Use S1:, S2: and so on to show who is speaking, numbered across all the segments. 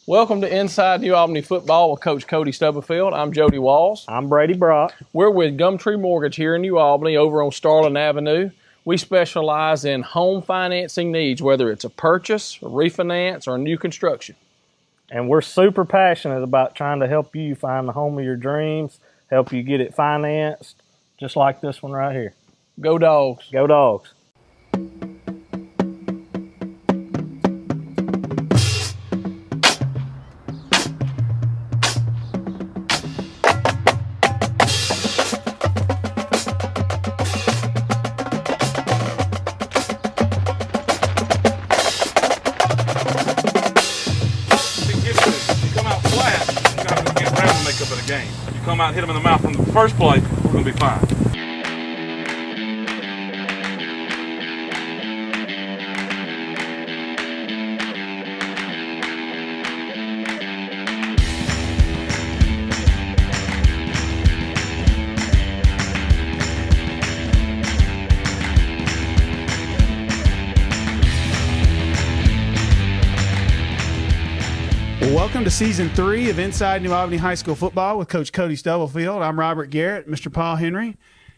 S1: Welcome to Inside New Albany Football with Coach Cody Stubblefield. I'm Jody Walls.
S2: I'm Brady Brock.
S1: We're with Gumtree Mortgage here in New Albany over on Starling Avenue. We specialize in home financing needs, whether it's a purchase, a refinance, or a new construction.
S2: And we're super passionate about trying to help you find the home of your dreams, help you get it financed, just like this one right here.
S1: Go Dogs.
S2: Go Dogs.
S3: If you come out and hit them in the mouth from the first play, we're going to be fine.
S4: Welcome to Season 3 of Inside New Albany High School Football with Coach Cody Stubblefield. I'm Robert Garrett, Mr. Paul Henry.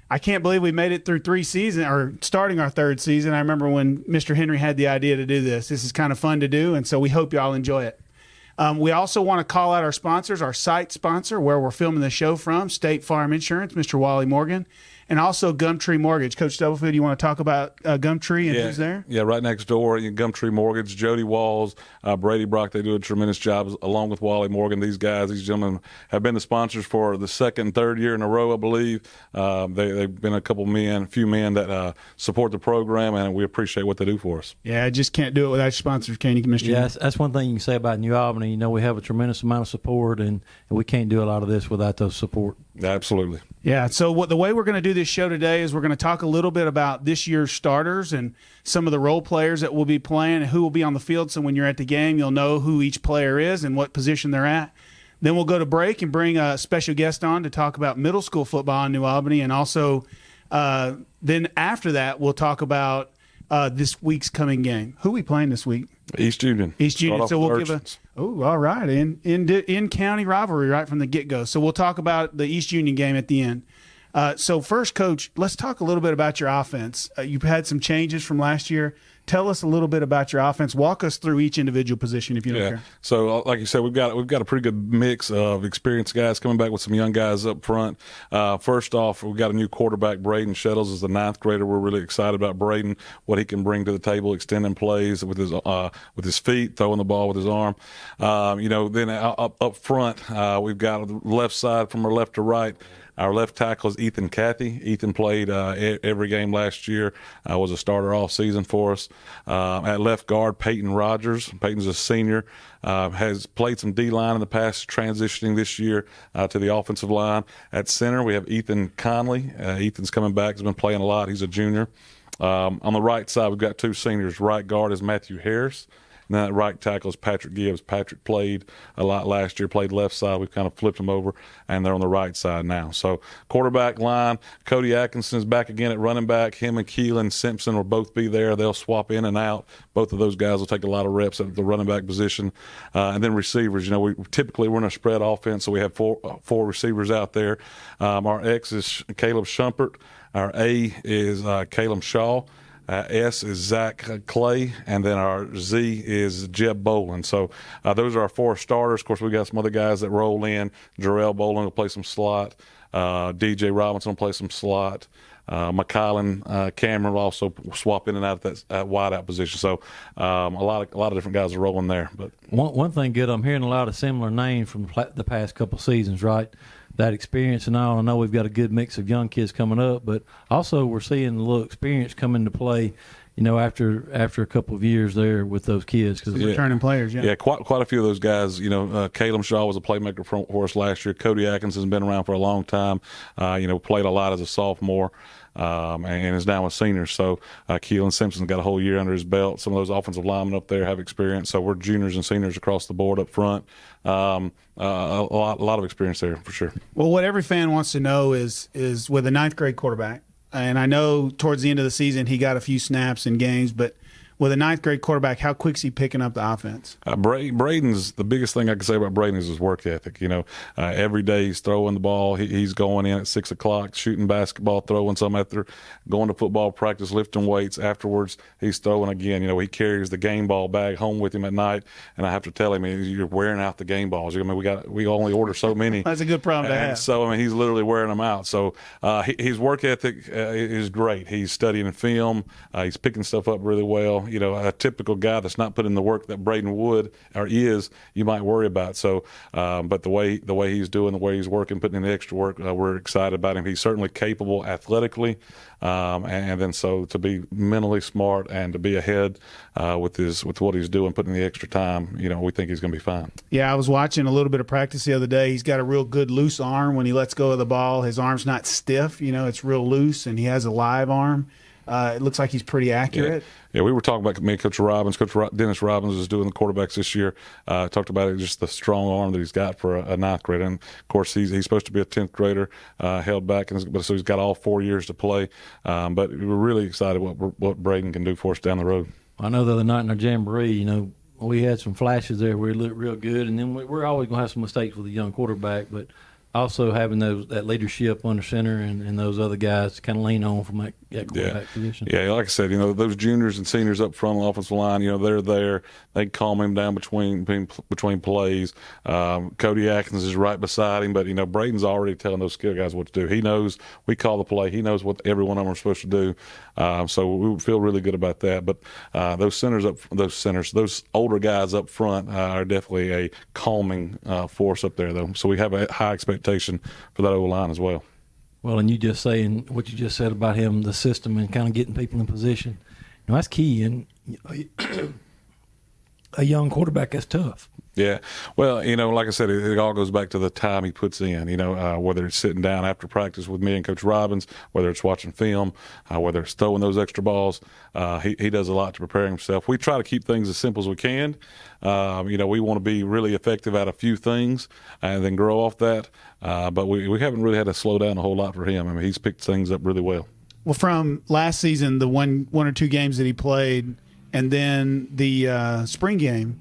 S4: I can't believe we made it through 3 seasons, or starting our 3rd season. I remember when Mr. Henry had the idea to do this. This is kind of fun to do, and so we hope you all enjoy it. We also want to call out our sponsors, our site sponsor, where we're filming the show from, State Farm Insurance, Mr. Wally Morgan, and also Gumtree Mortgage. Coach Stubblefield, you want to talk about Gumtree and who's there?
S3: Yeah, right next door, Gumtree Mortgage, Jody Walls, Brady Brock, they do a tremendous job along with Wally Morgan. These gentlemen have been the sponsors for the 2nd and 3rd year in a row, I believe. They've been a few men that support the program, and we appreciate what they do for us.
S4: Yeah, I just can't do it without your sponsors, can you, Mr.
S5: Yeah, that's one thing you can say about New Albany. You know, we have a tremendous amount of support, and we can't do a lot of this without those support.
S3: Absolutely.
S4: Yeah, so the way we're going to do this show today is we're going to talk a little bit about this year's starters and some of the role players that will be playing and who will be on the field. So when you're at the game, you'll know who each player is and what position they're at. Then we'll go to break and bring a special guest on to talk about middle school football in New Albany. And also then after that, we'll talk about this week's coming game. Who are we playing this week?
S3: East Union.
S4: So we'll give all right, in county rivalry right from the get-go. So we'll talk about the East Union game at the end. So first, Coach, let's talk a little bit about your offense. You've had some changes from last year. Tell us a little bit about your offense. Walk us through each individual position, if you don't care.
S3: So, like you said, we've got a pretty good mix of experienced guys coming back with some young guys up front. First off, we've got a new quarterback. Braden Shettles is the 9th grader. We're really excited about Braden, what he can bring to the table, extending plays with his feet, throwing the ball with his arm. Then up front, we've got the left side from our left to right. Our left tackle is Ethan Cathy. Ethan played every game last year, was a starter all season for us. At left guard, Peyton Rogers. Peyton's a senior, has played some D-line in the past, transitioning this year to the offensive line. At center, we have Ethan Conley. Ethan's coming back. He's been playing a lot. He's a junior. On the right side, we've got 2 seniors. Right guard is Matthew Harris. And then at right tackle is Patrick Gibbs. Patrick played a lot last year, played left side. We've kind of flipped them over, and they're on the right side now. So quarterback line, Cody Atkinson is back again at running back. Him and Keelan Simpson will both be there. They'll swap in and out. Both of those guys will take a lot of reps at the running back position. And then receivers, we're in a spread offense, so we have four receivers out there. Our X is Caleb Shumpert. Our A is Caleb Shaw. S is Zach Clay, and then our Z is Jeb Boland. So those are our 4 starters. Of course, we got some other guys that roll in. Jarrell Boland will play some slot. DJ Robinson will play some slot. McKylan Cameron will also swap in and out of that wide-out position. So a lot of different guys are rolling there. But
S5: one thing good, I'm hearing a lot of similar names from the past couple seasons, right? That experience and all. I know we've got a good mix of young kids coming up, but also we're seeing a little experience come into play, after a couple of years there with those kids. Cause
S4: returning players,
S3: Yeah, quite a few of those guys. Caleb Shaw was a playmaker for us last year. Cody Atkinson has been around for a long time. Played a lot as a sophomore. And is now a senior. So Keelan Simpson's got a whole year under his belt. Some of those offensive linemen up there have experience. So we're juniors and seniors across the board up front. A lot of experience there for sure.
S4: Well, what every fan wants to know is with a 9th grade quarterback, and I know towards the end of the season he got a few snaps in games, but with a ninth grade quarterback, how quick's he picking up the offense?
S3: Braden's the biggest thing I can say about Braden is his work ethic. Every day he's throwing the ball. He's going in at 6 o'clock, shooting basketball, throwing some after going to football practice, lifting weights. Afterwards, he's throwing again. He carries the game ball bag home with him at night, and I have to tell him, you're wearing out the game balls. We only order so many.
S4: That's a good problem to have.
S3: So he's literally wearing them out. So his work ethic is great. He's studying film. He's picking stuff up really well. A typical guy that's not putting the work that Braden would or is, you might worry about. So, but the way he's doing, the way he's working, putting in the extra work, we're excited about him. He's certainly capable athletically, and then so to be mentally smart and to be ahead with what he's doing, putting in the extra time, we think he's going to be fine.
S4: Yeah, I was watching a little bit of practice the other day. He's got a real good loose arm when he lets go of the ball. His arm's not stiff, it's real loose, and he has a live arm. It looks like he's pretty accurate.
S3: Yeah, we were talking about me and Coach Robbins. Dennis Robbins is doing the quarterbacks this year. Talked about it, just the strong arm that he's got for a ninth grader. And, of course, he's supposed to be a 10th grader, held back, so he's got all 4 years to play. But we're really excited what Braden can do for us down the road.
S5: I know the other night in our jamboree, we had some flashes there where it looked real good. And then we're always going to have some mistakes with a young quarterback, but also having that leadership under center and those other guys to kind of lean on from that quarterback position.
S3: Yeah, like I said, those juniors and seniors up front on the offensive line, they're there. They calm him down between plays. Cody Atkins is right beside him, but Braden's already telling those skill guys what to do. He knows we call the play. He knows what every one of them are supposed to do. So we feel really good about that. But those older guys up front are definitely a calming force up there, though. So we have a high expectation for that O-line as well.
S5: Well, and you just saying what you just said about him, the system, and kind of getting people in position, that's key. And a young quarterback, that's tough.
S3: Yeah. Well, like I said, it all goes back to the time he puts in, whether it's sitting down after practice with me and Coach Robbins, whether it's watching film, whether it's throwing those extra balls. He does a lot to prepare himself. We try to keep things as simple as we can. We want to be really effective at a few things and then grow off that. But we haven't really had to slow down a whole lot for him. He's picked things up really well.
S4: Well, from last season, the one or two games that he played, and then the spring game,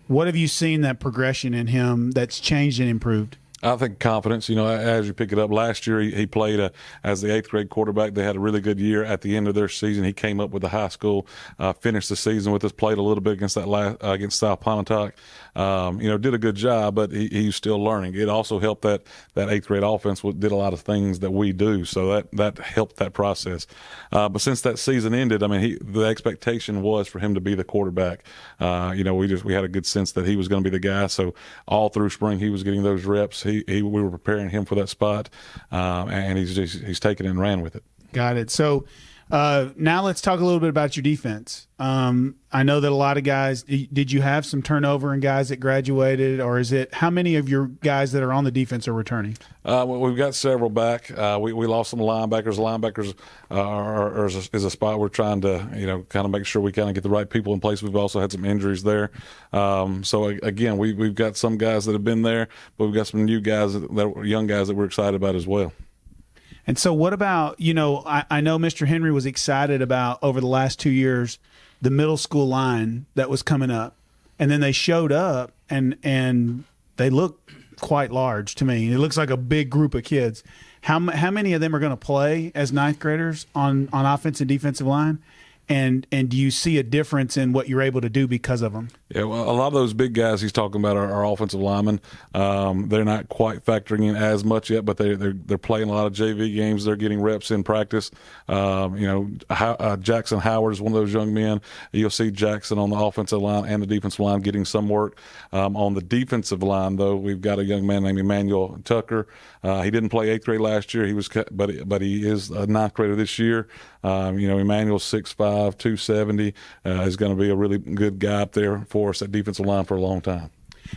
S4: what have you seen that progression in him that's changed and improved?
S3: I think confidence, as you pick it up. Last year he played as the 8th grade quarterback. They had a really good year at the end of their season. He came up with the high school, finished the season with us, played a little bit against against South Pontotoc. Did a good job, but he's still learning. It also helped that 8th grade offense did a lot of things that we do, so that helped that process. But since that season ended, the expectation was for him to be the quarterback. We had a good sense that he was going to be the guy. So all through spring he was getting those reps. We were preparing him for that spot, and he's taken it and ran with it. Got
S4: it. So now let's talk a little bit about your defense. I know that a lot of guys. Did you have some turnover in guys that graduated, or is it how many of your guys that are on the defense are returning?
S3: We've got several back. We lost some linebackers. Linebackers is a spot we're trying to kind of make sure we kind of get the right people in place. We've also had some injuries there. So again, we've got some guys that have been there, but we've got some new guys that are young guys that we're excited about as well.
S4: And so what about, I know Mr. Henry was excited about over the last 2 years the middle school line that was coming up. And then they showed up and they look quite large to me. It looks like a big group of kids. How many of them are going to play as ninth graders on offense and defensive line? And do you see a difference in what you're able to do because of them?
S3: Yeah, well, a lot of those big guys he's talking about are offensive linemen. They're not quite factoring in as much yet, but they're playing a lot of JV games. They're getting reps in practice. Jackson Howard is one of those young men. You'll see Jackson on the offensive line and the defensive line getting some work. On the defensive line, though, we've got a young man named Emmanuel Tucker. He didn't play 8th grade last year. But he is a 9th grader this year. Emmanuel's 6'5", 270, is going to be a really good guy up there for us at defensive line for a long time.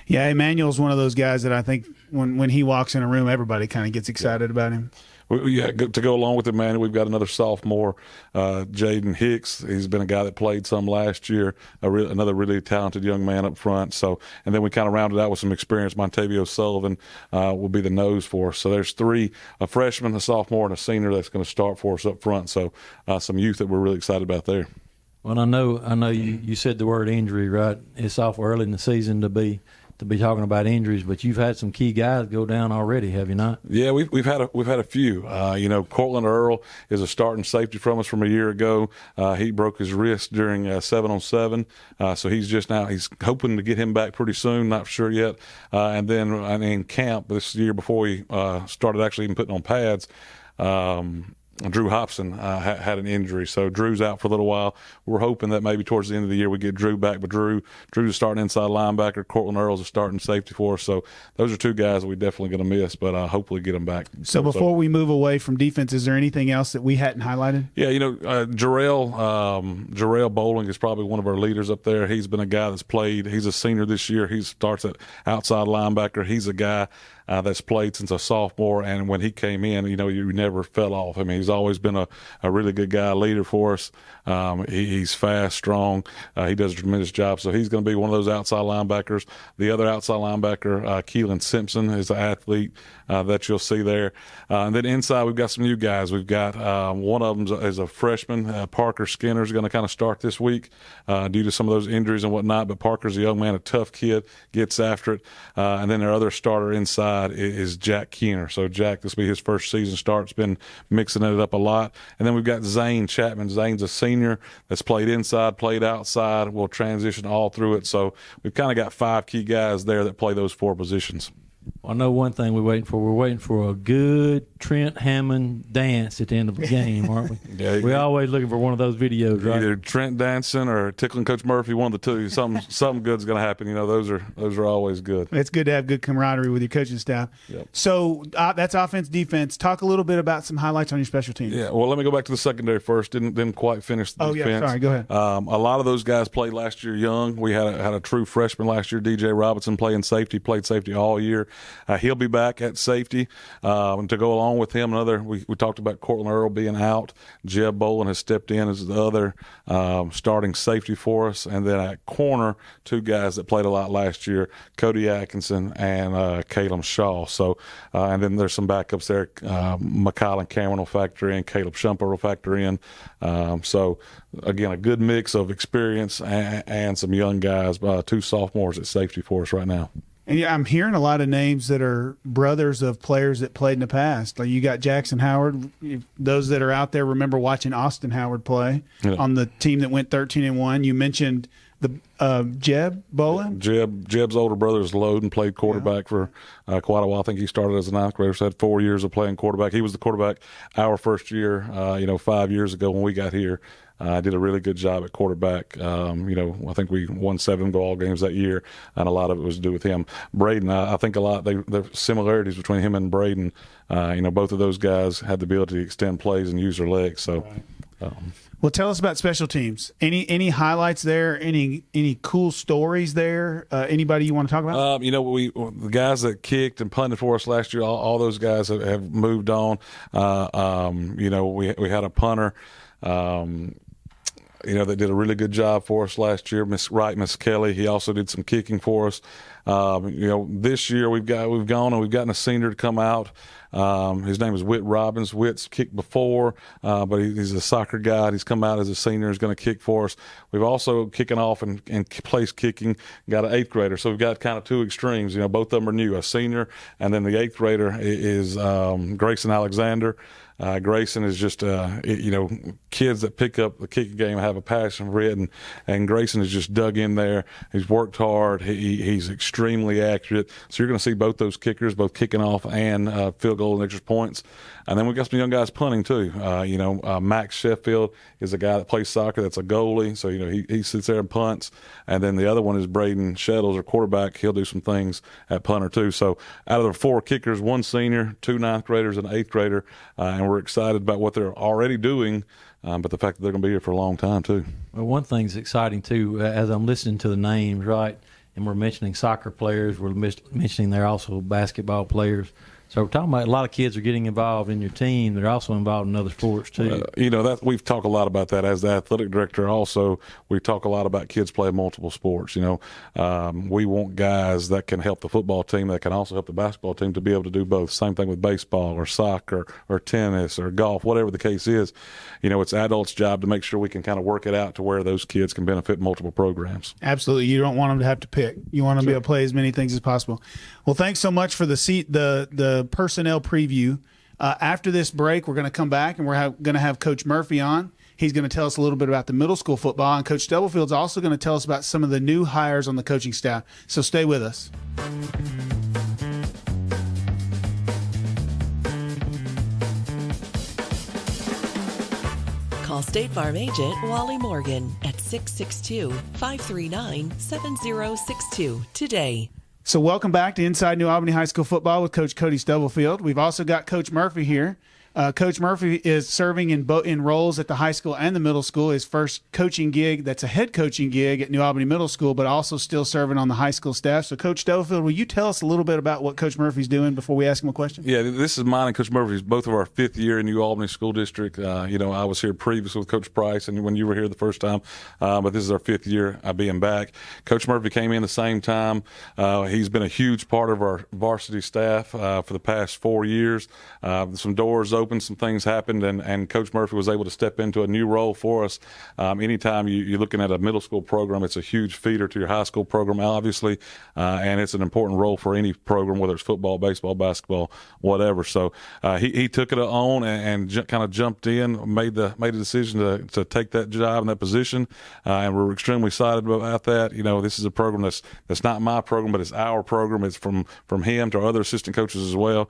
S4: Yeah, Emmanuel's one of those guys that I think when he walks in a room, everybody kind of gets excited about him.
S3: To go along with Emmanuel, we've got another sophomore, Jaden Hicks. He's been a guy that played some last year, another really talented young man up front. So, and then we kind of rounded out with some experience. Montavio Sullivan will be the nose for us. So there's three, a freshman, a sophomore, and a senior that's going to start for us up front. So some youth that we're really excited about there.
S5: Well, I know you said the word injury, right? It's awful early in the season to be talking about injuries, but you've had some key guys go down already, have you not?
S3: Yeah, we've had a few. Cortland Earl is a starting safety from us from a year ago. He broke his wrist during 7-on-7, so he's hoping to get him back pretty soon. Not sure yet. And then in camp this year, before we started actually even putting on pads, Drew Hobson had an injury, so Drew's out for a little while. We're hoping that maybe towards the end of the year we get Drew back, but Drew's a starting inside linebacker. Cortland Earl's a starting safety for us, so those are two guys that we're definitely going to miss, but hopefully get them back.
S4: So before we move away from defense, is there anything else that we hadn't highlighted?
S3: Yeah, Jarrell Bowling is probably one of our leaders up there. He's been a guy that's played. He's a senior this year. He starts at outside linebacker. He's a guy that's played since a sophomore, and when he came in, you never fell off. I mean, he's always been a really good guy, leader for us. He's fast, strong. He does a tremendous job, so he's going to be one of those outside linebackers. The other outside linebacker, Keelan Simpson, is an athlete that you'll see there. And then inside, we've got some new guys. We've got one of them is a freshman. Parker Skinner is going to kind of start this week due to some of those injuries and whatnot, but Parker's a young man, a tough kid, gets after it. And then our other starter inside is Jack Keener. So Jack, this will be his first season start. It's been mixing it up a lot. And then we've got Zane Chapman. Zane's a senior that's played inside, played outside. We'll transition all through it. So we've kind of got 5 key guys there that play those 4 positions.
S5: Well, I know one thing we're waiting for. We're waiting for a good Trent Hammond dance at the end of the game, aren't we?
S3: Yeah,
S5: we're always looking for one of those videos, right?
S3: Either Trent dancing or tickling Coach Murphy, one of the two. Something good's going to happen. Those are always good.
S4: It's good to have good camaraderie with your coaching staff.
S3: Yep.
S4: So that's offense, defense. Talk a little bit about some highlights on your special teams.
S3: Yeah, well, let me go back to the secondary first. Didn't quite finish the defense.
S4: Yeah, sorry, go ahead.
S3: A lot of those guys played last year young. We had a true freshman last year, DJ Robinson, played safety all year. He'll be back at safety. And to go along with him, we talked about Cortland Earl being out. Jeb Bolin has stepped in as the other starting safety for us. And then at corner, 2 guys that played a lot last year, Cody Atkinson and Caleb Shaw. So, and then there's some backups there. McCall and Cameron will factor in. Caleb Shumper will factor in. So, again, a good mix of experience and some young guys. 2 sophomores at safety for us right now.
S4: And yeah, I'm hearing a lot of names that are brothers of players that played in the past. Like you got Jackson Howard. Those that are out there remember watching Austin Howard play on the team that went 13-1. You mentioned the Jeb Bolin.
S3: Jeb's older brother is Loden and played quarterback for quite a while. I think he started as a 9th grader, so had 4 years of playing quarterback. He was the quarterback our first year, 5 years ago when we got here. Did a really good job at quarterback. I think we won 7 ball games that year, and a lot of it was to do with him. Braden, I think the similarities between him and Braden, both of those guys had the ability to extend plays and use their legs. So,
S4: well, tell us about special teams. Any highlights there? Any cool stories there? Anybody you want to talk about?
S3: The guys that kicked and punted for us last year, all those guys have moved on. We had a punter. They did a really good job for us last year. Miss Kelly. He also did some kicking for us. This year we've gone and we've gotten a senior to come out. His name is Whit Robbins. Whit's kicked before, but he's a soccer guy. He's come out as a senior. He's going to kick for us. We've also kicking off and place kicking got an 8th grader. So we've got kind of 2 extremes. Both of them are new, a senior, and then the 8th grader is Grayson Alexander. Grayson is just, kids that pick up the kicking game have a passion for it, and Grayson has just dug in there. He's worked hard. He's extremely accurate. So you're going to see both those kickers, both kicking off and field goal and extra points. And then we've got some young guys punting too. Max Sheffield is a guy that plays soccer that's a goalie. So, he sits there and punts. And then the other one is Braden Shettles, our quarterback. He'll do some things at punter too. So out of the 4 kickers, 1 senior, 2 9th graders, and an 8th grader. And we're excited about what they're already doing, but the fact that they're going to be here for a long time too.
S5: Well, one thing's exciting too, as I'm listening to the names, right, and we're mentioning soccer players, we're mentioning they're also basketball players. So we're talking about a lot of kids are getting involved in your team. They're also involved in other sports too.
S3: That we've talked a lot about that as the athletic director. Also, we talk a lot about kids playing multiple sports. We want guys that can help the football team, that can also help the basketball team, to be able to do both. Same thing with baseball or soccer or tennis or golf, whatever the case is. It's adults' job to make sure we can kind of work it out to where those kids can benefit multiple programs.
S4: Absolutely. You don't want them to have to pick. You want them to be able to play as many things as possible. Well, thanks so much for the personnel preview. After this break, we're going to come back and we're going to have Coach Murphy on. He's going to tell us a little bit about the middle school football, and Coach Stubblefield's also going to tell us about some of the new hires on the coaching staff. So stay with us.
S6: Call State Farm agent Wally Morgan at 662-539-7062 today.
S4: So welcome back to Inside New Albany High School Football with Coach Cody Stubblefield. We've also got Coach Murphy here. Coach Murphy is serving in roles at the high school and the middle school. His first coaching gig, that's a head coaching gig at New Albany Middle School, but also still serving on the high school staff. So, Coach Stubblefield, will you tell us a little bit about what Coach Murphy's doing before we ask him a question?
S3: Yeah, this is mine and Coach Murphy's, both of our fifth year in New Albany School District. I was here previously with Coach Price and when you were here the first time, but this is our fifth year being back. Coach Murphy came in the same time. He's been a huge part of our varsity staff for the past 4 years. Some doors opened, some things happened, and Coach Murphy was able to step into a new role for us. Anytime you're looking at a middle school program, it's a huge feeder to your high school program, obviously, and it's an important role for any program, whether it's football, baseball, basketball, whatever. So he took it on and kind of jumped in, made a decision to take that job and that position, and we're extremely excited about that. This is a program that's not my program, but it's our program. It's from him to our other assistant coaches as well.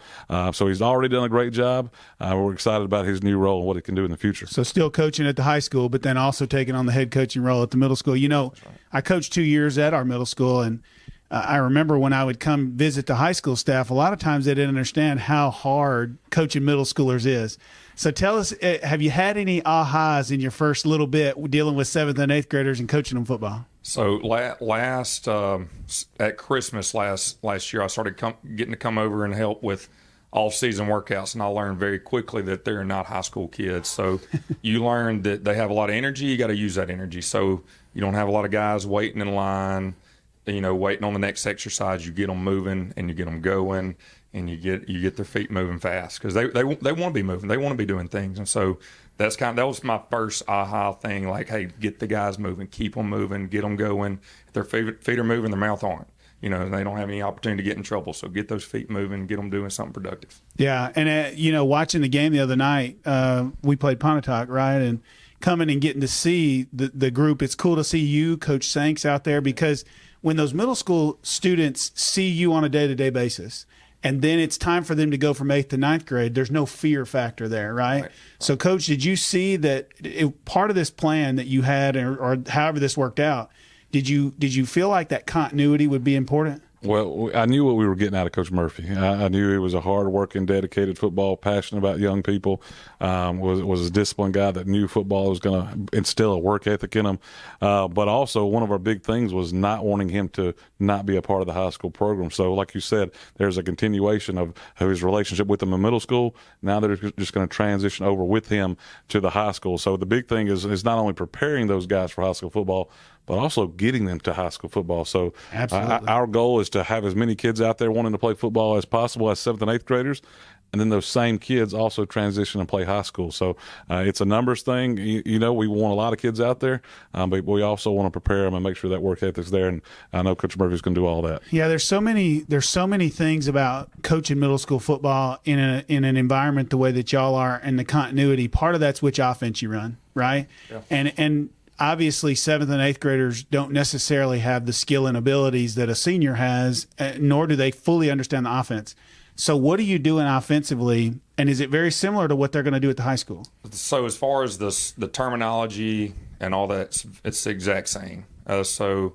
S3: So he's already done a great job. We're excited about his new role and what he can do in the future.
S4: So still coaching at the high school, but then also taking on the head coaching role at the middle school. I coached 2 years at our middle school, and I remember when I would come visit the high school staff, a lot of times they didn't understand how hard coaching middle schoolers is. So tell us, have you had any ahas in your first little bit dealing with 7th and 8th graders and coaching them football?
S7: So last at Christmas last year, I started getting to come over and help with off-season workouts, and I learned very quickly that they're not high school kids. So you learn that they have a lot of energy. You got to use that energy. So you don't have a lot of guys waiting in line, waiting on the next exercise. You get them moving and you get them going, and you get their feet moving fast because they want to be moving. They want to be doing things, and so that was my first aha thing. Like, hey, get the guys moving, keep them moving, get them going. If their feet are moving, their mouth aren't. They don't have any opportunity to get in trouble. So get those feet moving, get them doing something productive.
S4: Yeah, and watching the game the other night, we played Pontotoc, right? And coming and getting to see the group, it's cool to see you, Coach Sanks, out there, because when those middle school students see you on a day-to-day basis, and then it's time for them to go from 8th to 9th grade, there's no fear factor there, right? So, Coach, did you see that part of this plan that you had, or however this worked out, did you feel like that continuity would be important?
S3: Well, I knew what we were getting out of Coach Murphy. I knew he was a hard-working, dedicated football, passionate about young people, was a disciplined guy that knew football was going to instill a work ethic in him. But also one of our big things was not wanting him to not be a part of the high school program. So like you said, there's a continuation of his relationship with them in middle school. Now they're just going to transition over with him to the high school. So the big thing is not only preparing those guys for high school football, but also getting them to high school football. So our goal is to have as many kids out there wanting to play football as possible as 7th and 8th graders, and then those same kids also transition and play high school. So it's a numbers thing. We want a lot of kids out there, but we also want to prepare them and make sure that work ethic's there, and I know Coach Murphy's going to do all that.
S4: Yeah, there's so many things about coaching middle school football in an environment the way that y'all are, and the continuity. Part of that's which offense you run, right? Yeah. And obviously, 7th and 8th graders don't necessarily have the skill and abilities that a senior has, nor do they fully understand the offense. So what are you doing offensively, and is it very similar to what they're going to do at the high school?
S7: So as far as the terminology and all that, it's the exact same. The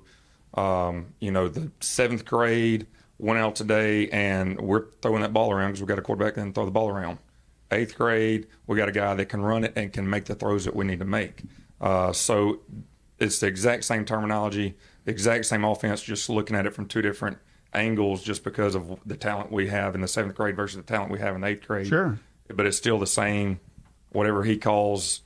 S7: 7th grade went out today, and we're throwing that ball around because we've got a quarterback that can throw the ball around. 8th grade, we got a guy that can run it and can make the throws that we need to make. So it's the exact same terminology, the exact same offense, just looking at it from two different angles just because of the talent we have in the 7th grade versus the talent we have in the 8th grade.
S4: Sure.
S7: But it's still the same. Whatever he calls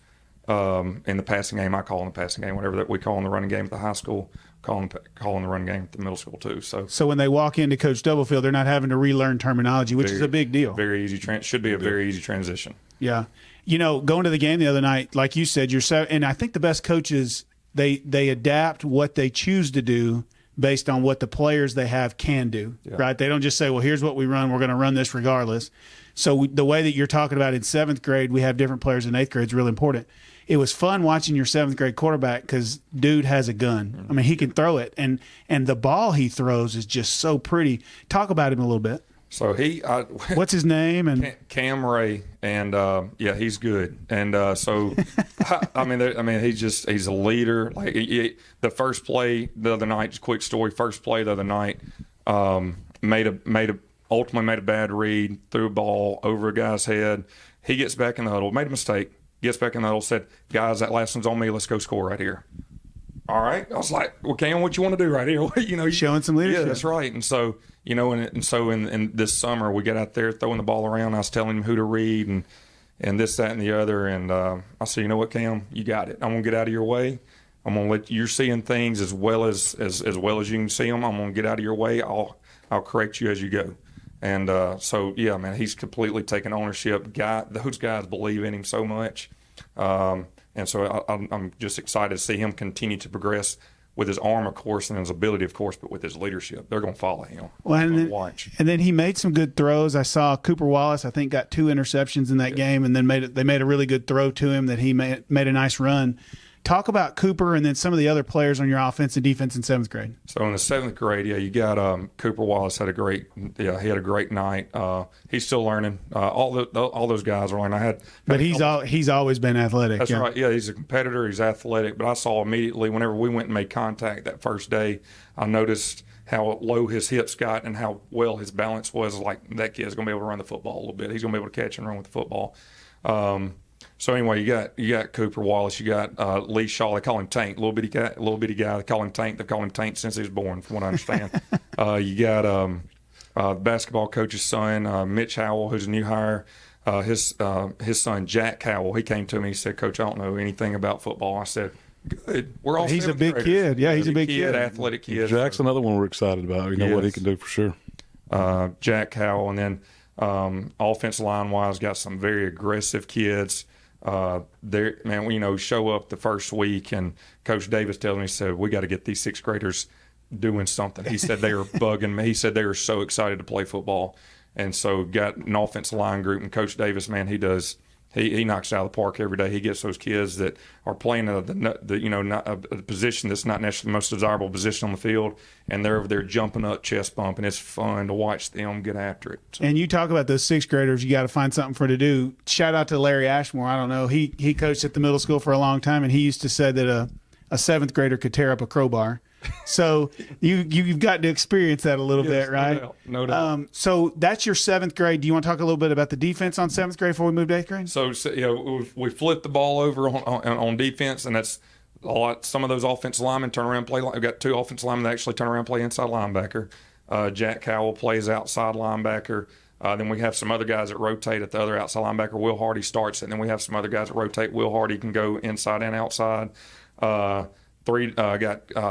S7: in the passing game, I call in the passing game. Whatever that we call in the running game at the high school, call in the running game at the middle school too.
S4: So when they walk into Coach Stubblefield, they're not having to relearn terminology, which is a big deal.
S7: Very easy. Should be a very easy transition.
S4: Yeah. Going to the game the other night, like you said, and I think the best coaches, they adapt what they choose to do based on what the players they have can do, right? They don't just say, well, here's what we run. We're going to run this regardless. So the way that you're talking about in 7th grade, we have different players in 8th grade is really important. It was fun watching your 7th grade quarterback because dude has a gun. I mean, he can throw it, and the ball he throws is just so pretty. Talk about him a little bit.
S7: So
S4: what's his name? And
S7: Cam Ray, and he's good. And so, he's a leader. Like the first play the other night, just quick story. First play the other night, ultimately made a bad read, threw a ball over a guy's head. He gets back in the huddle, made a mistake, gets back in the huddle, said, "Guys, that last one's on me. Let's go score right here." All right. I was like, well, Cam, what you want to do right here?
S4: Showing some leadership.
S7: Yeah, that's right. And so, in this summer, we got out there throwing the ball around. I was telling him who to read and this, that, and the other. And I said, you know what, Cam, you got it. I'm going to get out of your way. I'm going to let you're seeing things as well as you can see them. I'm going to get out of your way. I'll correct you as you go. And he's completely taken ownership. Those guys believe in him so much. And so I'm just excited to see him continue to progress with his arm, of course, and his ability, of course, but with his leadership. They're going to follow him.
S4: Well, and then he made some good throws. I saw Cooper Wallace, I think, got 2 interceptions in that game, and then they made a really good throw to him that he made a nice run. Talk about Cooper and then some of the other players on your offense and defense in 7th grade.
S7: So in the 7th grade, you got Cooper Wallace had a great night. He's still learning. All those guys are learning.
S4: But he's always been athletic.
S7: That's right. Yeah, he's a competitor. He's athletic. But I saw immediately whenever we went and made contact that first day, I noticed how low his hips got and how well his balance was. Like, that kid's going to be able to run the football a little bit. He's going to be able to catch and run with the football. So anyway, you got Cooper Wallace, you got Lee Shaw. They call him Tank, little bitty guy. They call him Tank. They've called him Tank since he was born, from what I understand. You got the basketball coach's son, Mitch Howell, who's a new hire. His son Jack Howell. He came to me. He said, "Coach, I don't know anything about football." I said, "Good. We're all."
S4: He's a big
S7: graders.
S4: kid. Yeah, he's a big kid.
S7: Athletic kid.
S3: Jack's another one we're excited about. You know what he can do for sure.
S7: Jack Howell, and then offensive line wise, got some very aggressive kids. Show up the first week, and Coach Davis tells me, he said, "We got to get these 6th graders doing something." He said they were bugging me. He said they were so excited to play football, and so got an offensive line group. And Coach Davis, man, he knocks it out of the park every day. He gets those kids that are playing a position that's not necessarily the most desirable position on the field, and they're over there jumping up, chest bumping. It's fun to watch them get after it. So.
S4: And you talk about those 6th graders, you got to find something for to do. Shout out to Larry Ashmore. I don't know. He coached at the middle school for a long time, and he used to say that a 7th grader could tear up a crowbar. So you've got to experience that a little bit, right?
S7: No doubt.
S4: So that's your 7th grade. Do you want to talk a little bit about the defense on 7th grade before we move to 8th grade?
S7: So we flipped the ball over on defense, and that's a lot. Some of those offensive linemen turn around and play. We've got 2 offensive linemen that actually turn around and play inside linebacker. Jack Howell plays outside linebacker. Then we have some other guys that rotate at the other outside linebacker. Will Hardy starts it. And then we have some other guys that rotate. Will Hardy can go inside and outside. Got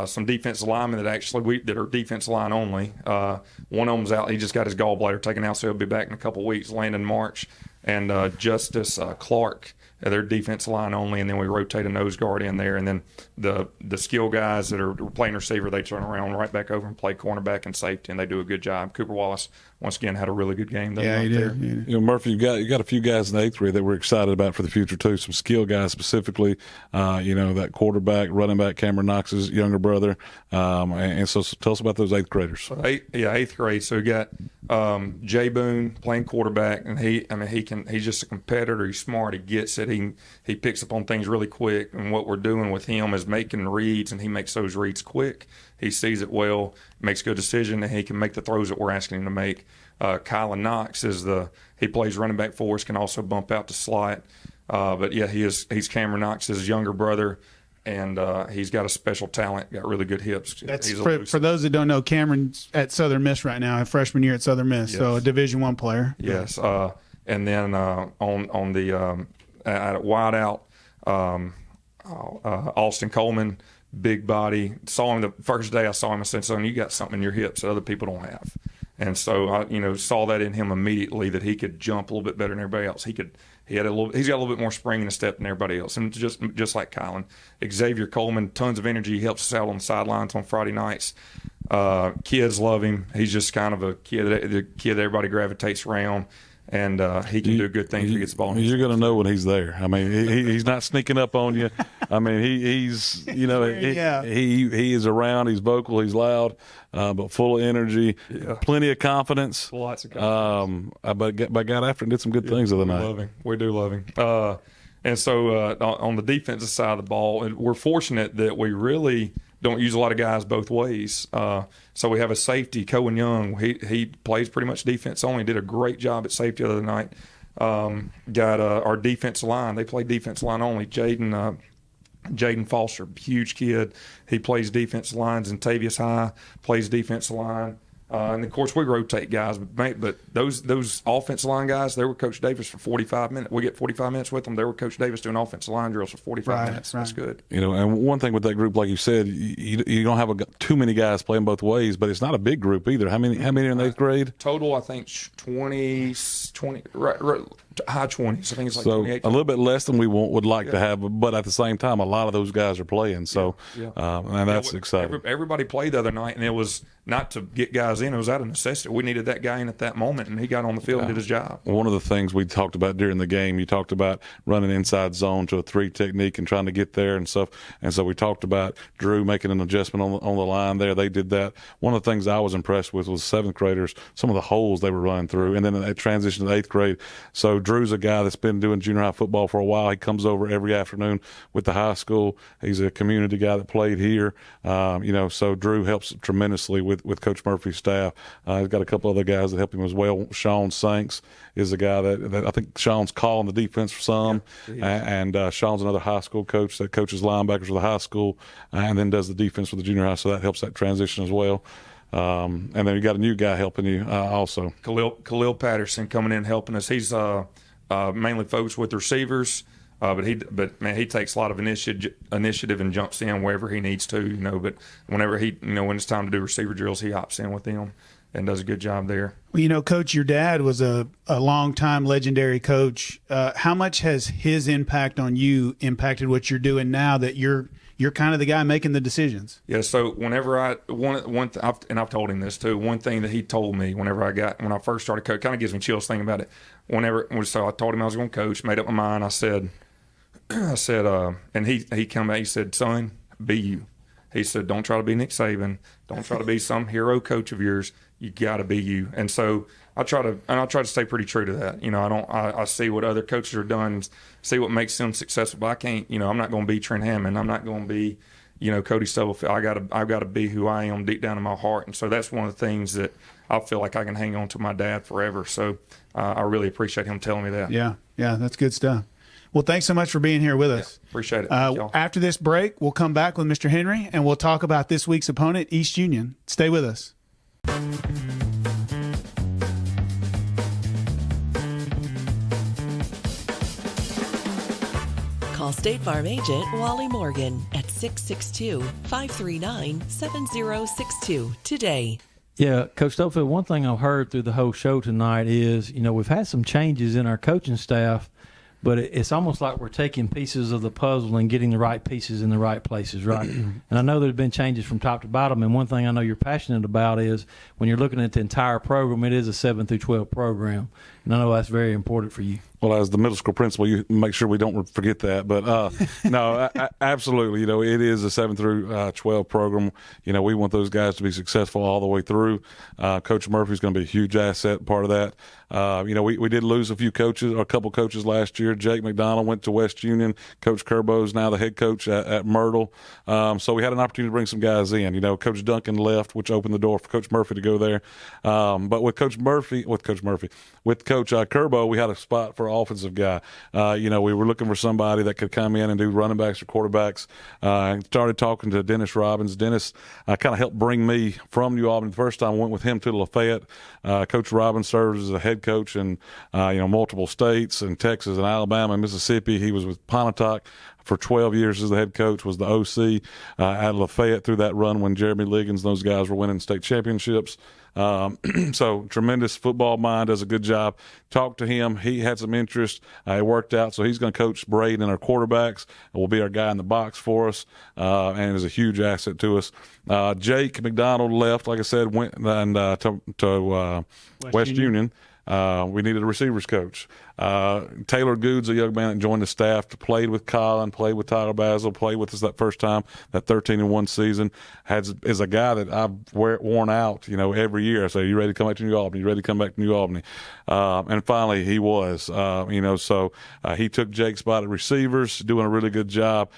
S7: some defensive linemen that are defensive line only. One of them's out. He just got his gallbladder taken out, so he'll be back in a couple of weeks. Landon March and Justice Clark. They're defensive line only, and then we rotate a nose guard in there. And then the skill guys that are playing receiver, they turn around right back over and play cornerback and safety, and they do a good job. Cooper Wallace, once again, had a really good game.
S4: Yeah, he did.
S3: You know, Murphy, you got a few guys in the 8th grade that we're excited about for the future too. Some skill guys specifically. That quarterback, running back, Cameron Knox's younger brother. And so tell us about those 8th graders.
S7: 8th grade. So we got Jay Boone playing quarterback, and he's just a competitor. He's smart. He gets it. He picks up on things really quick. And what we're doing with him is making reads, and he makes those reads quick. He sees it well, makes a good decision, and he can make the throws that we're asking him to make. Kylan Knox he plays running back for us, can also bump out to slot. He's Cameron Knox's younger brother, and he's got a special talent, got really good hips.
S4: That's for those that don't know, Cameron's at Southern Miss right now, a freshman year at Southern Miss,
S7: Yes.
S4: so a Division I player.
S7: Yes, and then on the at wide out, Austin Coleman, big body. Saw him the first day I saw him. I said, "Son, you got something in your hips that other people don't have." And so I, saw that in him immediately, that he could jump a little bit better than everybody else. He's got a little bit more spring in his step than everybody else. And just like Kylan, Xavier Coleman, tons of energy. He helps us out on the sidelines on Friday nights. Kids love him. He's just kind of the kid that everybody gravitates around. And he can do good things if he gets the ball.
S3: You're going to know when he's there. I mean, he's not sneaking up on you. I mean, he's he is around. He's vocal. He's loud, but full of energy, plenty of confidence.
S7: Lots of confidence.
S3: But got after and did some good things the other night.
S7: We do love him. And so on the defensive side of the ball, we're fortunate that we really don't use a lot of guys both ways. So we have a safety, Cohen Young. He plays pretty much defense only. Did a great job at safety the other night. Got our defensive line. They play defense line only. Jaden Foster, huge kid. He plays defense lines. And Tavius High plays defensive line. And of course we rotate guys, but those offensive line guys, they were Coach Davis for 45 minutes. We get 45 minutes with them. They were Coach Davis doing offensive line drills for 45 minutes. That's good.
S3: And one thing with that group, like you said, you don't have too many guys playing both ways, but it's not a big group either. How many are in the 8th grade?
S7: Total, I think 20 right, high 20s. I think it's like
S3: so
S7: 28.
S3: A little bit less than we would like to have, but at the same time, a lot of those guys are playing. So, and that's exciting.
S7: Everybody played the other night, and it was not to get guys in. It was out of necessity. We needed that guy in at that moment, and he got on the field and did his job.
S3: One of the things we talked about during the game, you talked about running inside zone to a 3 technique and trying to get there and stuff. And so we talked about Drew making an adjustment on the line there. They did that. One of the things I was impressed with was 7th graders, some of the holes they were running through, and then they transitioned to 8th grade. So Drew's a guy that's been doing junior high football for a while. He comes over every afternoon with the high school. He's a community guy that played here. So Drew helps tremendously with Coach Murphy's staff. He's got a couple other guys that help him as well. Sean Sanks is a guy that I think Sean's calling the defense for some. And Sean's another high school coach that coaches linebackers for the high school and then does the defense for the junior high. So that helps that transition as well. And then you got a new guy helping you also.
S7: Khalil Patterson coming in helping us. He's mainly focused with receivers. But he takes a lot of initiative and jumps in wherever he needs to, But whenever when it's time to do receiver drills, he opts in with them and does a good job there.
S4: Well, Coach, your dad was a long-time legendary coach. How much has his impact on you impacted what you're doing now that you're kind of the guy making the decisions?
S7: Yeah. So whenever and I've told him this too. One thing that he told me when I first started coaching, kind of gives me chills thinking about it. So I told him I was going to coach. Made up my mind. I said, and he came back. He said, "Son, be you." He said, "Don't try to be Nick Saban. Don't try to be some hero coach of yours. You got to be you." And so I try to stay pretty true to that. I see what other coaches are done, see what makes them successful. But I can't. I'm not going to be Trent Hammond. I'm not going to be, Cody Stubblefield. I've got to be who I am deep down in my heart. And so that's one of the things that I feel like I can hang on to my dad forever. So I really appreciate him telling me that.
S4: Yeah, that's good stuff. Well, thanks so much for being here with us.
S7: Yeah, appreciate it.
S4: After this break, we'll come back with Mr. Henry, and we'll talk about this week's opponent, East Union. Stay with us.
S6: Call State Farm agent Wally Morgan at 662-539-7062 today.
S5: Yeah, Coach Stubblefield, one thing I've heard through the whole show tonight is, we've had some changes in our coaching staff, but it's almost like we're taking pieces of the puzzle and getting the right pieces in the right places, right? And I know there's been changes from top to bottom, and one thing I know you're passionate about is when you're looking at the entire program, it is a 7 through 12 program, and I know that's very important for you.
S3: Well, as the middle school principal, you make sure we don't forget that. But no, absolutely. It is a 7 through 12 program. We want those guys to be successful all the way through. Coach Murphy's going to be a huge asset, part of that. We did lose a couple coaches last year. Jake McDonald went to West Union. Coach Kerbo's now the head coach at Myrtle. So we had an opportunity to bring some guys in. Coach Duncan left, which opened the door for Coach Murphy to go there. But with Coach Coach Kerbo, we had a spot for an offensive guy. We were looking for somebody that could come in and do running backs or quarterbacks. Started talking to Dennis Robbins. Dennis kind of helped bring me from New Albany. The first time I went with him to Lafayette. Coach Robbins served as a head coach in multiple states, in Texas and Alabama and Mississippi. He was with Pontotoc for 12 years as the head coach, was the OC at Lafayette through that run when Jeremy Liggins and those guys were winning state championships. So tremendous football mind, does a good job. Talked to him. He had some interest. It worked out. So he's going to coach Braden and our quarterbacks and will be our guy in the box for us and is a huge asset to us. Jake McDonald left, like I said, went and to West Union. We needed a receivers coach. Taylor Good's a young man that joined the staff, played with Colin, played with Tyler Basil, played with us that first time, that 13-1 season. Is a guy that I've worn out, every year. I say, you ready to come back to New Albany? You ready to come back to New Albany? And finally he was, so he took Jake's spot at receivers, doing a really good job.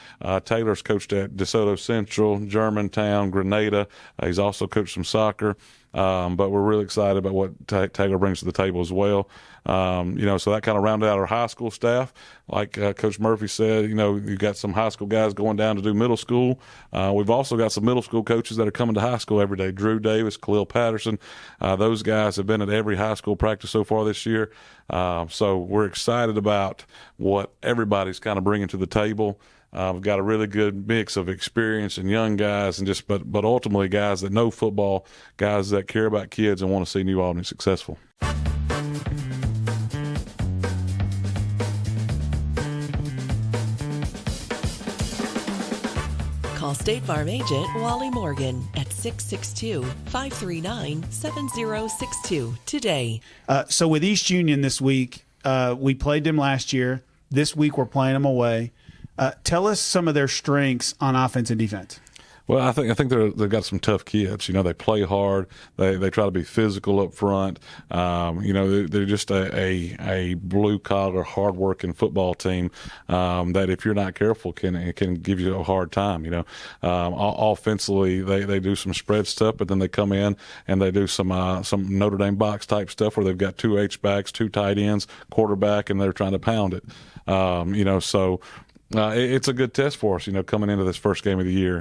S3: Taylor's coached at DeSoto Central, Germantown, Grenada. He's also coached some soccer. But we're really excited about what Taylor brings to the table as well. So that kind of rounded out our high school staff. Like Coach Murphy said, you've got some high school guys going down to do middle school. We've also got some middle school coaches that are coming to high school every day. Drew Davis, Khalil Patterson. Those guys have been at every high school practice so far this year. So we're excited about what everybody's kind of bringing to the table. We've got a really good mix of experience and young guys, and but ultimately guys that know football, guys that care about kids and want to see New Albany successful.
S6: Call State Farm agent Wally Morgan at 662-539-7062 today.
S4: So with East Union this week, we played them last year. This week we're playing them away. Tell us some of their strengths on offense and defense.
S3: Well, I think they've got some tough kids. They play hard. They try to be physical up front. They're just a blue collar, hard working football team that, if you're not careful, can give you a hard time. Offensively, they do some spread stuff, but then they come in and they do some Notre Dame box type stuff where they've got 2 H-backs, 2 tight ends, quarterback, and they're trying to pound it. It's a good test for us, coming into this first game of the year.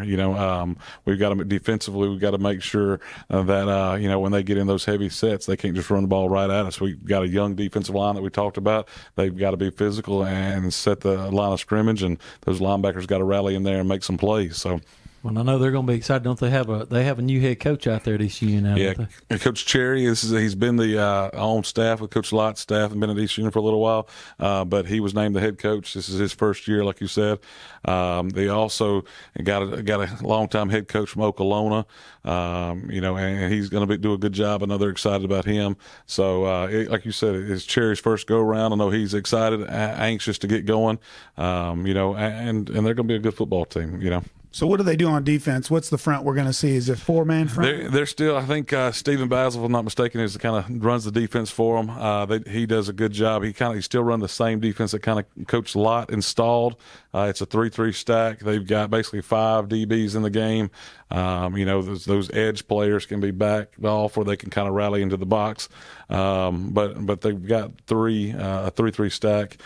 S3: We've got to defensively, we've got to make sure that, when they get in those heavy sets, they can't just run the ball right at us. We've got a young defensive line that we talked about. They've got to be physical and set the line of scrimmage, and those linebackers got to rally in there and make some plays. So.
S5: Well, I know they're going to be excited. Don't they have a new head coach out there at East Union now?
S3: Yeah, Coach Cherry. He's been the on staff with Coach Lott's staff and been at East Union for a little while. But he was named the head coach. This is his first year, like you said. They also got a longtime head coach from Oklahoma. And he's going to do a good job. I know they're excited about him. So, like you said, it's Cherry's first go around. I know he's excited, anxious to get going. And they're going to be a good football team.
S4: So what do they do on defense? What's the front we're going to see? Is it 4-man front?
S3: They're still, I think Stephen Basil, if I'm not mistaken, is kind of runs the defense for them. He does a good job. He still run the same defense that kind of Coach Lott installed. It's a 3-3 stack. They've got basically 5 DBs in the game. Those edge players can be back off where they can kind of rally into the box. But they've got a 3-3 stack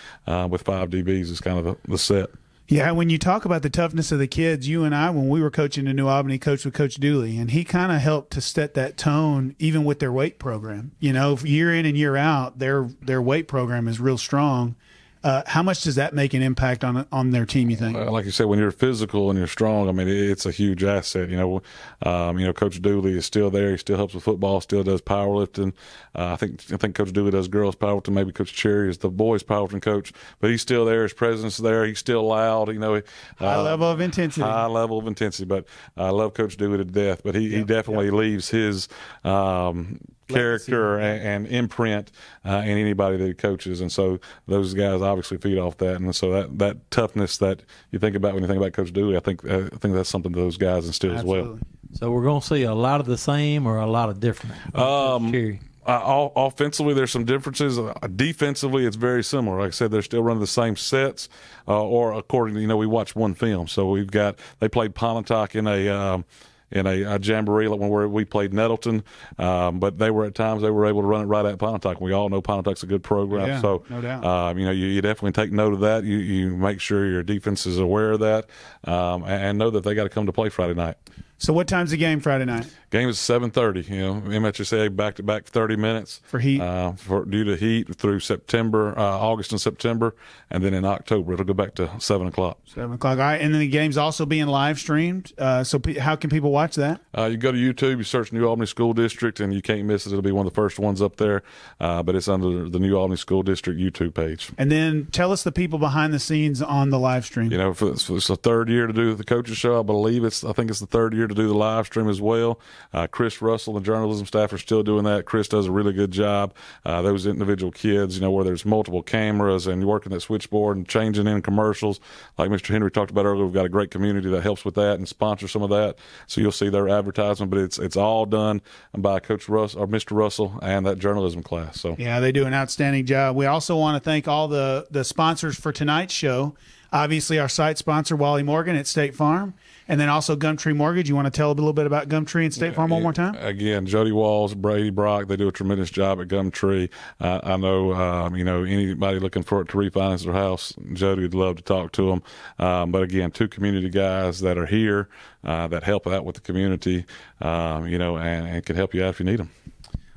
S3: with 5 DBs is kind of the set.
S4: Yeah, when you talk about the toughness of the kids, you and I, when we were coaching in New Albany, coached with Coach Dooley, and he kind of helped to set that tone even with their weight program. Year in and year out, their weight program is real strong. How much does that make an impact on their team, you think?
S3: Like you said, when you're physical and you're strong, it's a huge asset. Coach Dooley is still there. He still helps with football, still does powerlifting. I think Coach Dooley does girls powerlifting. Maybe Coach Cherry is the boys powerlifting coach, but he's still there. His presence is there. He's still loud.
S4: High level of intensity.
S3: High level of intensity. But I love Coach Dooley to death. But he definitely leaves his character and imprint in anybody that he coaches, and so those guys obviously feed off that, and so that toughness that you think about when you think about Coach Dooley, I think that's something that those guys instill as well.
S5: So we're going to see a lot of the same or a lot of different.
S3: Offensively, there's some differences. Defensively, it's very similar. Like I said, they're still running the same sets, or according to we watched one film, so they played Pontotoc in in a jamboree like when we played Nettleton. But they were able to run it right at Pontotoc. We all know Pontotoc a good program.
S4: Yeah,
S3: So,
S4: no doubt.
S3: You definitely take note of that. You make sure your defense is aware of that, and know that they got to come to play Friday night.
S4: So what time's the game Friday night?
S3: Game is 7:30. MHSA back-to-back 30 minutes
S4: For heat?
S3: Due to heat through September, August and September, and then in October it'll go back to 7 o'clock.
S4: 7 o'clock. All right, and then the game's also being live streamed. How can people watch that?
S3: You go to YouTube, you search New Albany School District, and you can't miss it. It'll be one of the first ones up there, but it's under the New Albany School District YouTube page.
S4: And then tell us the people behind the scenes on the live stream.
S3: It's the third year to do the coaches show. I think it's the third year to do the live stream as well. Chris Russell, the journalism staff, are still doing that. Chris does a really good job. Those individual kids, where there's multiple cameras and you're working that switchboard and changing in commercials, like Mr. Henry talked about earlier. We've got a great community that helps with that and sponsors some of that. So you'll see their advertisement, but it's all done by Coach Russell or Mr. Russell and that journalism class. So
S4: yeah, they do an outstanding job. We also want to thank all the sponsors for tonight's show. Obviously, our site sponsor, Wally Morgan at State Farm, and then also Gumtree Mortgage. You want to tell a little bit about Gumtree and State Farm one more time?
S3: Again, Jody Walls, Brady Brock, they do a tremendous job at Gumtree. I know, anybody looking for it to refinance their house, Jody would love to talk to them. But again, two community guys that are here that help out with the community, and can help you out if you need them.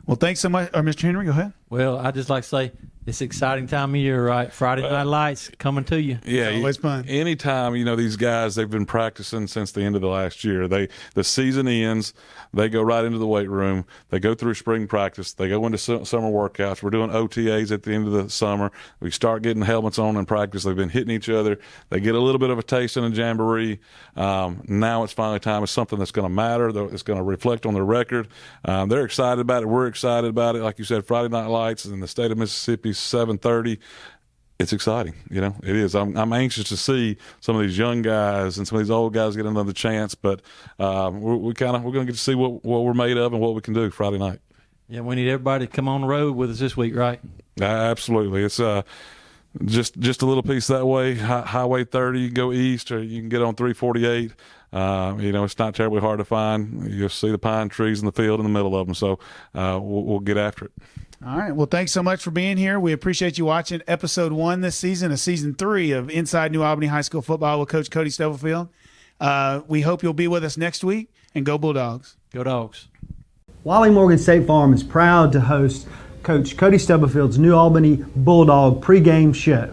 S4: Well, thanks so much. Mr. Henry, go ahead.
S5: Well, I just like to say it's an exciting time of year, right? Friday Night Lights coming to you.
S3: Yeah,
S4: it's always fun.
S3: Anytime, these guys, they've been practicing since the end of the last year. The season ends, they go right into the weight room. They go through spring practice. They go into summer workouts. We're doing OTAs at the end of the summer. We start getting helmets on in practice. They've been hitting each other. They get a little bit of a taste in a jamboree. Now it's finally time. It's something that's going to matter. It's going to reflect on their record. They're excited about it. We're excited about it. Like you said, Friday Night Lights in the state of Mississippi, 7:30. It's exciting, it is. I'm anxious to see some of these young guys and some of these old guys get another chance, but we're going to get to see what we're made of and what we can do Friday night.
S5: Yeah, we need everybody to come on the road with us this week, right?
S3: Absolutely. It's just a little piece that way. Highway 30, you can go east, or you can get on 348. It's not terribly hard to find. You'll see the pine trees in the field in the middle of them, so we'll get after it.
S4: All right. Well, thanks so much for being here. We appreciate you watching episode 1 this season of season 3 of Inside New Albany High School Football with Coach Cody Stubblefield. We hope you'll be with us next week, and go Bulldogs.
S5: Go Dogs.
S8: Wally Morgan State Farm is proud to host Coach Cody Stubblefield's New Albany Bulldog pregame show.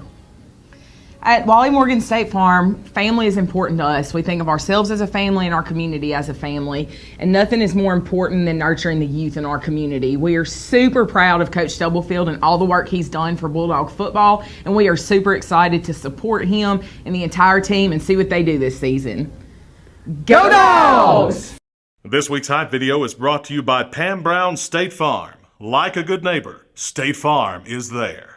S9: At Wally Morgan State Farm, family is important to us. We think of ourselves as a family and our community as a family, and nothing is more important than nurturing the youth in our community. We are super proud of Coach Stubblefield and all the work he's done for Bulldog football, and we are super excited to support him and the entire team and see what they do this season. Go Dogs!
S10: This week's Hype Video is brought to you by Pam Brown State Farm. Like a good neighbor, State Farm is there.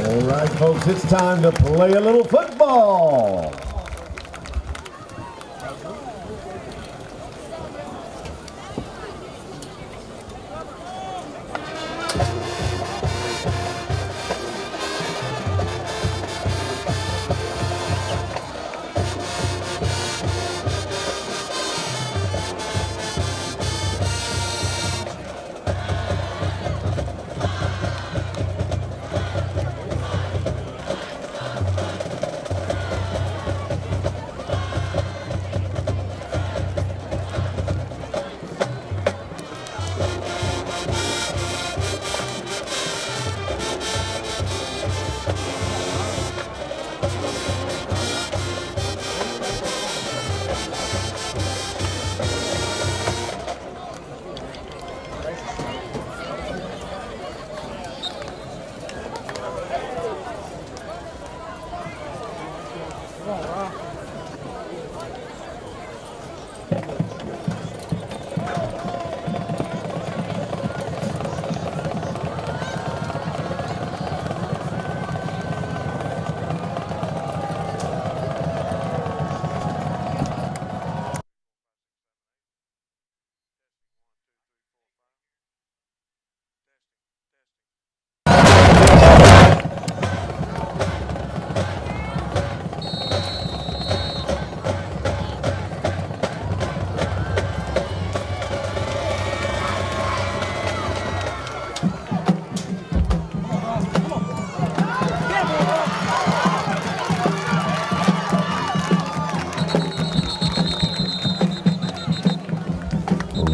S11: All right, folks, it's time to play a little football.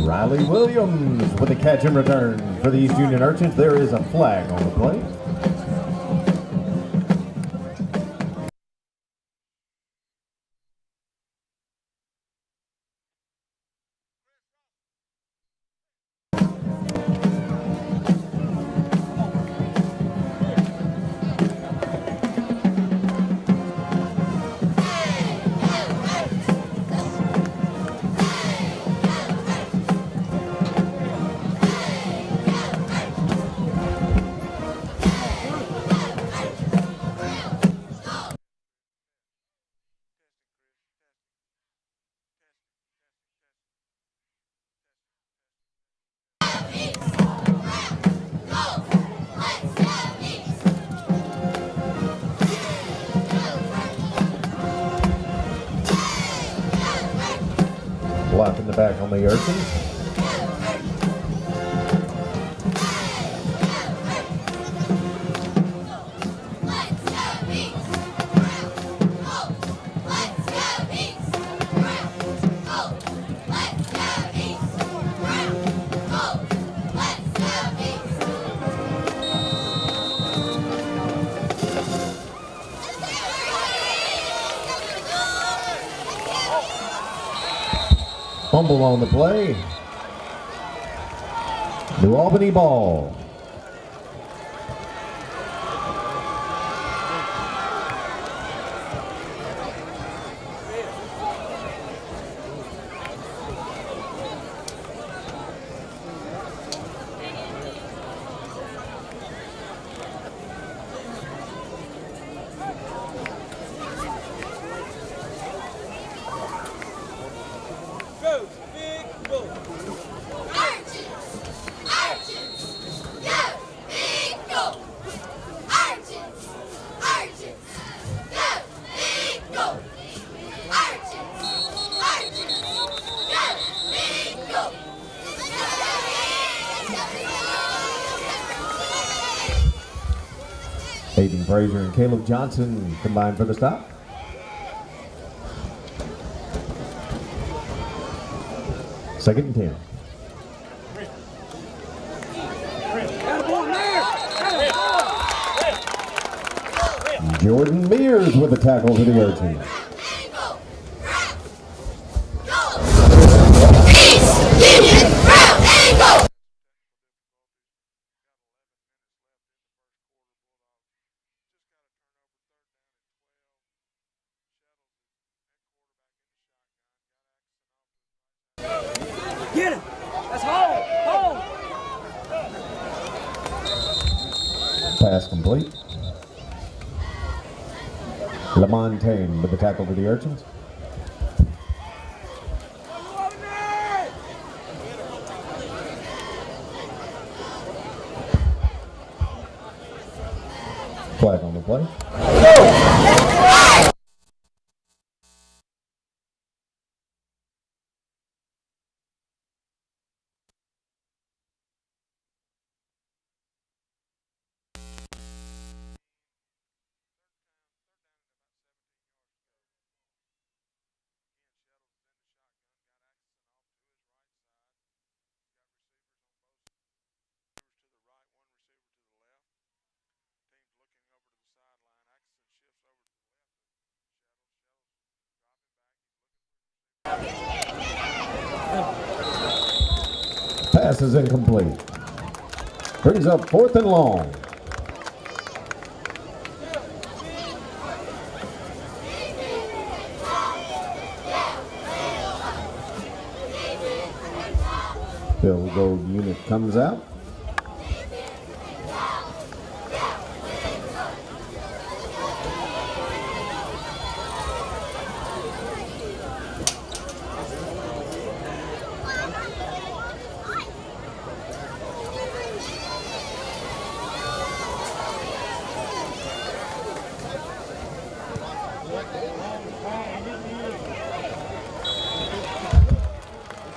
S11: Riley Williams with a catch and return for the East Union Urchins. There is a flag on the play. Block in the back on the Urchins. Fumble on the play. New Albany ball. Hayden Frazier and Caleb Johnson combined for the stop. Second and 10. Jordan Mears with a tackle for the Urchins.
S12: Get him! That's home!
S11: Pass complete. Lamontagne with the tackle for the Urchins. Flag on the play. Pass is incomplete. Brings up 4th and long. Field goal unit comes out.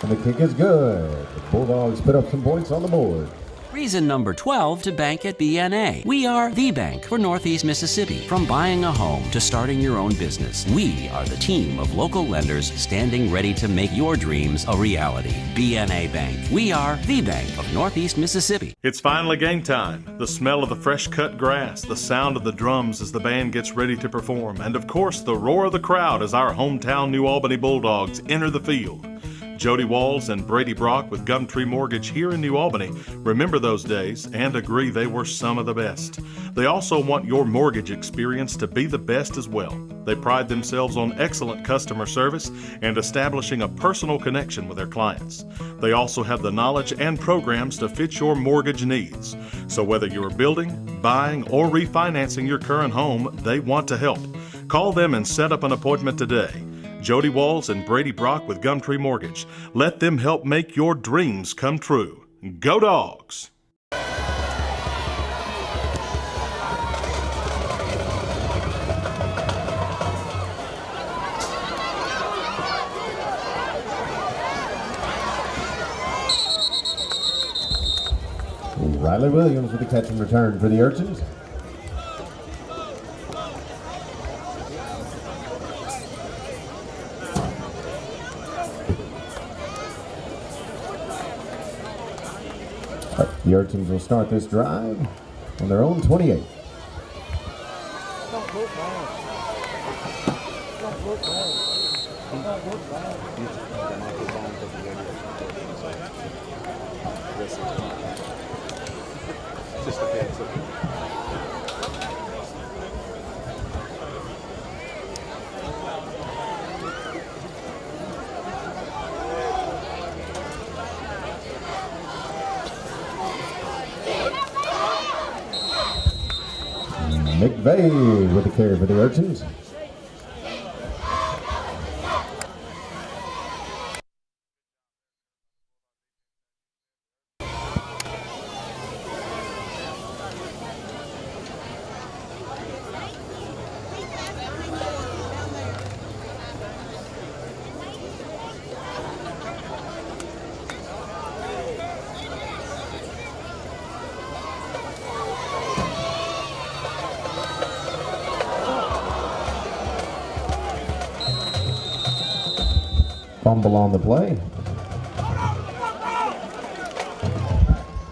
S11: And the kick is good. The Bulldogs put up some points on the board.
S12: Reason number 12 to bank at BNA. We are the bank for Northeast Mississippi. From buying a home to starting your own business, we are the team of local lenders standing ready to make your dreams a reality. BNA Bank. We are the bank of Northeast Mississippi.
S10: It's finally game time. The smell of the fresh cut grass, the sound of the drums as the band gets ready to perform, and of course the roar of the crowd as our hometown New Albany Bulldogs enter the field. Jody Walls and Brady Brock with Gumtree Mortgage here in New Albany remember those days and agree they were some of the best. They also want your mortgage experience to be the best as well. They pride themselves on excellent customer service and establishing a personal connection with their clients. They also have the knowledge and programs to fit your mortgage needs. So whether you're building, buying, or refinancing your current home, they want to help. Call them and set up an appointment today. Jody Walls and Brady Brock with Gumtree Mortgage. Let them help make your dreams come true. Go Dogs!
S11: Riley Williams with the catch and return for the Urchins. The Urchins will start this drive on their own 28. McVeigh with the carry for the Urchins. Fumble on the play.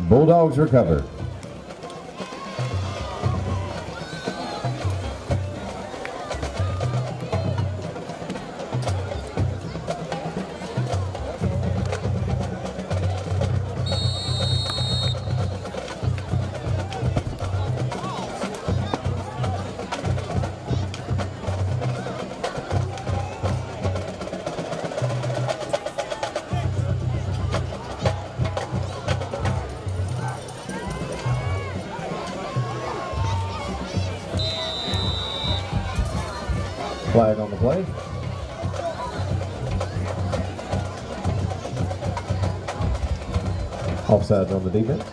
S11: Bulldogs recover. Flag on the play. Offsides on the defense.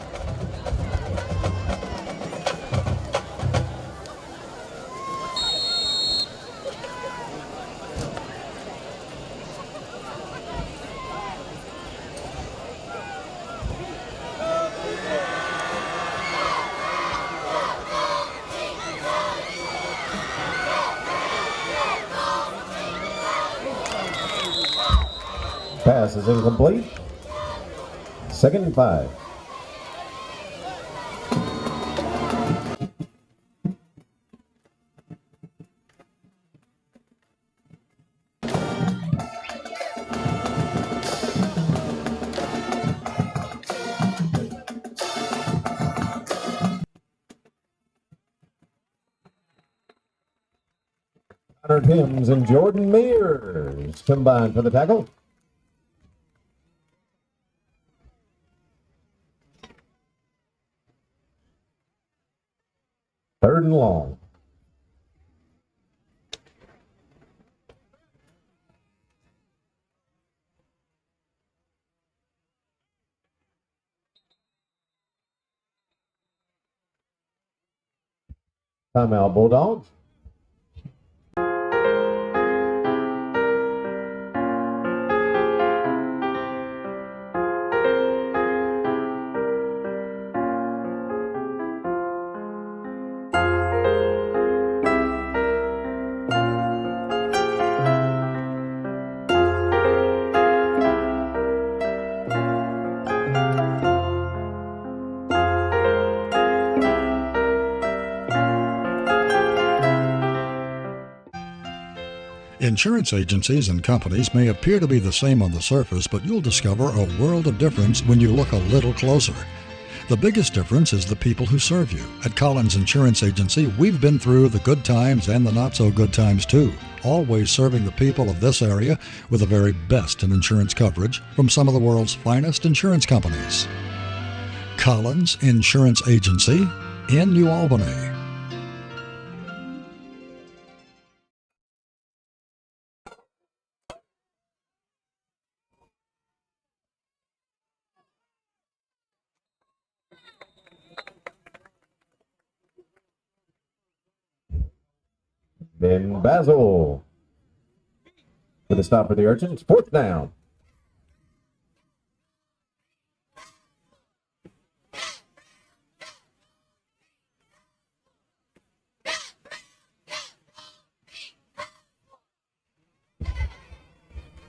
S11: Pass is incomplete. 2nd and 5. Connor Timms and Jordan Mears combined for the tackle. Third and long. Timeout, Bulldogs.
S13: Insurance agencies and companies may appear to be the same on the surface, but you'll discover a world of difference when you look a little closer. The biggest difference is the people who serve you. At Collins Insurance Agency, we've been through the good times and the not so good times too, always serving the people of this area with the very best in insurance coverage from some of the world's finest insurance companies. Collins Insurance Agency in New Albany.
S11: Ben Basil with a stop for the Urchins. 4th down.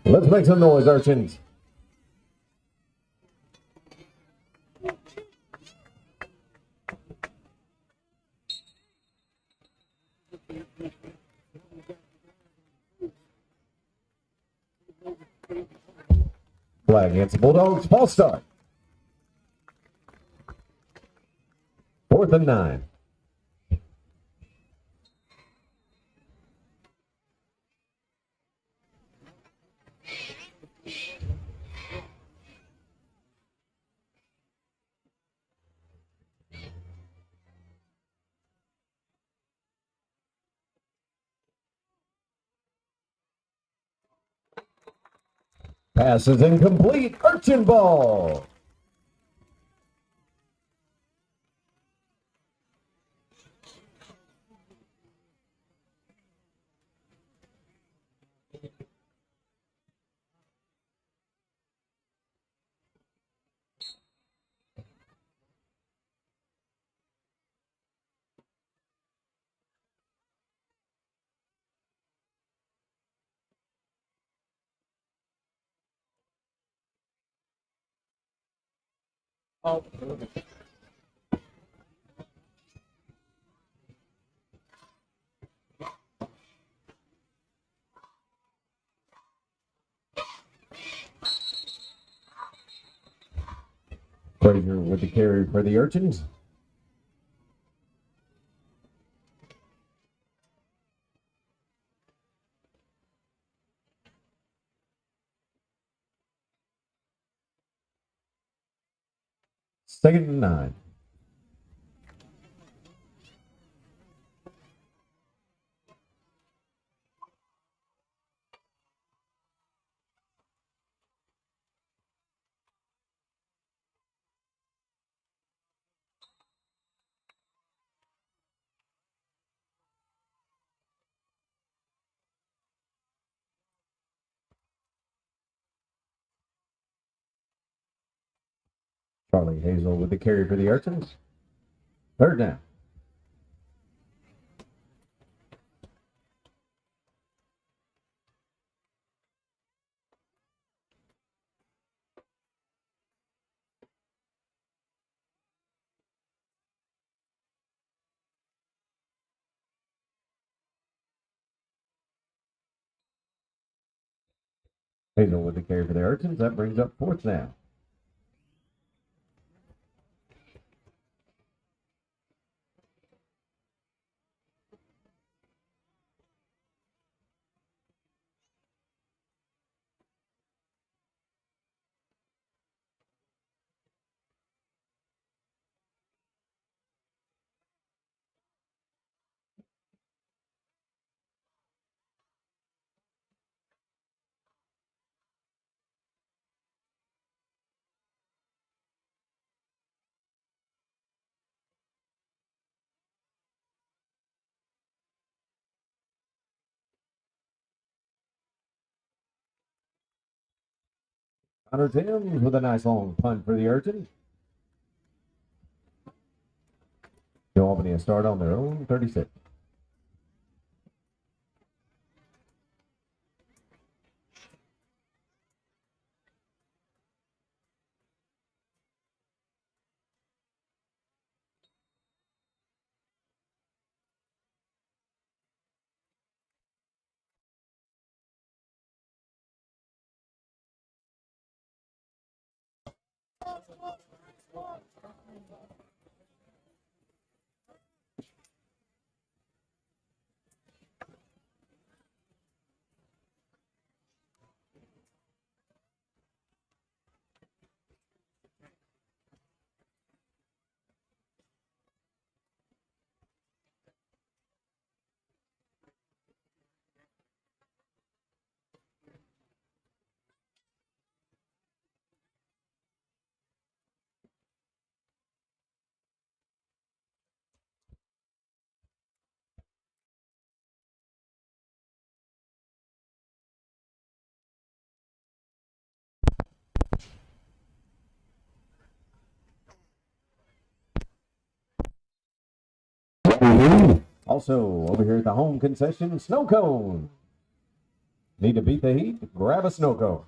S11: Let's make some noise, Urchins. Flag against the Bulldogs. False start. 4th and 9. Pass is incomplete. Urchin ball. Frazier with the carry for the Urchins. Second and 9. Carly Hazel with the carry for the Urchins. Third down. Hazel with the carry for the Urchins. That brings up fourth down. Connor Timms with a nice long punt for the Urchins. New Albany a start on their own 36. Also, over here at the home concession, snow cone. Need to beat the heat? Grab a snow cone.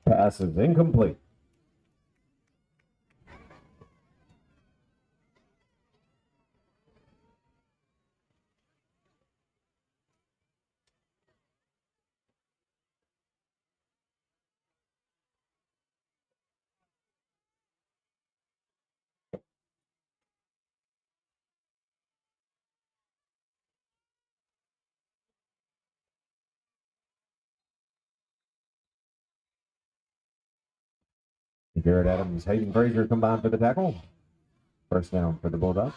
S11: Pass is incomplete. Garrett Adams, Hayden Frazier combined for the tackle. First down for the Bulldogs.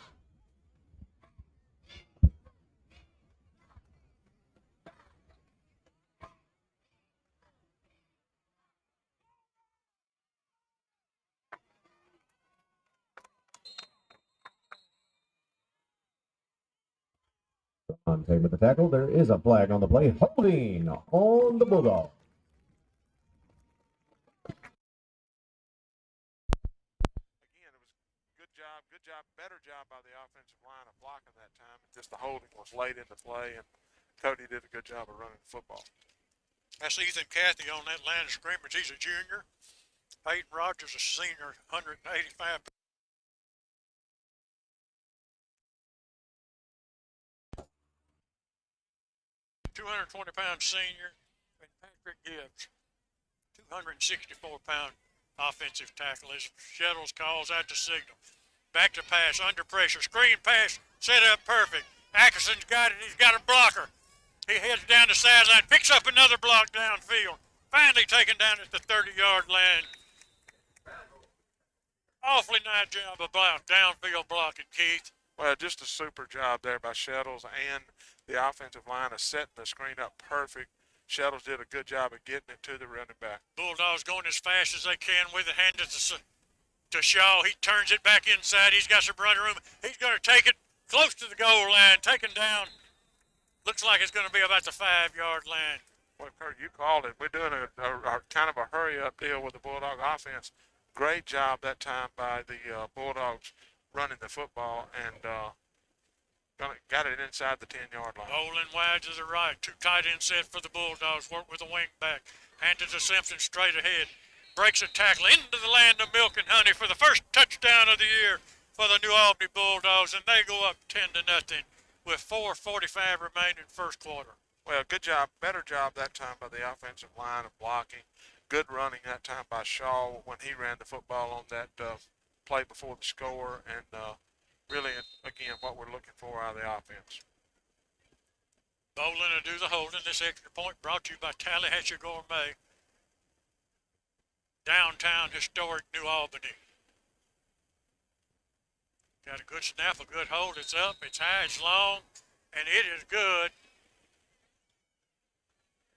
S11: On tape with the tackle, there is a flag on the play. Holding on the Bulldogs.
S14: Better job by the offensive line of blocking that time. Just the holding was late into play, and Cody did a good job of running the football.
S15: That's Ethan Cathy on that line of scrimmage. He's a junior. Peyton Rogers, a senior, 185. £220 senior, and Patrick Gibbs, 264-pound offensive tackle. As Shettles calls out the signal. Back to pass, under pressure, screen pass, set up perfect. Atkinson's got it, he's got a blocker. He heads down the sideline, picks up another block downfield. Finally taken down at the 30-yard line. Awfully nice job of downfield blocking, Keith.
S14: Well, just a super job there by Shettles and the offensive line of setting the screen up perfect Shettles did a good job of getting it to the running back.
S15: Bulldogs going as fast as they can with it, handed to Shaw. He turns it back inside. He's got some running room. He's going to take it close to the goal line, taken down. Looks like it's going to be about the 5-yard line.
S14: Well, Kurt, you called it. We're doing a kind of a hurry-up deal with the Bulldog offense. Great job that time by the Bulldogs running the football and got it inside the 10-yard line.
S15: Bowling wide to the right. 2 tight end set for the Bulldogs. Work with the wing back. Handed to Simpson straight ahead. Breaks a tackle into the land of milk and honey for the first touchdown of the year for the New Albany Bulldogs, and they go up 10-0 with 4:45 remaining first quarter.
S14: Well, good job, better job that time by the offensive line of blocking. Good running that time by Shaw when he ran the football on that play before the score, and really, again, what we're looking for out of the offense.
S15: Bowling to do the holding. This extra point brought to you by Tallahatchie Gourmet. Downtown historic New Albany. Got a good snap, a good hold. It's up, it's high, it's long, and it is good.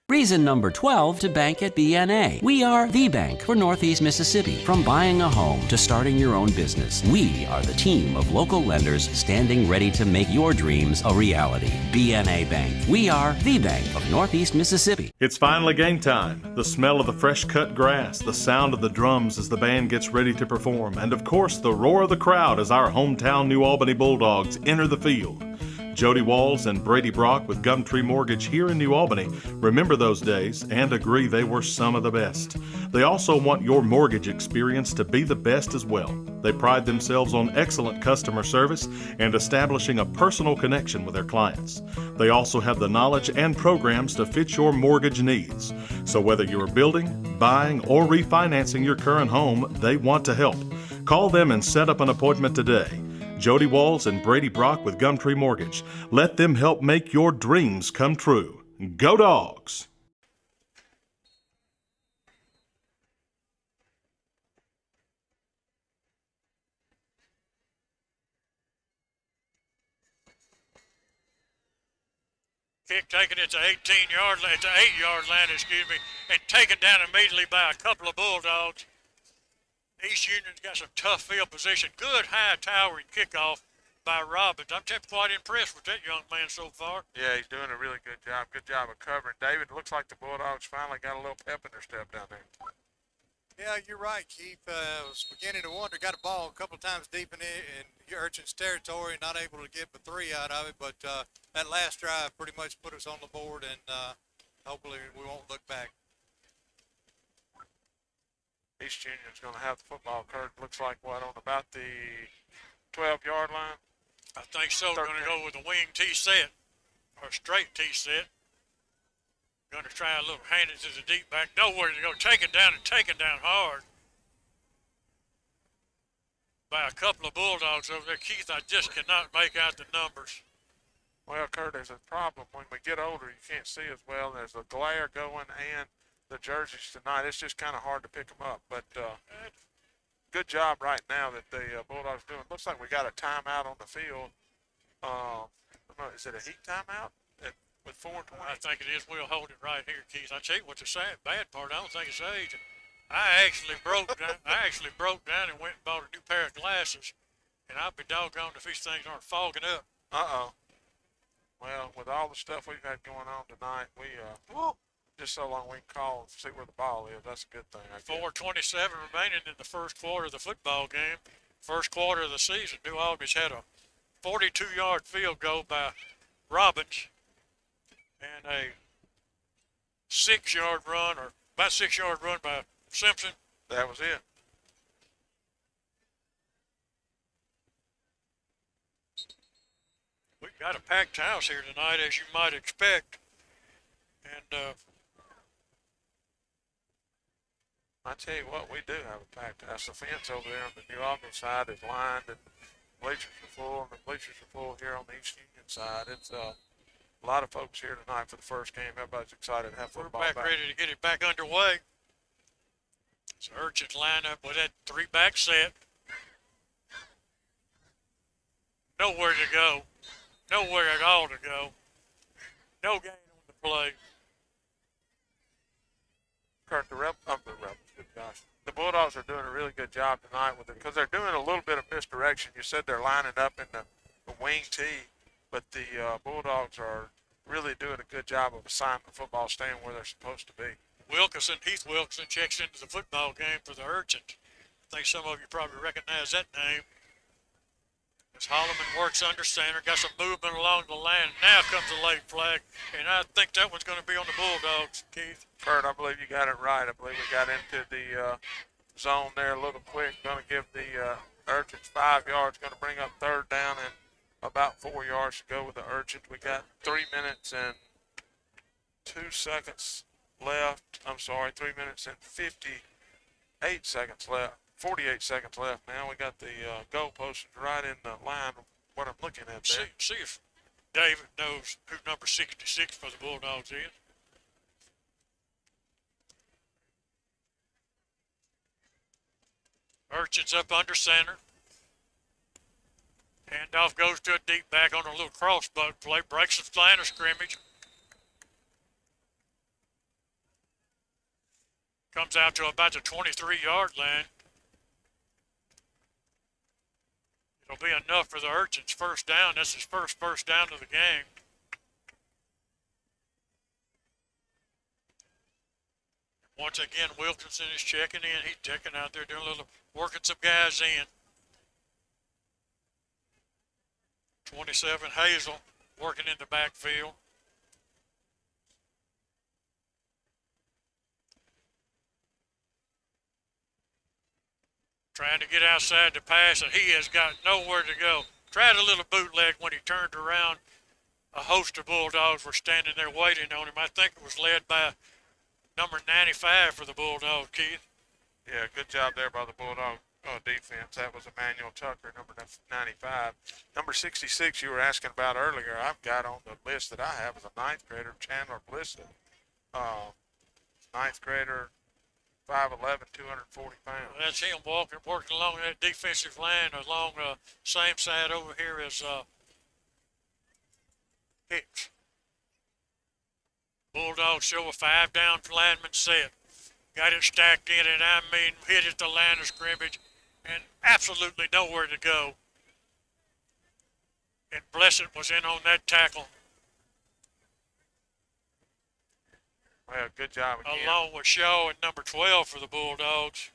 S12: Reason number 12 to bank at BNA. We are the bank for Northeast Mississippi. From buying a home to starting your own business, we are the team of local lenders standing ready to make your dreams a reality. BNA Bank. We are the bank of Northeast Mississippi.
S10: It's finally game time. The smell of the fresh cut grass, the sound of the drums as the band gets ready to perform, and of course the roar of the crowd as our hometown New Albany Bulldogs enter the field. Jody Walls and Brady Brock with Gumtree Mortgage here in New Albany remember those days and agree they were some of the best. They also want your mortgage experience to be the best as well. They pride themselves on excellent customer service and establishing a personal connection with their clients. They also have the knowledge and programs to fit your mortgage needs. So whether you're building, buying, or refinancing your current home, they want to help. Call them and set up an appointment today. Jody Walls and Brady Brock with Gumtree Mortgage. Let them help make your dreams come true. Go Dogs!
S15: Kick taken at the 18-yard line, at the 8-yard line, and taken down immediately by a couple of Bulldogs. East Union's got some tough field position. Good high towering kickoff by Robbins. I'm quite impressed with that young man so far.
S14: Yeah, he's doing a really good job. Good job of covering. David, it looks like the Bulldogs finally got a little pep in their step down there.
S16: Yeah, you're right, Keith. Was beginning to wonder. Got a ball a couple of times deep in Urchin's territory, not able to get but 3 out of it. But that last drive pretty much put us on the board, and hopefully we won't look back.
S14: East Union's going to have the football, Kurt. Looks like, what, on about the 12-yard line?
S15: I think so. They're going to go with a wing T set, or straight T set. Going to try a little hand it to the deep back. Nowhere to go. Taken down and taken down hard by a couple of Bulldogs over there. Keith, I just cannot make out the numbers.
S14: Well, Kurt, there's a problem. When we get older, you can't see as well. There's a glare going, and the jerseys tonight, it's just kind of hard to pick them up. But good job right now that the Bulldogs doing. Looks like we got a timeout on the field. Is it a heat timeout with 4:20?
S15: I think it is. We'll hold it right here, Keith. I tell you what the sad, bad part, I don't think it's age. I actually broke down and went and bought a new pair of glasses, and I'll be doggone if these things aren't fogging up.
S14: Well, with all the stuff we've had going on tonight, we just so long we can call and see where the ball is. That's a good thing.
S15: 4:27 remaining in the first quarter of the football game. First quarter of the season. New Albany's had a 42-yard field goal by Robbins and a 6-yard run, or about 6-yard run by Simpson.
S14: That was it.
S15: We've got a packed house here tonight, as you might expect. And
S14: I tell you what, we do have a packed house. The fence over there on the New Albany side is lined, and bleachers are full, and the bleachers are full here on the East Union side. It's a lot of folks here tonight for the first game. Everybody's excited to have football back.
S15: Ready to get it back underway. So Urchins line up with that 3-back set. Nowhere to go. Nowhere at all to go. No gain on the play.
S14: Bulldogs are doing a really good job tonight with it because they're doing a little bit of misdirection. You said they're lining up in the wing tee, but the Bulldogs are really doing a good job of assigning the football, staying where they're supposed to be.
S15: Heath Wilkerson checks into the football game for the Urchins. I think some of you probably recognize that name. As Holloman works under center, got some movement along the line. Now comes the late flag, and I think that one's going to be on the Bulldogs, Keith.
S14: Kurt, I believe you got it right. I believe we got into the zone there a little quick. Going to give the Urchins 5 yards. Going to bring up third down and about 4 yards to go with the Urchins. We got 3 minutes and 2 seconds left. I'm sorry, 3 minutes and 58 seconds left. 48 seconds left now. We got the goalposts right in the line of what I'm looking at there.
S15: See if David knows who number 66 for the Bulldogs is. Urchins up under center. Handoff goes to a deep back on a little crossbuck play. Breaks the line of scrimmage. Comes out to about the 23-yard line. It'll be enough for the Urchins first down. That's his first down of the game. Once again, Wilkinson is checking in. He's checking out there, doing a little, working some guys in. 27, Hazel, working in the backfield. Trying to get outside the pass, and he has got nowhere to go. Tried a little bootleg when he turned around. A host of Bulldogs were standing there waiting on him. I think it was led by number 95 for the Bulldogs, Keith.
S14: Yeah, good job there by the Bulldog defense. That was Emmanuel Tucker, number 95. Number 66 you were asking about earlier, I've got on the list that I have as a ninth grader, Chandler Blissett. Ninth grader, 5'11", 240 pounds.
S15: That's him working along that defensive line, along the same side over here as Hicks. Bulldogs show a 5-down lineman set. Got it stacked in, and I mean, hit at the line of scrimmage, and absolutely nowhere to go. And Blessed was in on that tackle.
S14: Well, good job again.
S15: Along with Shaw and number 12 for the Bulldogs.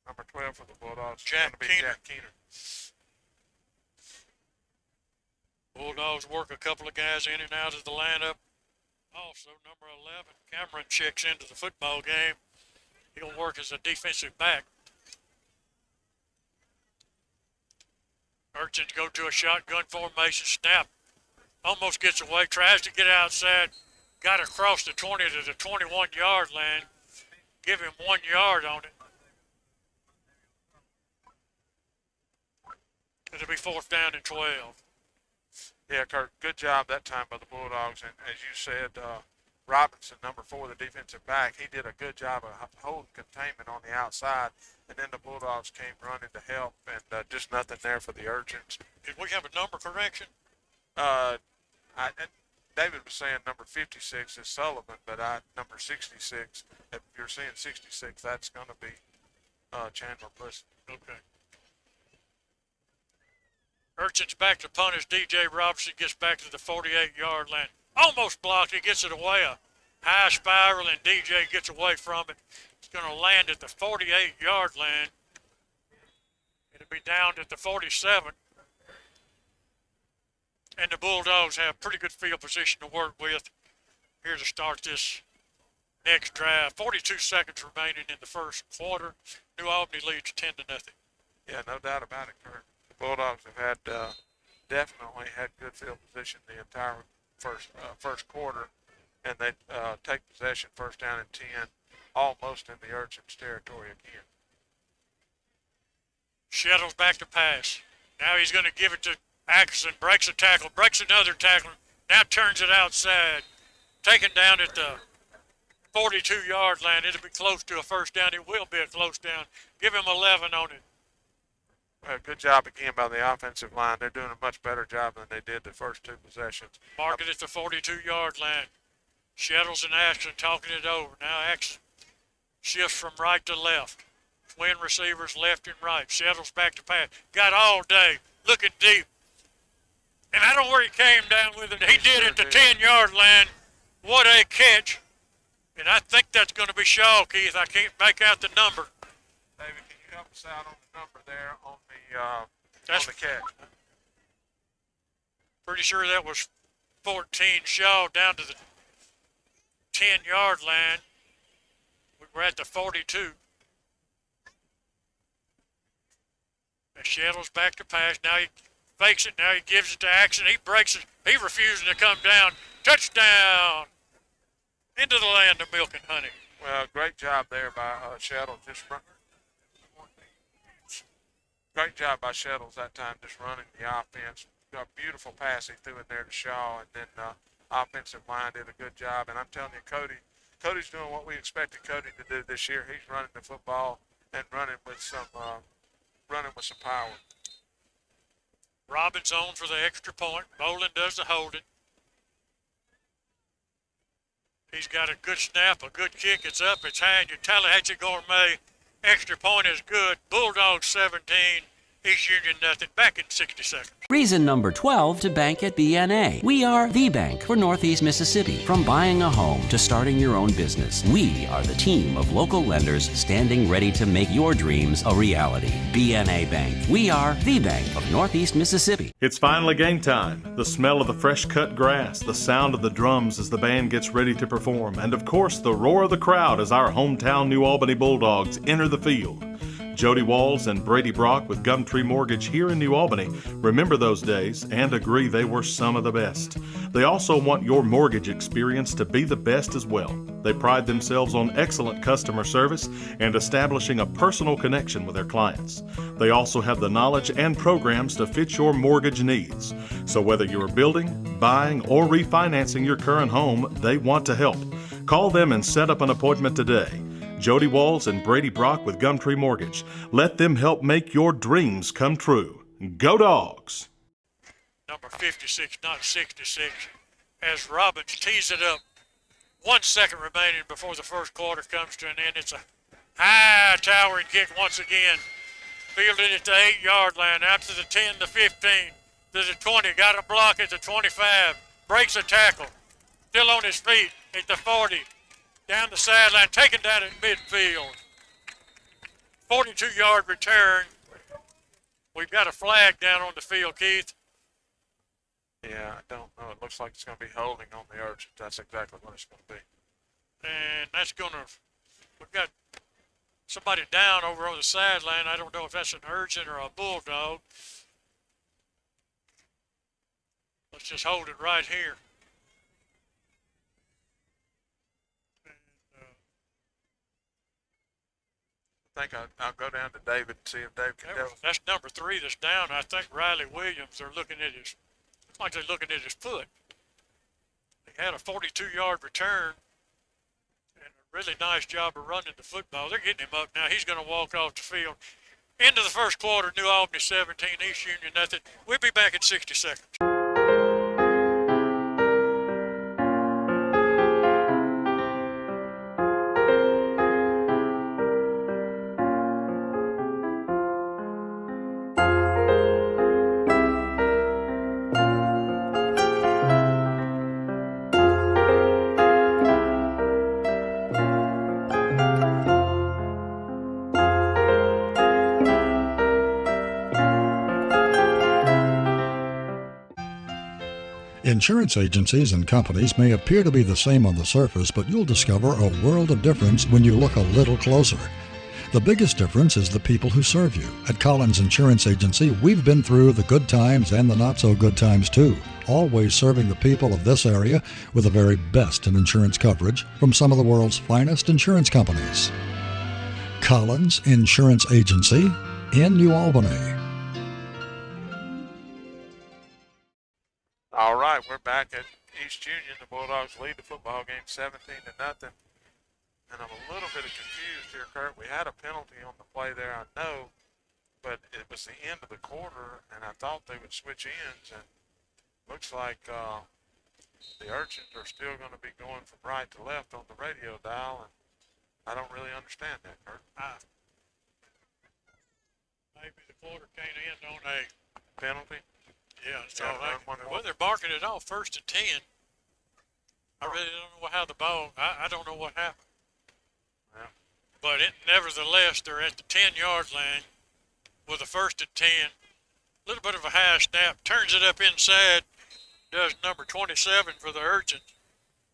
S14: Number 12 for the Bulldogs.
S15: Jack Keener.
S14: Jack Keener.
S15: Bulldogs work a couple of guys in and out of the lineup. Also, number 11, Cameron checks into the football game. He'll work as a defensive back. Urchins go to a shotgun formation, snap. Almost gets away, tries to get outside. Got across the 20 to the 21-yard line. Give him 1 yard on it. It'll be 4th down and 12.
S14: Yeah, Kurt, good job that time by the Bulldogs. And as you said, Robinson, number 4, the defensive back, he did a good job of holding containment on the outside. And then the Bulldogs came running to help, and just nothing there for the Urchins.
S15: Did we have a number correction?
S14: David was saying number 56 is Sullivan, but number 66, if you're saying 66, that's going to be Chandler Blissett.
S15: Okay. Urchins back to punt as DJ Robinson gets back to the 48-yard line. Almost blocked. He gets it away. A high spiral, and DJ gets away from it. It's going to land at the 48-yard line. It'll be down at the 47. And the Bulldogs have pretty good field position to work with here to start this next drive. 42 seconds remaining in the first quarter. New Albany leads 10-0.
S14: Yeah, no doubt about it, Kurt. The Bulldogs have had definitely had good field position the entire first quarter, and they take possession first down and 10, almost in the Urchins' territory again.
S15: Shettles back to pass. Now he's going to give it to Atkinson, breaks a tackle, breaks another tackle, now turns it outside. Taken down at the 42-yard line. It'll be close to a first down. It will be a close down. Give him 11 on it.
S14: Well, good job again by the offensive line. They're doing a much better job than they did the first 2 possessions.
S15: Mark it at the 42-yard line. Shettles and Atkinson talking it over. Now Atkinson Shifts from right to left. Twin receivers left and right. Settles back to pass. Got all day. Looking deep. And I don't know where he came down with it. He did at the 10-yard line. What a catch. And I think that's going to be Shaw, Keith. I can't make out the number.
S14: David, can you help us out on the number there on the catch?
S15: Pretty sure that was 14 Shaw down to the 10-yard line. We were at the 42. And Shettles back to pass. Now he fakes it. Now he gives it to Action. He breaks it. He refusing to come down. Touchdown. Into the land of milk and honey.
S14: Well, great job there by Shettles. Great job by Shettles that time, just running the offense. Got a beautiful pass he threw in there to Shaw, and then offensive line did a good job. And I'm telling you, Cody's doing what we expected Cody to do this year. He's running the football and running with some power.
S15: Robbins on for the extra point. Boland does the holding. He's got a good snap, a good kick. It's up, it's high, and your Tallahatchie Gourmet extra point is good. Bulldogs 17, East Union nothing. Back in 60 seconds.
S12: Reason number 12 to bank at BNA. We are the bank for Northeast Mississippi. From buying a home to starting your own business, we are the team of local lenders standing ready to make your dreams a reality. BNA Bank. We are the bank of Northeast Mississippi.
S10: It's finally game time. The smell of the fresh cut grass, the sound of the drums as the band gets ready to perform, and of course the roar of the crowd as our hometown New Albany Bulldogs enter the field. Jody Walls and Brady Brock with Gumtree Mortgage here in New Albany remember those days and agree they were some of the best. They also want your mortgage experience to be the best as well. They pride themselves on excellent customer service and establishing a personal connection with their clients. They also have the knowledge and programs to fit your mortgage needs. So whether you're building, buying, or refinancing your current home, they want to help. Call them and set up an appointment today. Jody Walls and Brady Brock with Gumtree Mortgage. Let them help make your dreams come true. Go Dogs!
S15: Number 56, not 66, as Robbins tees it up. 1 second remaining before the first quarter comes to an end. It's a high towering kick once again. Fielded at the 8-yard line, out to the 10, the 15, to the 20. Got a block at the 25. Breaks a tackle. Still on his feet at the 40. Down the sideline, taken down at midfield. 42-yard return. We've got a flag down on the field, Keith.
S14: Yeah, I don't know. It looks like it's going to be holding on the Urchins. That's exactly what it's going to be.
S15: And that's going to, we've got somebody down over on the sideline. I don't know if that's an Urchin or a Bulldog. Let's just hold it right here.
S14: I think I'll go down to David and see if Dave can tell us.
S15: That's number 3 that's down. I think Riley Williams, they're looking at his, looks like they're looking at his foot. He had a 42-yard return and a really nice job of running the football. They're getting him up now. He's going to walk off the field. Into the first quarter, New Albany 17, East Union nothing. We'll be back in 60 seconds.
S13: Insurance agencies and companies may appear to be the same on the surface, but you'll discover a world of difference when you look a little closer. The biggest difference is the people who serve you. At Collins Insurance Agency, we've been through the good times and the not-so-good times too, always serving the people of this area with the very best in insurance coverage from some of the world's finest insurance companies. Collins Insurance Agency in New Albany.
S14: All right, we're back at East Union. The Bulldogs lead the football game 17-0. And I'm a little bit confused here, Kurt. We had a penalty on the play there, I know, but it was the end of the quarter, and I thought they would switch ends. And looks like the Urchins are still going to be going from right to left on the radio dial. And I don't really understand that, Kurt.
S15: Maybe the quarter can't end on a
S14: Penalty?
S15: yeah. So
S14: Yeah, run one more.
S15: well, they're barking it off 1st and 10. I really don't know how the ball. I don't know what happened.
S14: Yeah.
S15: But nevertheless, they're at the 10-yard line with a 1st and 10. A little bit of a high snap, turns it up inside, does number 27 for the Urchins.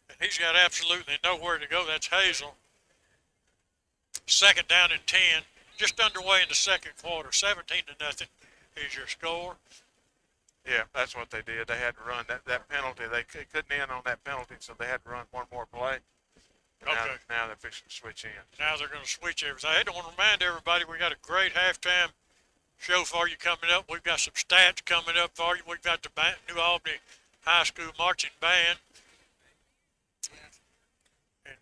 S15: And he's got absolutely nowhere to go. That's Hazel. 2nd down and 10, just underway in the second quarter. 17-0 is your score.
S14: Yeah, that's what they did. They had to run that penalty. They couldn't end on that penalty, so they had to run one more play.
S15: Okay.
S14: Now they're fixing to switch in.
S15: Now they're going to switch everything. I want to remind everybody we got a great halftime show for you coming up. We've got some stats coming up for you. We've got the New Albany High School Marching Band. And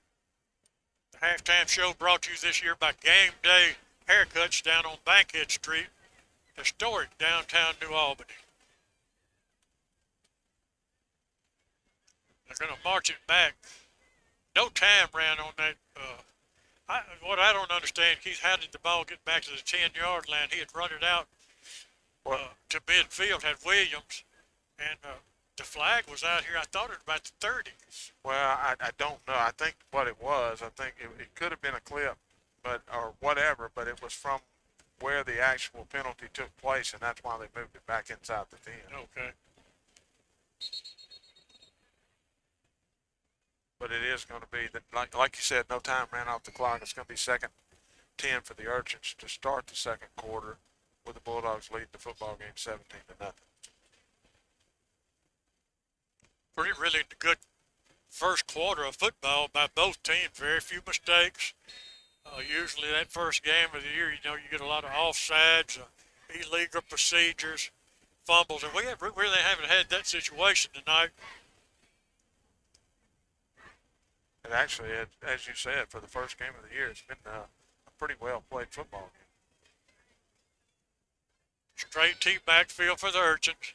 S15: the halftime show brought to you this year by Game Day Haircuts down on Bankhead Street, historic downtown New Albany. They're going to march it back. No time ran on that. What I don't understand, Keith, how did the ball get back to the 10-yard line? He had run it out to midfield, had Williams, and the flag was out here. I thought it was about the 30.
S14: Well, I don't know. I think what it was, I think it could have been a clip, or whatever, but it was from where the actual penalty took place, and that's why they moved it back inside the 10.
S15: Okay.
S14: But it is going to be, like you said, no time ran off the clock. It's going to be 2nd 10 for the Urchins to start the second quarter with the Bulldogs leading the football game 17-0.
S15: Really good first quarter of football by both teams. Very few mistakes. Usually that first game of the year, you get a lot of offsides, illegal procedures, fumbles, and we really haven't had that situation tonight.
S14: And actually, as you said, for the first game of the year, it's been a pretty well-played football game.
S15: Straight T backfield for the Urchins.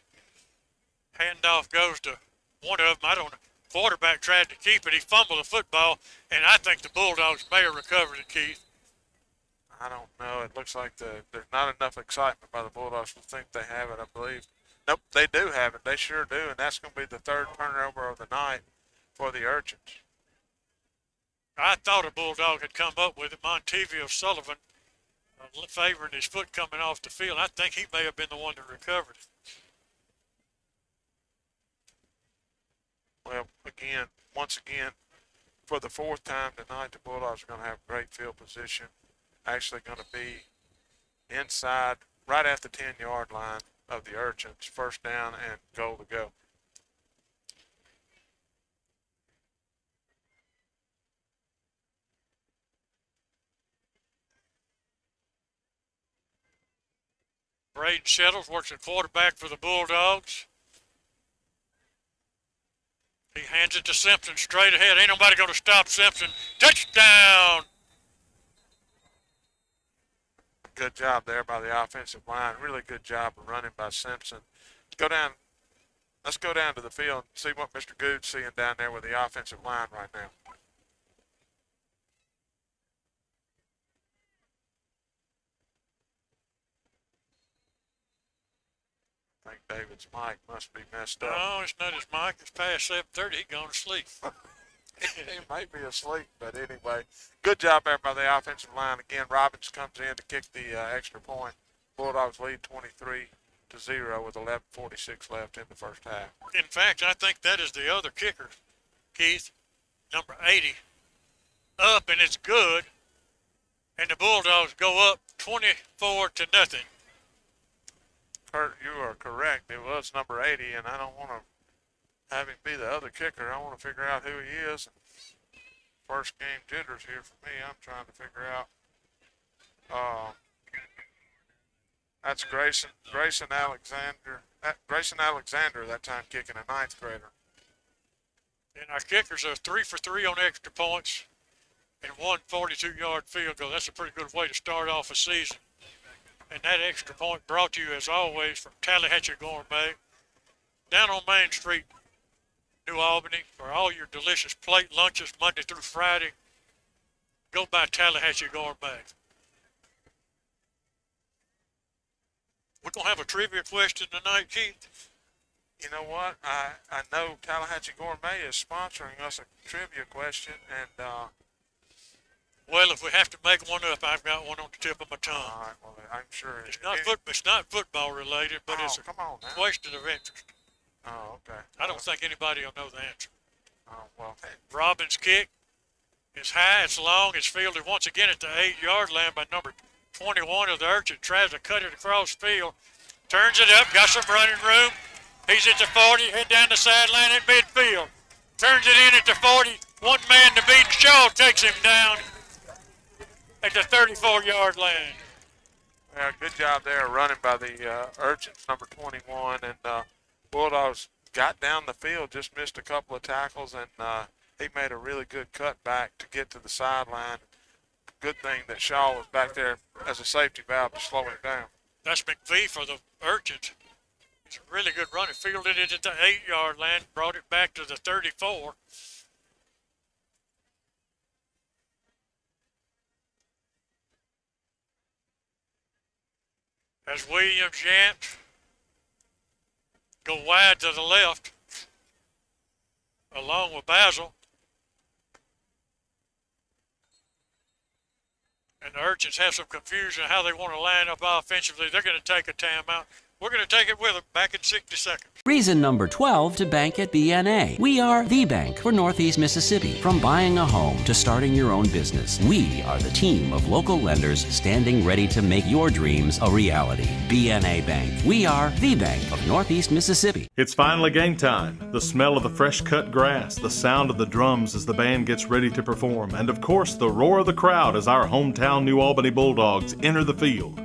S15: Handoff goes to one of them. I don't know. Quarterback tried to keep it. He fumbled the football, and I think the Bulldogs may have recovered it, Keith.
S14: I don't know. It looks like there's not enough excitement by the Bulldogs to think they have it, I believe. Nope, they do have it. They sure do, and that's going to be the 3rd turnover of the night for the Urchins.
S15: I thought a Bulldog had come up with it. Montevio Sullivan favoring his foot coming off the field. I think he may have been the one that recovered it.
S14: Well, once again, for the 4th time tonight, the Bulldogs are going to have great field position. Actually going to be inside, right at the 10-yard line of the Urchins. 1st down and goal to go.
S15: Braden Shettles works at quarterback for the Bulldogs. He hands it to Simpson straight ahead. Ain't nobody going to stop Simpson. Touchdown!
S14: Good job there by the offensive line. Really good job of running by Simpson. Let's go down to the field and see what Mr. Good's seeing down there with the offensive line right now. I think David's mic must be messed up.
S15: No, it's not his mic. It's past 7:30. He's gone to sleep.
S14: He might be asleep, but anyway, good job there by the offensive line. Again, Robbins comes in to kick the extra point. Bulldogs lead 23-0 with 11:46 left in the first half.
S15: In fact, I think that is the other kicker, Keith, number 80, up, and it's good. And the Bulldogs go up 24-0.
S14: Kurt, you are correct. It was number 80, and I don't want to have him be the other kicker. I want to figure out who he is. First game jitters here for me. I'm trying to figure out. That's Grayson Alexander. Grayson Alexander that time kicking a 9th grader.
S15: And our kickers are 3 for 3 on extra points and 1 42-yard field goal. That's a pretty good way to start off a season. And that extra point brought to you, as always, from Tallahatchie Gourmet. Down on Main Street, New Albany, for all your delicious plate lunches Monday through Friday. go by Tallahatchie Gourmet. We're going to have a trivia question tonight, Keith.
S14: You know what? I know Tallahatchie Gourmet is sponsoring us a trivia question, and
S15: well, if we have to make one up, I've got one on the tip of my tongue.
S14: all right, well, I'm sure
S15: It's not football related, but it's a
S14: come on now.
S15: question of interest.
S14: Oh, okay.
S15: I don't think anybody will know the answer.
S14: Oh, well,
S15: Robbins' kick is high, it's long, it's fielded once again at the 8-yard line by number 21 of the Urchin. Tries to cut it across field, turns it up, got some running room. He's at the 40, head down the sideline at midfield. Turns it in at the 40, one man to beat. Shaw takes him down at the 34-yard line.
S14: yeah, good job there running by the Urchins, number 21, and Bulldogs got down the field, just missed a couple of tackles, and he made a really good cut back to get to the sideline. Good thing that Shaw was back there as a safety valve to slow him down.
S15: That's McVee for the Urchins. It's a really good run. He fielded it at the 8-yard line, brought it back to the 34. As Williams Yant go wide to the left, along with Basil. And the Urchins have some confusion how they want to line up offensively. They're going to take a timeout. We're going to take it with them back in 60 seconds.
S12: Reason number 12 to bank at BNA. We are the bank for Northeast Mississippi. From buying a home to starting your own business, we are the team of local lenders standing ready to make your dreams a reality. BNA Bank. We are the bank of Northeast Mississippi.
S10: It's finally game time. The smell of the fresh cut grass, the sound of the drums as the band gets ready to perform, and of course the roar of the crowd as our hometown New Albany Bulldogs enter the field.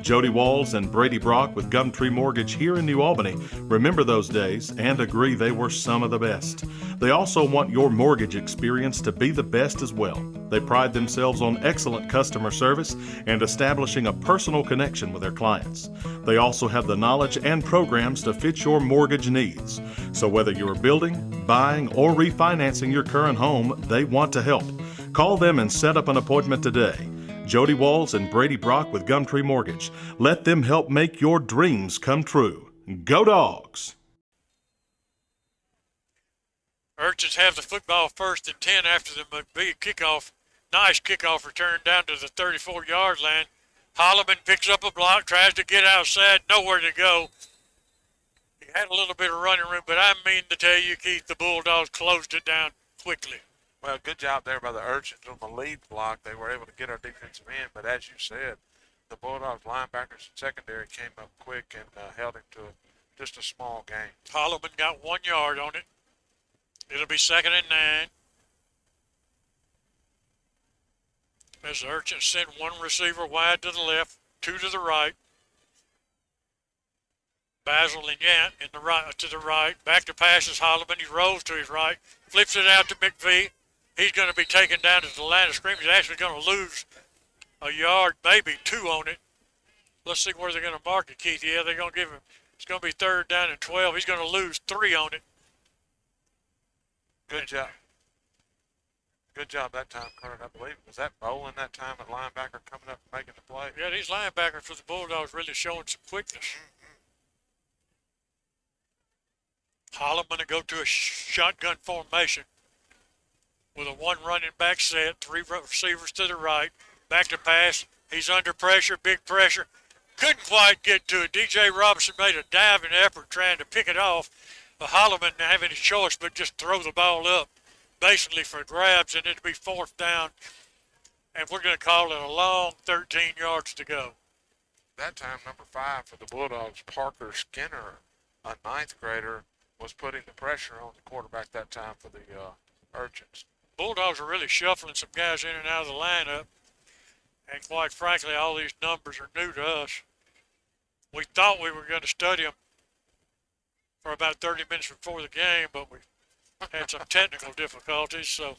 S10: Jody Walls and Brady Brock with Gumtree Mortgage here in New Albany remember those days and agree they were some of the best. They also want your mortgage experience to be the best as well. They pride themselves on excellent customer service and establishing a personal connection with their clients. They also have the knowledge and programs to fit your mortgage needs. So whether you're building, buying, or refinancing your current home, they want to help. Call them and set up an appointment today. Jody Walls and Brady Brock with Gumtree Mortgage. Let them help make your dreams come true. Go Dogs!
S15: Urchins have the football 1st and 10 after the McBee kickoff. Nice kickoff return down to the 34-yard line. Holloman picks up a block, tries to get outside, nowhere to go. He had a little bit of running room, but I mean to tell you, Keith, the Bulldogs closed it down quickly.
S14: Well, good job there by the Urchins on the lead block. They were able to get our defensive end, but as you said, the Bulldogs linebackers and secondary came up quick and held him to just a small gain.
S15: Holloman got 1 yard on it. It'll be 2nd and 9. As the Urchins send one receiver wide to the left, 2 to the right. Basil and Yant in the right, to the right. Back to passes Holloman. He rolls to his right, flips it out to McVee. He's going to be taken down to the line of scrimmage. He's actually going to lose a yard, maybe 2 on it. Let's see where they're going to mark it, Keith. Yeah, they're going to give him, it's going to be 3rd down and 12. He's going to lose 3 on it.
S14: Good job. Good job that time, Kurt. I believe. Was that Bolin that time at linebacker coming up and making the play?
S15: Yeah, these linebackers for the Bulldogs really showing some quickness. Holloman to go to a shotgun formation with a 1 running back set, 3 receivers to the right, back to pass. He's under pressure, big pressure. Couldn't quite get to it. DJ Robinson made a diving effort trying to pick it off. Holloman didn't have any choice but just throw the ball up, basically for grabs, and it'd be 4th down. And we're going to call it a long 13 yards to go.
S14: That time, number 5 for the Bulldogs, Parker Skinner, a 9th grader, was putting the pressure on the quarterback that time for the Urchins.
S15: Bulldogs are really shuffling some guys in and out of the lineup. And quite frankly, all these numbers are new to us. We thought we were going to study them for about 30 minutes before the game, but we had some technical difficulties. So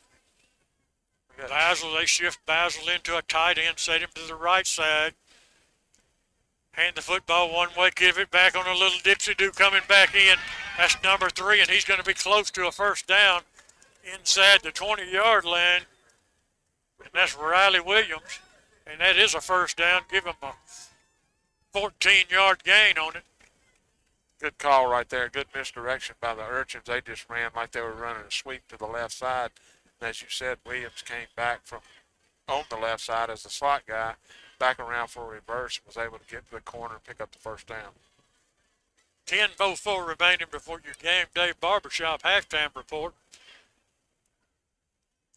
S15: Basil, they shift Basil into a tight end, set him to the right side. Hand the football one way, give it back on a little dipsy-do coming back in. That's number 3, and he's going to be close to a 1st down inside the 20-yard line. And That's Riley Williams, and that is a first down. Give him a 14-yard gain on it.
S14: Good call right there. Good misdirection by the Urchins. They just ran like they were running a sweep to the left side. And as you said, Williams came back from on the left side as the slot guy, back around for a reverse, and was able to get to the corner and pick up the first down.
S15: 10:04 remaining before your game day barbershop halftime report.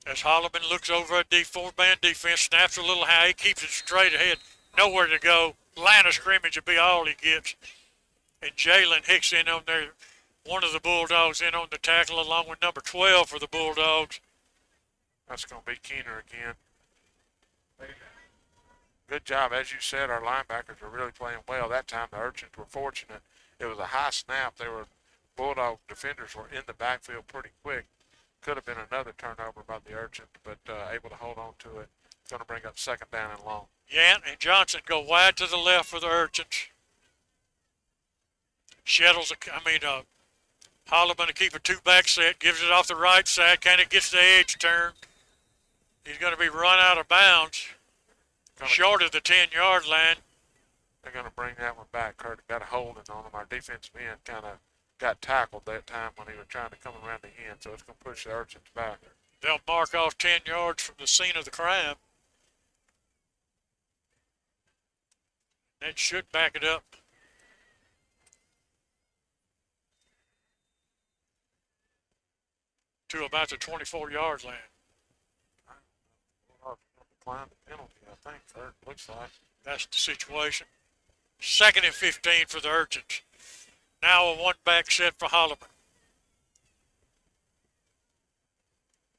S15: As Holloman looks over a 4-man defense, snaps a little high, he keeps it straight ahead, nowhere to go. Line of scrimmage will be all he gets. And Jalen Hicks in on there, one of the Bulldogs in on the tackle, along with number 12 for the Bulldogs.
S14: That's going to be Keener again. Good job. As you said, our linebackers were really playing well. That time the Urchins were fortunate. It was a high snap. Bulldog defenders were in the backfield pretty quick. Could have been another turnover by the Urchins, but able to hold on to it. It's going to bring up second down and long.
S15: Yant and Johnson go wide to the left for the Urchins. Holloman to keep a two-back set, gives it off the right side, kind of gets the edge turn. He's going to be run out of bounds, short of the 10-yard line.
S14: They're going to bring that one back. Kurt got a holding on him. Our defensive end kind of got tackled that time when he was trying to come around the end, so it's going to push the Urchins back.
S15: They'll mark off 10 yards from the scene of the crime. That should back it up. To about the 24-yard line.
S14: Decline the penalty, I think, Kurt. Looks like.
S15: That's the situation. 2nd and 15 for the Urchins. Now a one-back set for Holloman.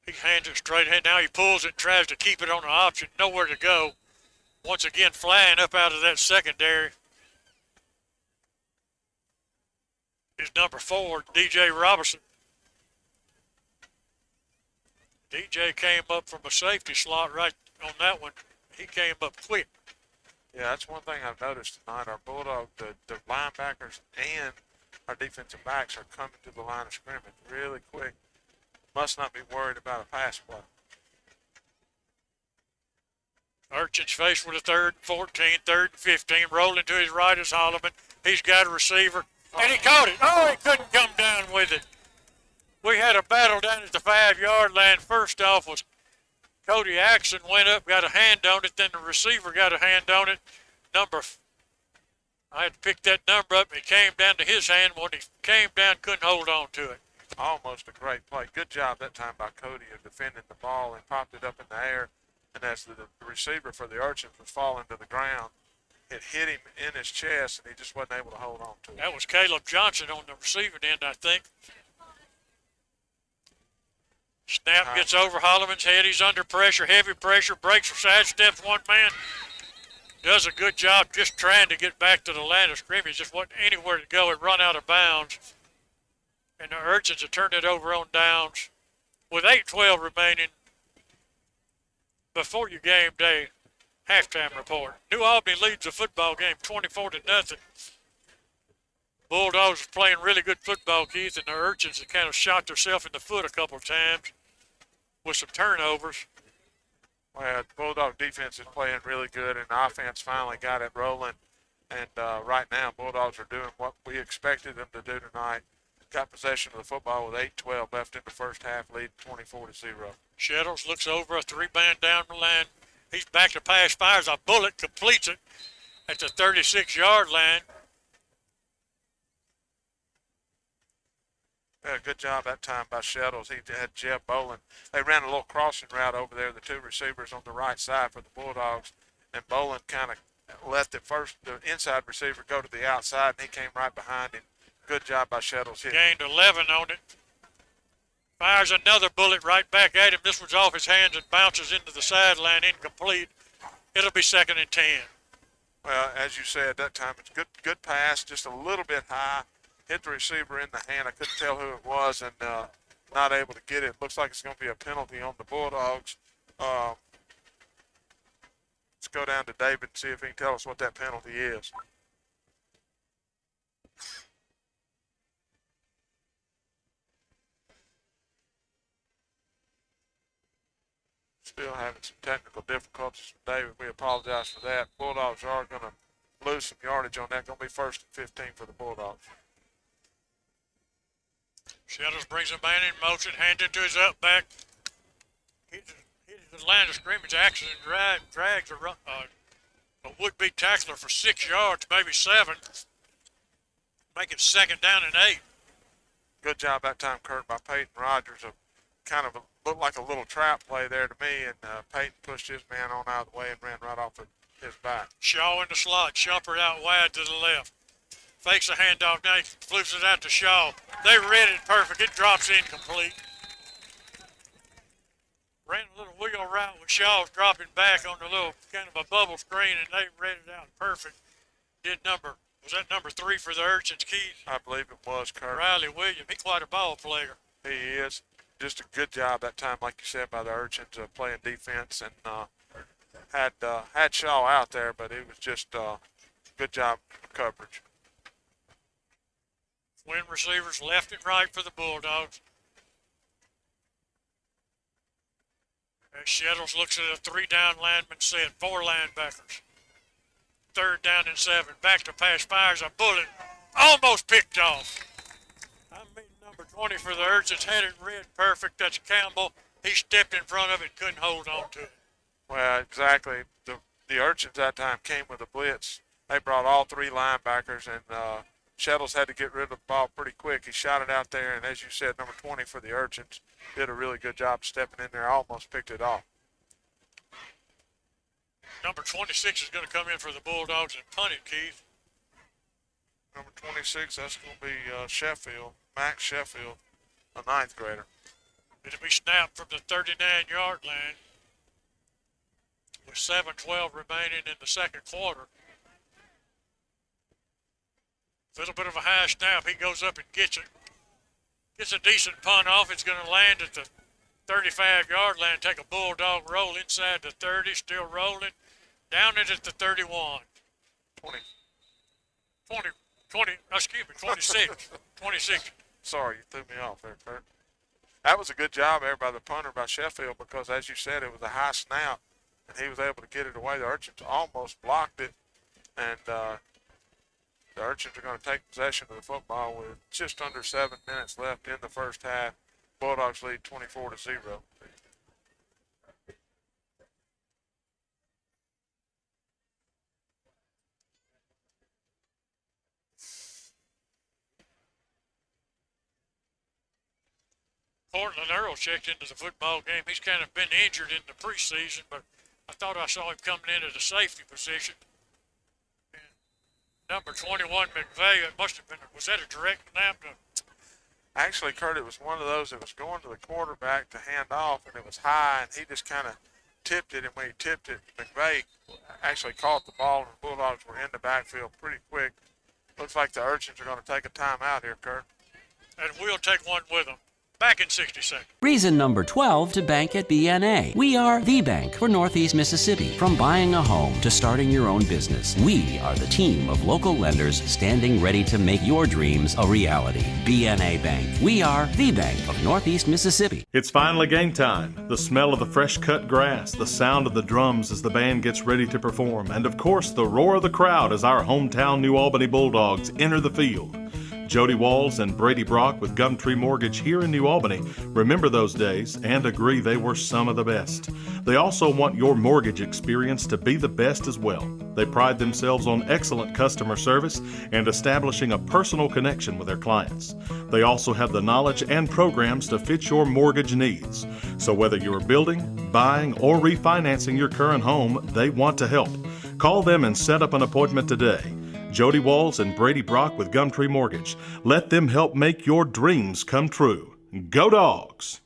S15: He hands it straight ahead. Now he pulls it and tries to keep it on the option. Nowhere to go. Once again, flying up out of that secondary is number 4, DJ Robertson. DJ came up from a safety slot right on that one. He came up quick.
S14: Yeah, that's one thing I've noticed tonight. Our Bulldog, the linebackers and our defensive backs are coming to the line of scrimmage really quick. Must not be worried about a pass play.
S15: Urchins faced with a 3rd and 14, 3rd and 15. Rolling to his right is Holloman. He's got a receiver, and he caught it. Oh, he couldn't come down with it. We had a battle down at the 5-yard line. First off was Cody Axon went up, got a hand on it. Then the receiver got a hand on it. I had to pick that number up. It came down to his hand. When he came down, couldn't hold on to it.
S14: Almost a great play. Good job that time by Cody of defending the ball and popped it up in the air. And as the receiver for the Urchins was falling to the ground, it hit him in his chest, and he just wasn't able to hold on to it.
S15: That was Caleb Johnson on the receiving end, I think. Snap gets over Holloman's head. He's under pressure, heavy pressure, breaks or sidesteps one man. Does a good job just trying to get back to the line of scrimmage. Just wasn't anywhere to go. It run out of bounds. And the Urchins have turned it over on downs with 8:12 remaining before your game day halftime report. New Albany leads the football game 24-0. Bulldogs are playing really good football, Keith, and the Urchins have kind of shot themselves in the foot a couple of times with some turnovers.
S14: Well, the Bulldog defense is playing really good, and the offense finally got it rolling. And right now, Bulldogs are doing what we expected them to do tonight. Got possession of the football with 8:12 left in the first half, lead 24-0.
S15: Shettles looks over a 3-man down the line. He's back to pass, fires a bullet, completes it at the 36-yard line.
S14: Yeah, good job that time by Shettles. He had Jeb Boland. They ran a little crossing route over there, the two receivers on the right side for the Bulldogs, and Boland kind of let the inside receiver go to the outside, and he came right behind him. Good job by Shettles.
S15: Gained 11 on it. Fires another bullet right back at him. This one's off his hands and bounces into the sideline, incomplete. It'll be 2nd and 10.
S14: Well, as you said, that time it's good pass, just a little bit high. Hit the receiver in the hand. I couldn't tell who it was, and not able to get it. Looks like it's going to be a penalty on the Bulldogs. Let's go down to David and see if he can tell us what that penalty is. Still having having some technical difficulties with David. We apologize for that. Bulldogs are going to lose some yardage on that. Going to be 1st and 15 for the Bulldogs.
S15: Shettles brings a man in motion, hands it to his up back. Hits the line of scrimmage, accident drags a would-be tackler for 6 yards, maybe 7. Make it 2nd down and 8.
S14: Good job that time, Kurt, by Peyton Rogers. Looked like a little trap play there to me, and Peyton pushed his man on out of the way and ran right off of his back.
S15: Shaw in the slot, Shumpert out wide to the left. Fakes a handoff, now he flips it out to Shaw. They read it perfect, it drops incomplete. Ran a little wheel route with Shaw dropping back on the little kind of a bubble screen, and they read it out perfect. Was that number 3 for the Urchins, Keith?
S14: I believe it was, Kurt.
S15: Riley Williams, he's quite a ball player.
S14: He is. Just a good job that time, like you said, by the Urchins playing defense, and had Shaw out there, but it was just good job coverage.
S15: Twin receivers left and right for the Bulldogs. As Shettles looks at a 3-down lineman set, 4 linebackers. 3rd down and 7. Back to pass, fires a bullet. Almost picked off. Number 20 for the Urchins had it read perfect. That's Campbell. He stepped in front of it, couldn't hold on to it.
S14: Well, exactly. The Urchins that time came with a blitz. They brought all 3 linebackers, and Shettles had to get rid of the ball pretty quick. He shot it out there, and as you said, number 20 for the Urchins did a really good job stepping in there, almost picked it off.
S15: Number 26 is going to come in for the Bulldogs and punt it, Keith.
S14: Number 26, that's going to be Sheffield, Max Sheffield, a 9th grader.
S15: It'll be snapped from the 39-yard line with 7:12 remaining in the 2nd quarter. A little bit of a high snap. He goes up and gets it. Gets a decent punt off. It's going to land at the 35-yard line. Take a Bulldog roll inside the 30, still rolling. Down it at the 31. 26.
S14: Sorry, you threw me off there, Kurt. That was a good job there by the punter, by Sheffield, because as you said, it was a high snap, and he was able to get it away. The Urchins almost blocked it, and the Urchins are going to take possession of the football with just under 7 minutes left in the first half. Bulldogs lead 24-0.
S15: Portland Earl checked into the football game. He's kind of been injured in the preseason, but I thought I saw him coming in at a safety position. And number 21, McVeigh, it must have been, was that a direct snap?
S14: Actually, Kurt, it was one of those that was going to the quarterback to hand off, and it was high, and he just kind of tipped it, and when he tipped it, McVeigh actually caught the ball, and the Bulldogs were in the backfield pretty quick. Looks like the Urchins are going to take a timeout here, Kurt.
S15: And we'll take one with them. Back in 60 seconds.
S12: Reason number 12 to bank at BNA. We are the bank for Northeast Mississippi. From buying a home to starting your own business, we are the team of local lenders standing ready to make your dreams a reality. BNA Bank. We are the bank of Northeast Mississippi.
S10: It's finally game time. The smell of the fresh cut grass, the sound of the drums as the band gets ready to perform, and of course the roar of the crowd as our hometown New Albany Bulldogs enter the field. Jody Walls and Brady Brock with Gumtree Mortgage here in New Albany remember those days and agree they were some of the best. They also want your mortgage experience to be the best as well. They pride themselves on excellent customer service and establishing a personal connection with their clients. They also have the knowledge and programs to fit your mortgage needs. So whether you're building, buying, or refinancing your current home, they want to help. Call them and set up an appointment today. Jody Walls and Brady Brock with Gumtree Mortgage. Let them help make your dreams come true. Go Dogs!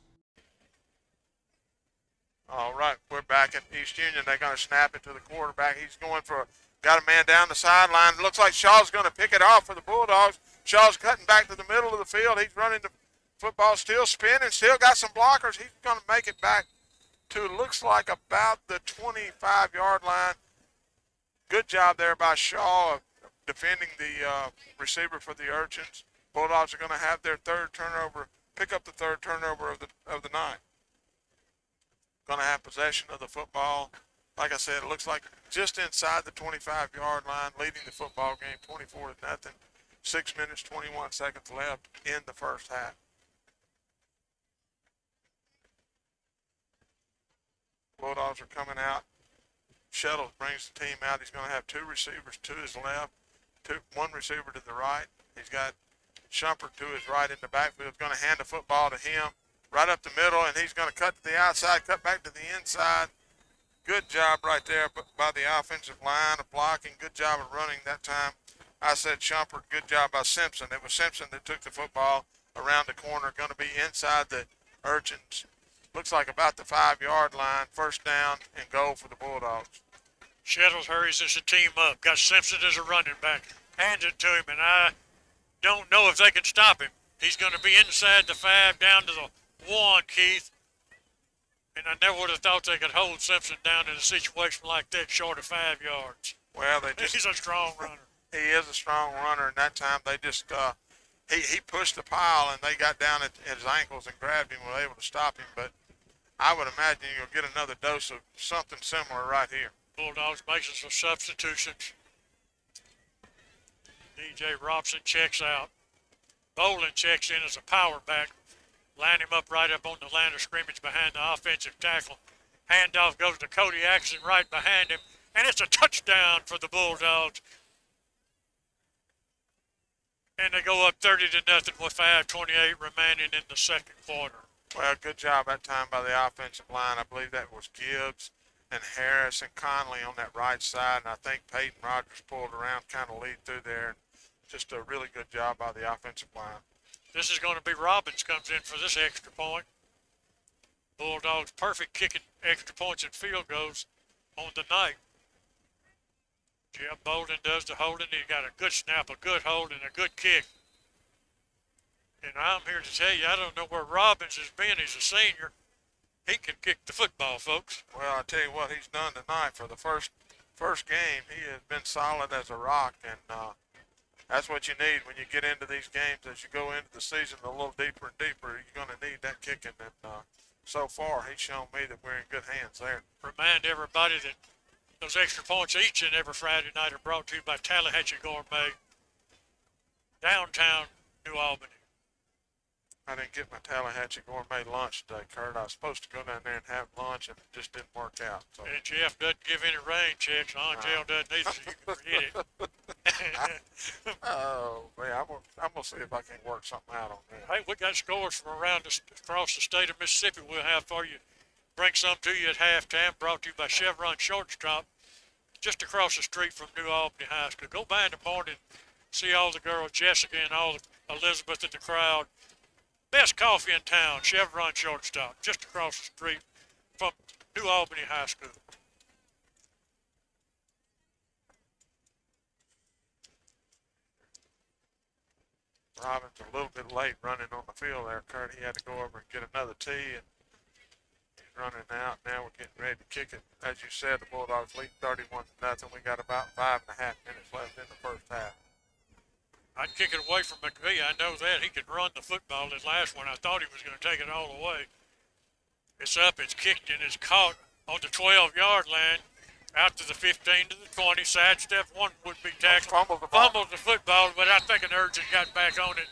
S14: All right, we're back at East Union. They're going to snap it to the quarterback. He's going got a man down the sideline. Looks like Shaw's going to pick it off for the Bulldogs. Shaw's cutting back to the middle of the field. He's running the football, still spinning, still got some blockers. He's going to make it back to, looks like about the 25-yard line. Good job there by Shaw defending the receiver for the Urchins. Bulldogs are going to have their third turnover, pick up the third turnover of the night. going to have possession of the football. Like I said, it looks like just inside the 25-yard line, leading the football game 24-0. 6 minutes, 21 seconds left in the first half. Bulldogs are coming out. Shuttles brings the team out. He's going to have two receivers to his left, one receiver to the right. He's got Shumpert to his right in the backfield. He's going to hand the football to him right up the middle, and he's going to cut to the outside, cut back to the inside. Good job right there by the offensive line of blocking. Good job of running that time. I said Shumpert. Good job by Simpson. It was Simpson that took the football around the corner, going to be inside the Urchins. Looks like about the 5-yard line. First down and goal for the Bulldogs.
S15: Shettles hurries as a team up. Got Simpson as a running back. Hands it to him, and I don't know if they can stop him. He's going to be inside the 5, down to the 1, Keith. And I never would have thought they could hold Simpson down in a situation like that short of 5 yards.
S14: Well, he's
S15: a strong runner.
S14: He is a strong runner, and that time they just he pushed the pile, and they got down at his ankles and grabbed him and were able to stop him. But I would imagine you'll get another dose of something similar right here.
S15: Bulldogs making some substitutions. DJ Robson checks out. Bolin checks in as a power back. Line him up right up on the line of scrimmage behind the offensive tackle. Handoff goes to Cody Axon right behind him, and it's a touchdown for the Bulldogs. And they go up 30-0 with 5:28 remaining in the second quarter.
S14: Well, good job that time by the offensive line. I believe that was Gibbs and Harris and Conley on that right side, and I think Peyton Rogers pulled around, kind of lead through there. Just a really good job by the offensive line.
S15: This is going to be Robbins comes in for this extra point. Bulldogs perfect kicking extra points and field goals on the night. Jeff Bolden does the holding. He got a good snap, a good hold, and a good kick. And I'm here to tell you, I don't know where Robbins has been. He's a senior. He can kick the football, folks.
S14: Well, I tell you what he's done tonight. For the first game, he has been solid as a rock, and that's what you need when you get into these games. As you go into the season a little deeper and deeper, you're going to need that kicking. And so far, he's shown me that we're in good hands there.
S15: Remind everybody that those extra points each and every Friday night are brought to you by Tallahatchie Gourmet, downtown New Albany.
S14: I didn't get my Tallahatchie Gourmet lunch today, Kurt. I was supposed to go down there and have lunch, and it just didn't work out. So.
S15: And Jeff doesn't give any rain checks. Angel doesn't either, so you can forget it.
S14: Oh, man, I'm going to see if I can work something out on that.
S15: Hey, we got scores from across the state of Mississippi we'll have for you. Bring some to you at halftime, brought to you by Chevron Shortstop, just across the street from New Albany High School. Go by in the morning, see all the girls, Jessica and all Elizabeth in the crowd. Best coffee in town, Chevron Shortstop, just across the street from New Albany High School.
S14: Robbins a little bit late running on the field there, Kurt. He had to go over and get another tee, and he's running out. Now we're getting ready to kick it. As you said, the Bulldogs lead 31-0. We got about 5.5 minutes left in the first half.
S15: I'd kick it away from McVee. I know that. He could run the football. This last one, I thought he was going to take it all the way. It's up, it's kicked, and it's caught on the 12-yard line. Out to the 15 to the 20. Sidestep one would be tackled. Fumbled the football, but I think an urgent got back on it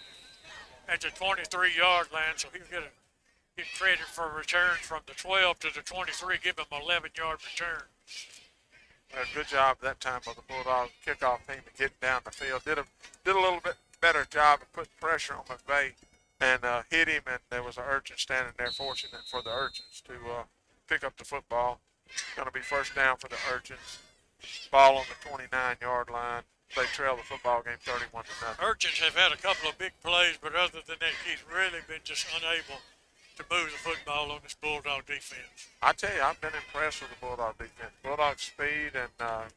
S15: at the 23-yard line, so he'll get credit for a return from the 12 to the 23, give him an 11-yard return.
S14: Well, good job that time by the Bulldogs kickoff team to get down the field. Did a little bit better job of putting pressure on McVeigh and hit him, and there was an urchin standing there, fortunate for the urchins to pick up the football. Going to be first down for the urchins. Ball on the 29-yard line. They trail the football game 31-0.
S15: Urchins have had a couple of big plays, but other than that, he's really been just unable to move the football on this Bulldog defense.
S14: I tell you, I've been impressed with the Bulldog defense. Bulldog speed and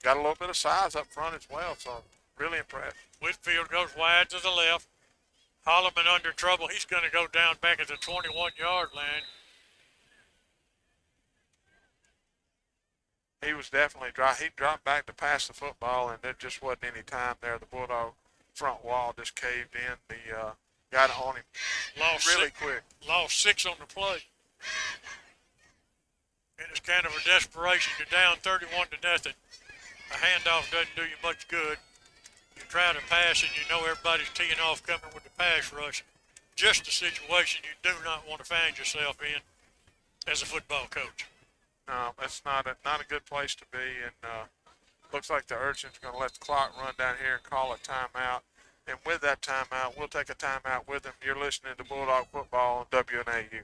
S14: got a little bit of size up front as well, so really impressed.
S15: Whitfield goes wide to the left. Holloman under trouble. He's going to go down back at the 21-yard line.
S14: He was definitely dry. He dropped back to pass the football, and there just wasn't any time there. The Bulldog front wall just caved in. The got on him really quick.
S15: Lost 6 on the play. and it's kind of a desperation. You're down 31-0. A handoff doesn't do you much good. You try to pass and you know everybody's teeing off coming with the pass rush. Just a situation you do not want to find yourself in as a football coach.
S14: No, that's not a good place to be, and looks like the Urchins going to let the clock run down here and call a timeout. And with that timeout, we'll take a timeout with them. You're listening to Bulldog Football on WNAU.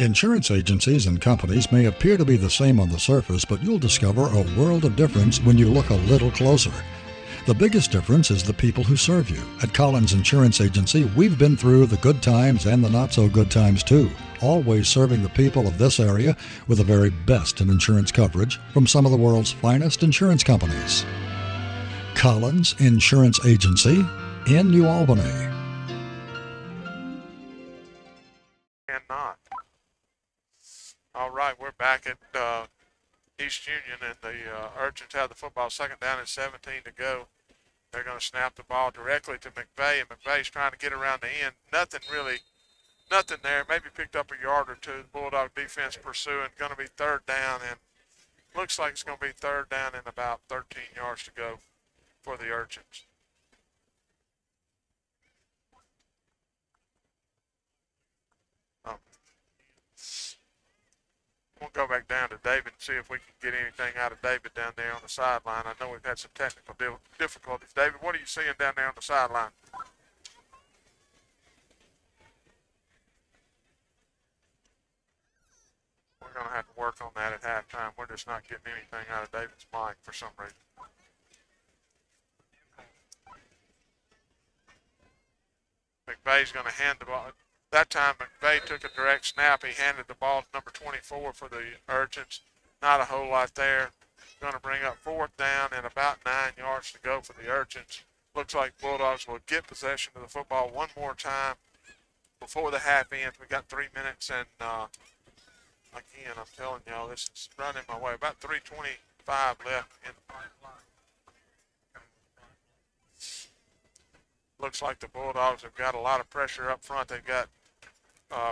S13: Insurance agencies and companies may appear to be the same on the surface, but you'll discover a world of difference when you look a little closer. The biggest difference is the people who serve you. At Collins Insurance Agency, we've been through the good times and the not-so-good times too, always serving the people of this area with the very best in insurance coverage from some of the world's finest insurance companies. Collins Insurance Agency in New Albany.
S14: All right, we're back at East Union, and the Urchins have the football. Second down and 17 to go. They're going to snap the ball directly to McVeigh, and McVeigh's trying to get around the end. Nothing there. Maybe picked up a yard or two. The Bulldog defense pursuing. Going to be third down, and looks like it's going to be third down and about 13 yards to go for the Urchins. We'll go back down to David and see if we can get anything out of David down there on the sideline. I know we've had some technical difficulties. David, what are you seeing down there on the sideline? We're going to have to work on that at halftime. We're just not getting anything out of David's mic for some reason. McVeigh's going to hand the ball. That time, McVeigh took a direct snap. He handed the ball to number 24 for the Urchins. Not a whole lot there. Going to bring up fourth down and about 9 yards to go for the Urchins. Looks like Bulldogs will get possession of the football one more time before the half ends. We got 3 minutes, and again, I'm telling y'all, this is running my way. About 3:25 left in the pipeline. Looks like the Bulldogs have got a lot of pressure up front. They've got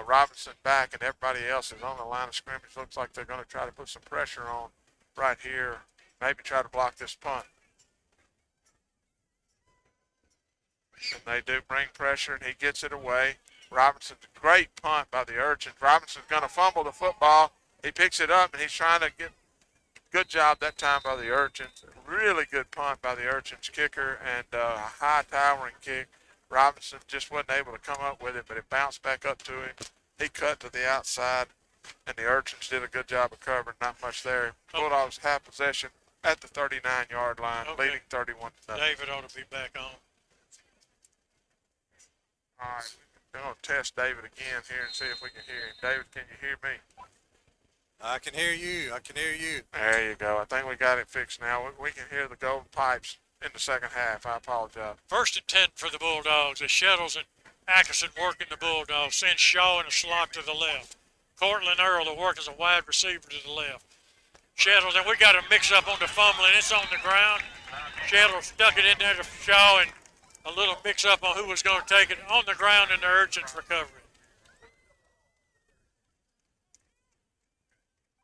S14: Robinson back, and everybody else is on the line of scrimmage. Looks like they're going to try to put some pressure on right here, maybe try to block this punt. And they do bring pressure, and he gets it away. Robinson's a great punt by the Urchins. Robinson's going to fumble the football. He picks it up, and he's trying to get good job that time by the Urchins. Really good punt by the Urchins kicker, and a high towering kick. Robinson just wasn't able to come up with it, but it bounced back up to him. He cut to the outside, and the Urchins did a good job of covering. Not much there. Bulldogs have possession at the 39-yard line, leading 31-0.
S15: David ought to be back on.
S14: All right, we're going to test David again here and see if we can hear him. David, can you hear me?
S16: I can hear you. I can hear you.
S14: There you go. I think we got it fixed now. We can hear the golden pipes in the second half. I apologize.
S15: First and 10 for the Bulldogs as Shettles and Atkinson working the Bulldogs. Send Shaw in a slot to the left. Cortland Earl to work as a wide receiver to the left. Shettles, and we got a mix-up on the fumbling. It's on the ground. Shettles stuck it in there to Shaw, and a little mix-up on who was going to take it on the ground, and the Urchins recovered.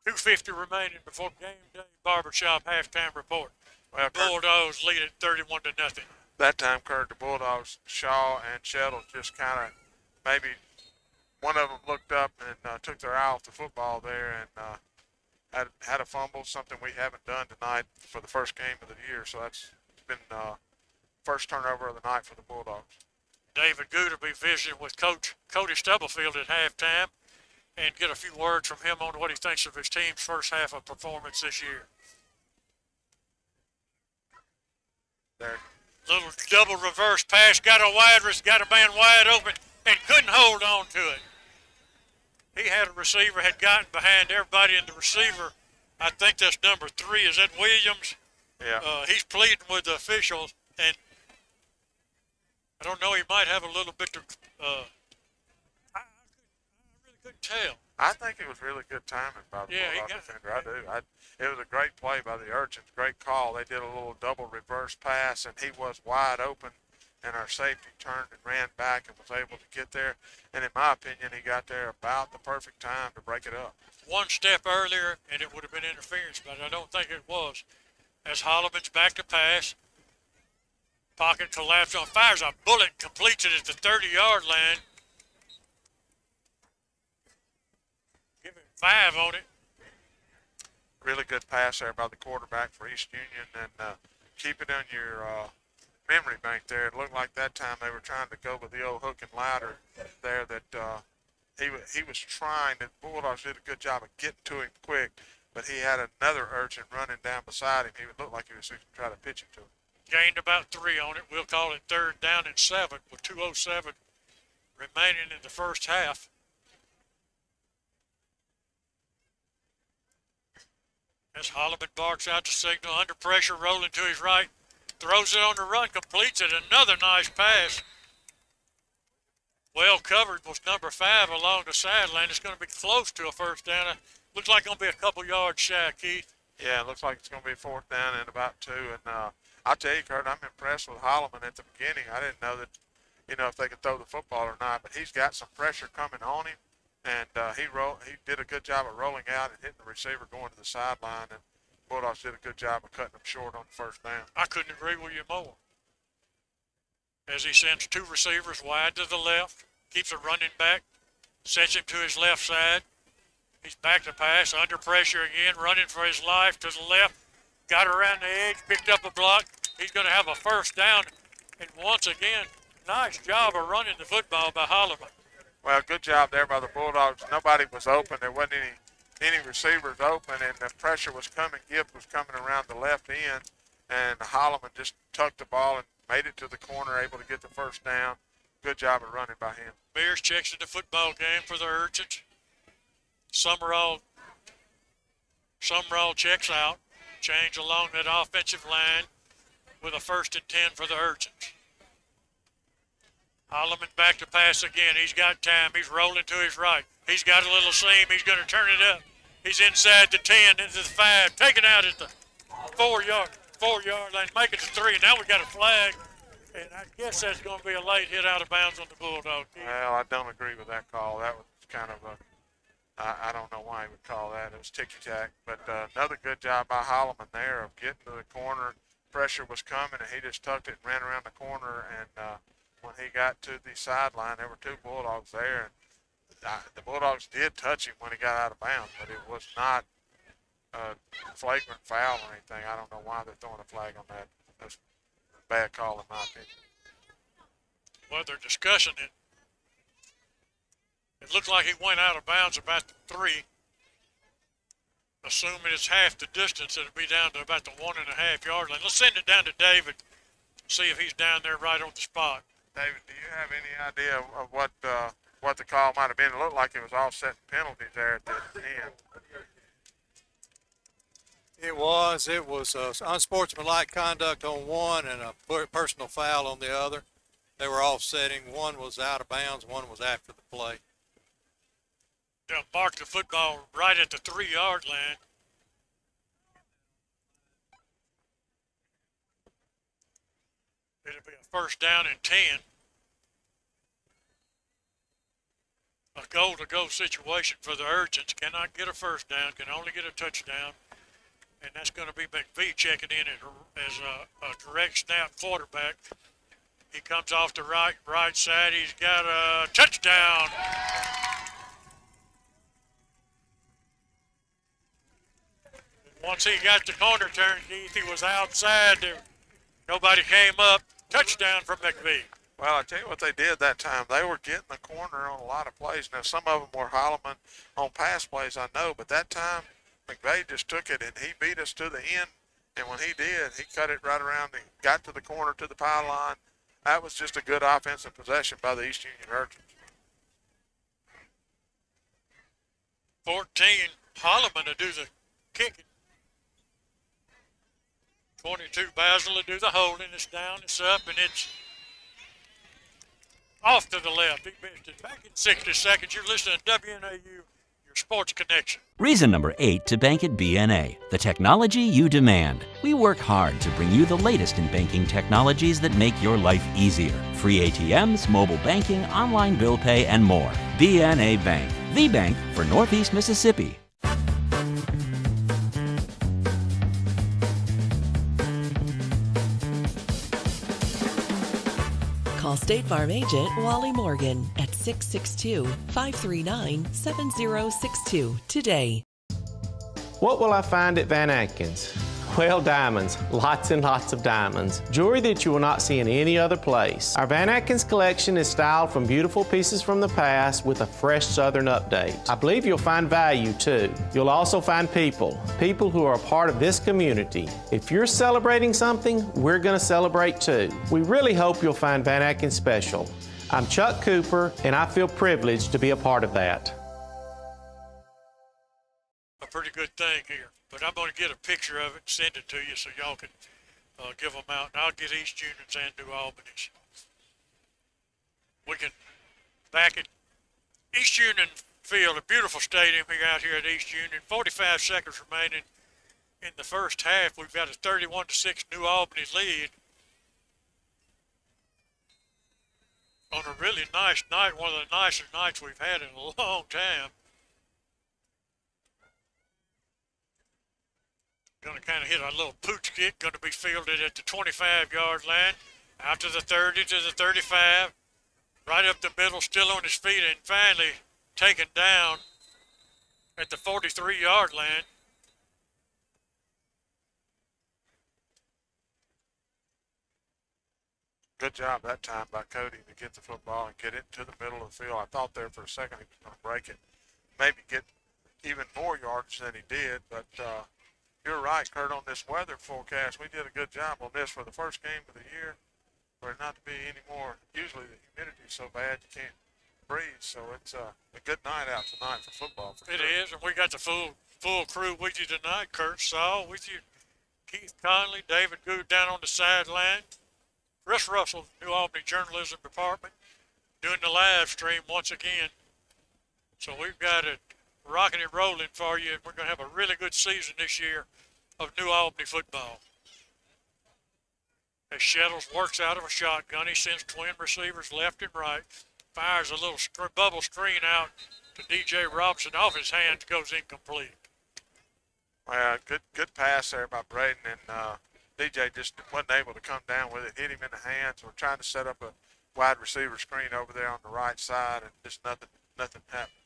S15: 2:50 remaining before game day barbershop halftime report.
S14: Well,
S15: Bulldogs lead it 31-0.
S14: That time, Kurt, the Bulldogs, Shaw and Shettles just kind of maybe one of them looked up and took their eye off the football there and had a fumble, something we haven't done tonight for the first game of the year. So that's been first turnover of the night for the Bulldogs.
S15: David Good will be visiting with Coach Cody Stubblefield at halftime and get a few words from him on what he thinks of his team's first half of performance this year.
S14: There.
S15: Little double reverse pass, got a man wide open, and couldn't hold on to it. He had a receiver, had gotten behind everybody, and the receiver, I think that's number 3. Is that Williams?
S14: Yeah.
S15: He's pleading with the officials, and I don't know, he might have a little bit to, I really couldn't tell.
S14: I think it was really good timing by the Bulldog defender. I do. It was a great play by the Urchins. Great call. They did a little double reverse pass, and he was wide open, and our safety turned and ran back and was able to get there. And in my opinion, he got there about the perfect time to break it up.
S15: One step earlier, and it would have been interference, but I don't think it was. As Holloman's back to pass, pocket collapse on, fires a bullet, completes it at the 30-yard line. Give him 5 on it.
S14: Really good pass there by the quarterback for East Union, and keep it on your memory bank there. It looked like that time they were trying to go with the old hook and ladder there, that he was trying. The Bulldogs did a good job of getting to him quick, but he had another urchin running down beside him. He would look like he was going to try to pitch it to him.
S15: Gained about 3 on it. We'll call it 3rd down and 7 with 2:07 remaining in the first half. As Holloman barks out the signal, under pressure, rolling to his right, throws it on the run, completes it. Another nice pass. Well covered was number 5 along the sideline. It's going to be close to a first down. Looks like going to be a couple yards shy, Keith.
S14: Yeah, it looks like it's going to be 4th down and about 2. And I'll tell you, Kurt, I'm impressed with Holloman at the beginning. I didn't know that, if they could throw the football or not, but he's got some pressure coming on him. And he did a good job of rolling out and hitting the receiver going to the sideline. And Bulldogs did a good job of cutting him short on the first down.
S15: I couldn't agree with you more. As he sends 2 receivers wide to the left, keeps a running back, sets him to his left side. He's back to pass, under pressure again, running for his life to the left. Got around the edge, picked up a block. He's going to have a first down. And once again, nice job of running the football by Holloman.
S14: Well, good job there by the Bulldogs. Nobody was open. There wasn't any receivers open, and the pressure was coming. Gibbs was coming around the left end, and Holloman just tucked the ball and made it to the corner, able to get the first down. Good job of running by him.
S15: Bears checks in the football game for the Urchins. Summerall checks out. Change along that offensive line with a 1st and 10 for the Urchins. Holloman back to pass again. He's got time. He's rolling to his right. He's got a little seam. He's going to turn it up. He's inside the 10, into the 5, taken out at the 4-yard line, make it to 3. Now we got a flag, and I guess that's going to be a late hit out of bounds on the Bulldogs.
S14: Well, I don't agree with that call. That was kind of I don't know why he would call that. It was ticky-tack. But another good job by Holloman there of getting to the corner. Pressure was coming, and he just tucked it and ran around the corner, and when he got to the sideline, there were 2 Bulldogs there. And the Bulldogs did touch him when he got out of bounds, but it was not a flagrant foul or anything. I don't know why they're throwing a flag on that. That's a bad call in my opinion.
S15: Well, they're discussing it. It looked like he went out of bounds about the 3. Assuming it's half the distance, it'll be down to about the 1.5 yard line. Let's send it down to David, see if he's down there right on the spot.
S14: David, do you have any idea of what the call might have been? It looked like it was offsetting penalties there at the end.
S16: It was unsportsmanlike conduct on one and a personal foul on the other. They were offsetting. One was out of bounds, one was after the play.
S15: They'll mark the football right at the 3-yard line. It'll be a 1st down and 10. A goal-to-go situation for the Urchins. Cannot get a first down, can only get a touchdown. And that's going to be McVee checking in as a direct snap quarterback. He comes off the right side. He's got a touchdown. Once he got the corner turn, Keith, he was outside there. Nobody came up. Touchdown from McVee.
S14: Well, I tell you what they did that time. They were getting the corner on a lot of plays. Now, some of them were Holloman on pass plays, I know, but that time McVeigh just took it and he beat us to the end. And when he did, he cut it right around and got to the corner to the pylon. That was just a good offensive possession by the East Union Urchins.
S15: 14, Holloman to do the kicking. 22, Basil to do the holding. It's down, it's up, and it's off to the left. He missed it. Back in 60 seconds, you're listening to WNAU, your sports connection.
S12: Reason number 8 to bank at BNA, the technology you demand. We work hard to bring you the latest in banking technologies that make your life easier. Free ATMs, mobile banking, online bill pay, and more. BNA Bank, the bank for Northeast Mississippi.
S6: Call State Farm agent Wally Morgan at 662-539-7062 today.
S17: What will I find at Van Atkins? Well, diamonds. Lots and lots of diamonds. Jewelry that you will not see in any other place. Our Van Atkins collection is styled from beautiful pieces from the past with a fresh Southern update. I believe you'll find value too. You'll also find people who are a part of this community. If you're celebrating something, we're going to celebrate too. We really hope you'll find Van Atkins special. I'm Chuck Cooper, and I feel privileged to be a part of that.
S15: A pretty good thing here. But I'm going to get a picture of it and send it to you so y'all can give them out. And I'll get East Union's and New Albany's. We can back at East Union Field, a beautiful stadium here out here at East Union. 45 seconds remaining in the first half. We've got a 31-6 New Albany lead. On a really nice night, one of the nicer nights we've had in a long time. Going to kind of hit a little pooch kick, going to be fielded at the 25-yard line, out to the 30, to the 35, right up the middle, still on his feet, and finally taken down at the 43-yard line.
S14: Good job that time by Cody to get the football and get it to the middle of the field. I thought there for a second he was going to break it, maybe get even more yards than he did, but you're right, Kurt, on this weather forecast. We did a good job on this for the first game of the year, for it not to be any more. Usually the humidity is so bad you can't breathe, so it's a good night out tonight for football.
S15: It is, and we got the full crew with you tonight. Kurt Saul with you, Keith Conley, David Good down on the sideline, Chris Russell, New Albany Journalism Department, doing the live stream once again. So we've got it rocking and rolling for you. We're going to have a really good season this year of New Albany football. As Shettles works out of a shotgun, he sends twin receivers left and right, fires a little bubble screen out to DJ Robinson. Off his hands, goes incomplete.
S14: Well, good pass there by Braden, and DJ just wasn't able to come down with it, hit him in the hands. We're trying to set up a wide receiver screen over there on the right side, and just nothing happened.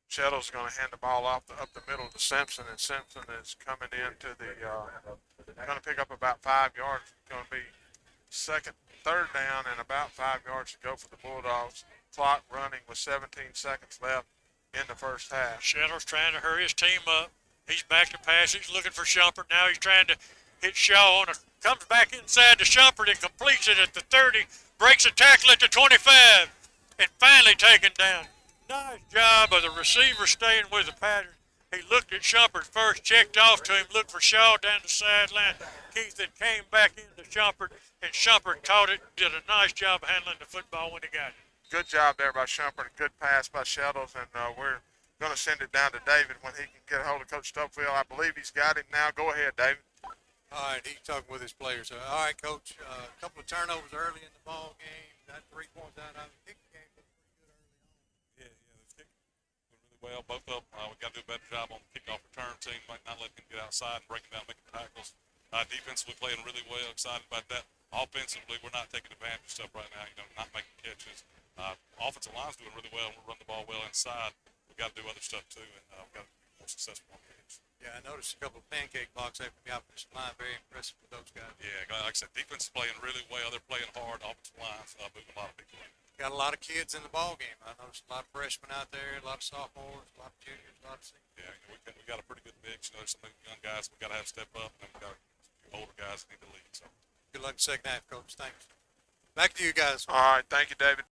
S14: Shettle's going to hand the ball off up the middle to Simpson, and Simpson is coming into the going to pick up about 5 yards. Going to be third down, and about 5 yards to go for the Bulldogs. Clock running with 17 seconds left in the first half.
S15: Shettle's trying to hurry his team up. He's back to pass. He's looking for Shumpert. Now he's trying to hit Shaw comes back inside to Shumpert and completes it at the 30. Breaks a tackle at the 25, and finally taken down. Nice job of the receiver staying with the pattern. He looked at Shumpert first, checked off to him, looked for Shaw down the sideline. Keith then came back into Shumpert, and Shumpert caught it, did a nice job handling the football when he got it.
S14: Good job there by Shumpert. Good pass by Shettles, and we're going to send it down to David when he can get a hold of Coach Stubblefield. I believe he's got him now. Go ahead, David.
S16: All right, he's talking with his players. All right, Coach, a couple of turnovers early in the ball game. Got 3 points out of it. Kicking game looked pretty good early on.
S3: Yeah, the kick went really well. Both of them, we got to do a better job on the kickoff return team, like not letting him get outside and breaking down, making tackles. Defensively playing really well, excited about that. Offensively, we're not taking advantage of stuff right now, not making catches. Offensive line's doing really well, and we're running the ball well inside. We've got to do other stuff too, and we've got to be more successful on catch.
S16: Yeah, I noticed a couple of pancake blocks there from the offensive line. Very impressive with those guys.
S3: Yeah, like I said, defense is playing really well. They're playing hard. Offensive line's moving a lot of people in.
S16: Got a lot of kids in the ball game. I noticed a lot of freshmen out there, a lot of sophomores, a lot of juniors, a lot of seniors.
S3: Yeah, we got a pretty good mix. There's some young guys we got to have step up, and then we got a few older guys that need to lead. So
S16: Good luck second half, Coach. Thanks. Back to you guys.
S14: All right. Thank you, David.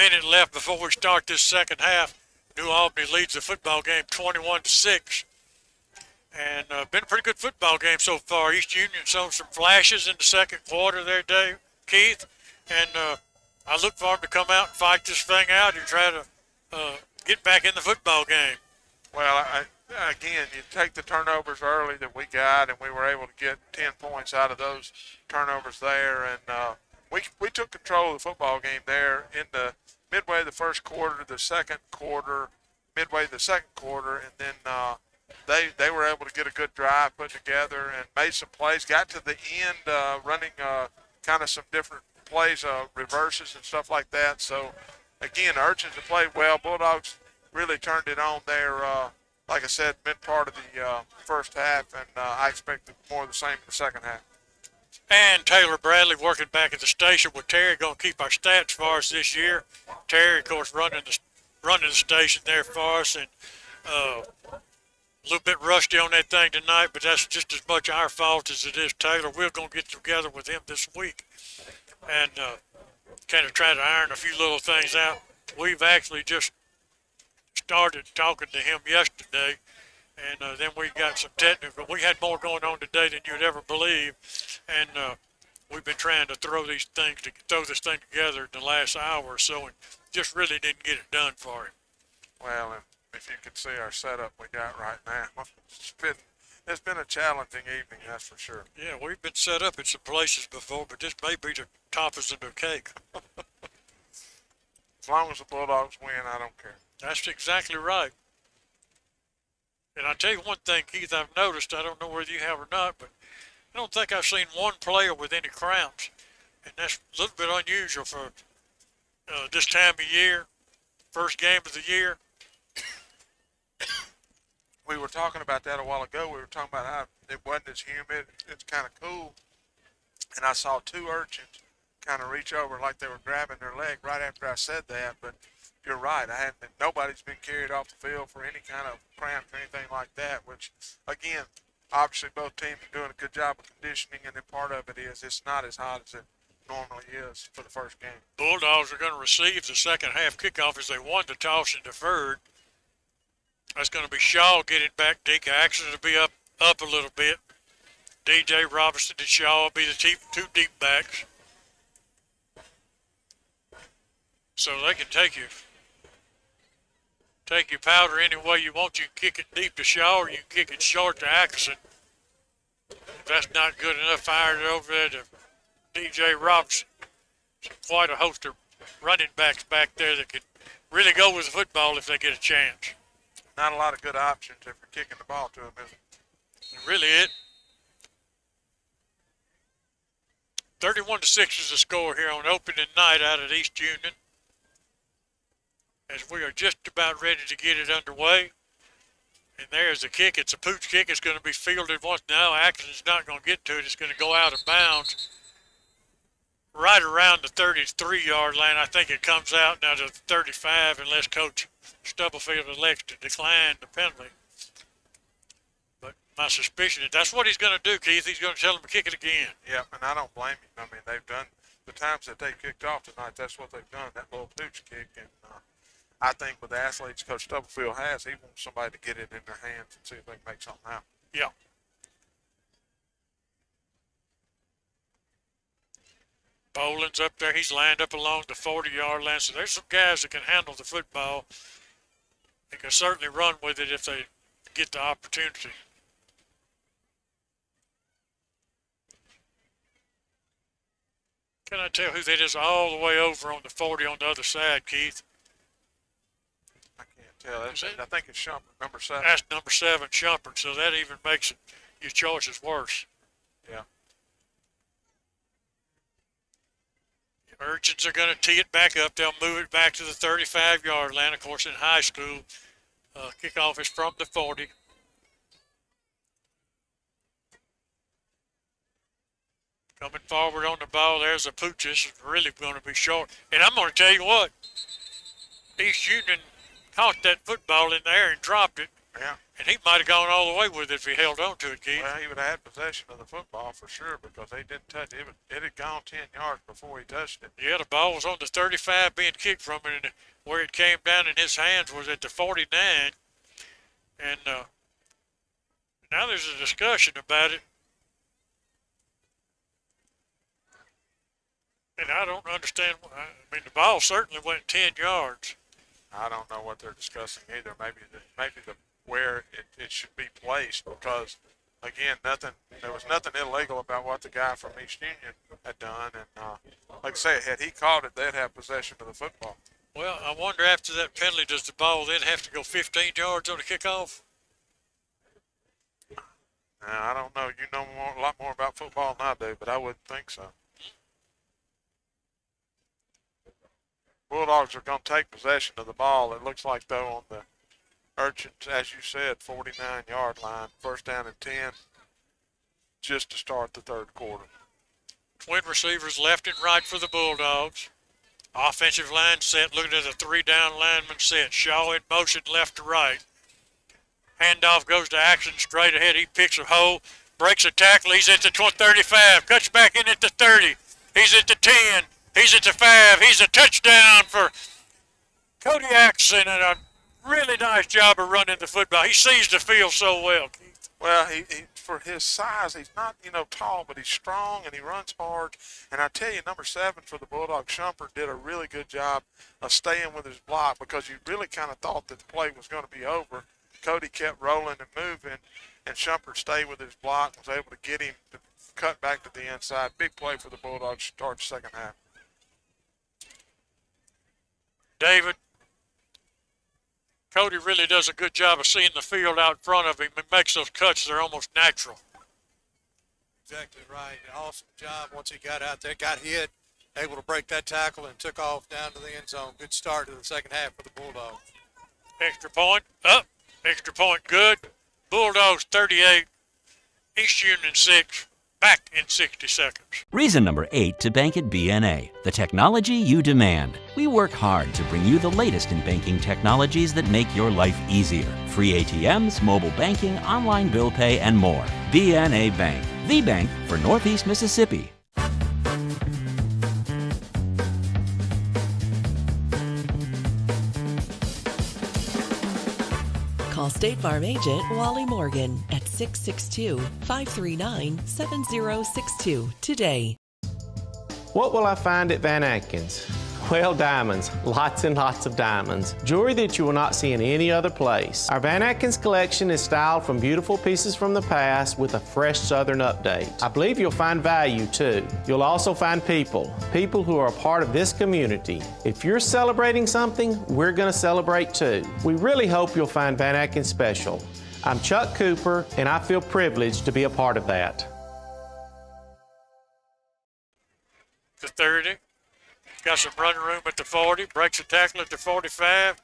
S15: minute left before we start this second half. New Albany leads the football game 21-6. And been a pretty good football game so far. East Union showed some flashes in the second quarter there, Dave, Keith. And I look for them to come out and fight this thing out and try to get back in the football game.
S14: Well, again, you take the turnovers early that we got, and we were able to get 10 points out of those turnovers there. And we took control of the football game there in the midway of the first quarter, the second quarter, midway of the second quarter, and then they were able to get a good drive put together and made some plays, got to the end running kind of some different plays, reverses and stuff like that. So, again, Urchins have played well. Bulldogs really turned it on there, like I said, mid part of the first half, and I expect more of the same in the second half.
S15: And Taylor Bradley working back at the station with Terry, going to keep our stats for us this year. Terry, of course, running the station there for us, and a little bit rusty on that thing tonight, but that's just as much our fault as it is Taylor. We're going to get together with him this week and kind of try to iron a few little things out. We've actually just started talking to him yesterday, and then we got some technical. We had more going on today than you'd ever believe, and we've been trying to throw this thing together in the last hour or so, and just really didn't get it done for him.
S14: Well, and if you could see our setup we got right now, it's been a challenging evening, that's for sure.
S15: Yeah, we've been set up in some places before, but this may be the toppers of the cake.
S14: As long as the Bulldogs win, I don't care.
S15: That's exactly right. And I'll tell you one thing, Keith, I've noticed, I don't know whether you have or not, but I don't think I've seen one player with any crowns. And that's a little bit unusual for this time of year, first game of the year.
S14: We were talking about that a while ago. We were talking about how it wasn't as humid. It's kind of cool. And I saw two urchins kind of reach over like they were grabbing their leg right after I said that. But you're right. Nobody's been carried off the field for any kind of cramp or anything like that, which, again, obviously both teams are doing a good job of conditioning, and then part of it is it's not as hot as it normally is for the first game.
S15: Bulldogs are going to receive the second half kickoff as they won the toss and deferred. That's going to be Shaw getting back. Deke Axon will be up a little bit. DJ Robinson and Shaw will be the two deep backs. So they can take your powder any way you want. You can kick it deep to Shaw, or you can kick it short to Atkinson. If that's not good enough, fire it over there to DJ Robinson. There's quite a host of running backs back there that could really go with the football if they get a chance.
S14: Not a lot of good options if you're kicking the ball to them, is it?
S15: Really it. 31-6 is the score here on opening night out at East Union, as we are just about ready to get it underway. And there's the kick. It's a pooch kick. It's going to be fielded once. Now Atkinson's not going to get to it. It's going to go out of bounds right around the 33-yard line. I think it comes out now to 35 unless Coach Stubblefield elects to decline the penalty. But my suspicion is that's what he's going to do, Keith. He's going to tell him to kick it again.
S14: Yeah, and I don't blame him. I mean, they've done the times that they kicked off tonight, that's what they've done, that little pooch kick. And I think with the athletes Coach Stubblefield has, he wants somebody to get it in their hands and see if they can make something happen.
S15: Yeah. Boland's up there. He's lined up along the 40-yard line. So there's some guys that can handle the football. They can certainly run with it if they get the opportunity. Can I tell who that is all the way over on the 40 on the other side, Keith?
S14: I can't tell. I think it's Shumpert, number 7.
S15: That's number 7, Shumpert. So that even makes it, your choices worse.
S14: Yeah.
S15: Urchins are going to tee it back up. They'll move it back to the 35-yard line. Of course, in high school, kickoff is from the 40. Coming forward on the ball, there's a pooch. This is really going to be short. And I'm going to tell you what, East Union caught that football in the air and dropped it.
S14: Yeah.
S15: And he might have gone all the way with it if he held on to it, Keith.
S14: Well, he would have had possession of the football for sure because they didn't touch it. It had gone 10 yards before he touched it.
S15: Yeah, the ball was on the 35 being kicked from it, and where it came down in his hands was at the 49. And now there's a discussion about it. And I don't understand. I mean, the ball certainly went 10 yards.
S14: I don't know what they're discussing either. Maybe where it should be placed because, again, there was nothing illegal about what the guy from East Union had done. And like I say, had he caught it, they'd have possession of the football.
S15: Well, I wonder after that penalty, does the ball then have to go 15 yards on the kickoff?
S14: Now, I don't know. You know a lot more about football than I do, but I wouldn't think so. Bulldogs are going to take possession of the ball. It looks like, though, on the Urchins, as you said, 49-yard line, 1st down and 10, just to start the third quarter.
S15: Twin receivers left and right for the Bulldogs. Offensive line set, looking at the 3-down lineman set. Shaw in motion left to right. Handoff goes to action straight ahead. He picks a hole, breaks a tackle. He's at the 35, cuts back in at the 30. He's at the 10. He's at the 5. He's a touchdown for Cody Atkinson, and a really nice job of running the football. He sees the field so well, Keith.
S14: Well, he for his size, he's not, tall, but he's strong and he runs hard. And I tell you, number 7 for the Bulldogs, Shumpert, did a really good job of staying with his block because you really kind of thought that the play was going to be over. Cody kept rolling and moving, and Shumpert stayed with his block, was able to get him to cut back to the inside. Big play for the Bulldogs to start the second half.
S15: David, Cody really does a good job of seeing the field out in front of him and makes those cuts. They're almost natural.
S16: Exactly right. Awesome job once he got out there, got hit, able to break that tackle and took off down to the end zone. Good start to the second half for the Bulldogs.
S15: Extra point, up. Extra point, good. Bulldogs 38, East Union 6, back in 60 seconds.
S12: Reason number 8 to bank at BNA, the technology you demand. We work hard to bring you the latest in banking technologies that make your life easier. Free ATMs, mobile banking, online bill pay, and more. BNA Bank, the bank for Northeast Mississippi.
S6: Call State Farm agent Wally Morgan at 662-539-7062 today.
S17: What will I find at Van Atkins? Well, diamonds. Lots and lots of diamonds. Jewelry that you will not see in any other place. Our Van Atkins collection is styled from beautiful pieces from the past with a fresh Southern update. I believe you'll find value, too. You'll also find people who are a part of this community. If you're celebrating something, we're going to celebrate, too. We really hope you'll find Van Atkins special. I'm Chuck Cooper, and I feel privileged to be a part of that.
S15: The 30. Got some running room at the 40, breaks a tackle at the 45.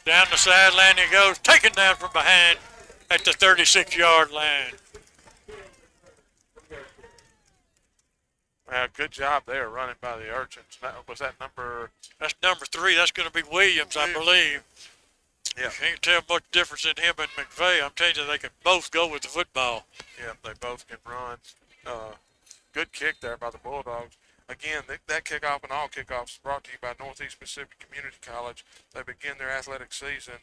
S15: Down the sideline he goes, taken down from behind at the 36-yard line.
S14: Well, good job there running by the Urchins. Was that number?
S15: That's number 3. That's going to be Williams, I believe.
S14: Yeah.
S15: You can't tell much difference in him and McVeigh. I'm telling you, they can both go with the football.
S14: Yeah, they both can run. Good kick there by the Bulldogs. Again, that kickoff and all kickoffs brought to you by Northeast Mississippi Community College. They begin their athletic season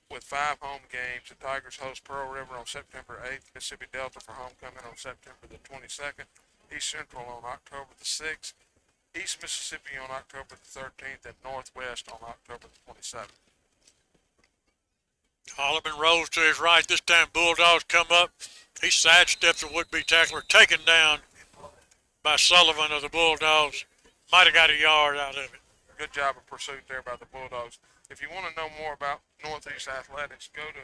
S14: with 5 home games. The Tigers host Pearl River on September 8th, Mississippi Delta for homecoming on September the 22nd, East Central on October the 6th, East Mississippi on October the 13th, and Northwest on October the 27th.
S15: Holloman rolls to his right. This time Bulldogs come up. He sidesteps a would-be tackler, taken down by Sullivan of the Bulldogs. Might have got a yard out of it.
S14: Good job of pursuit there by the Bulldogs. If you want to know more about Northeast Athletics, go to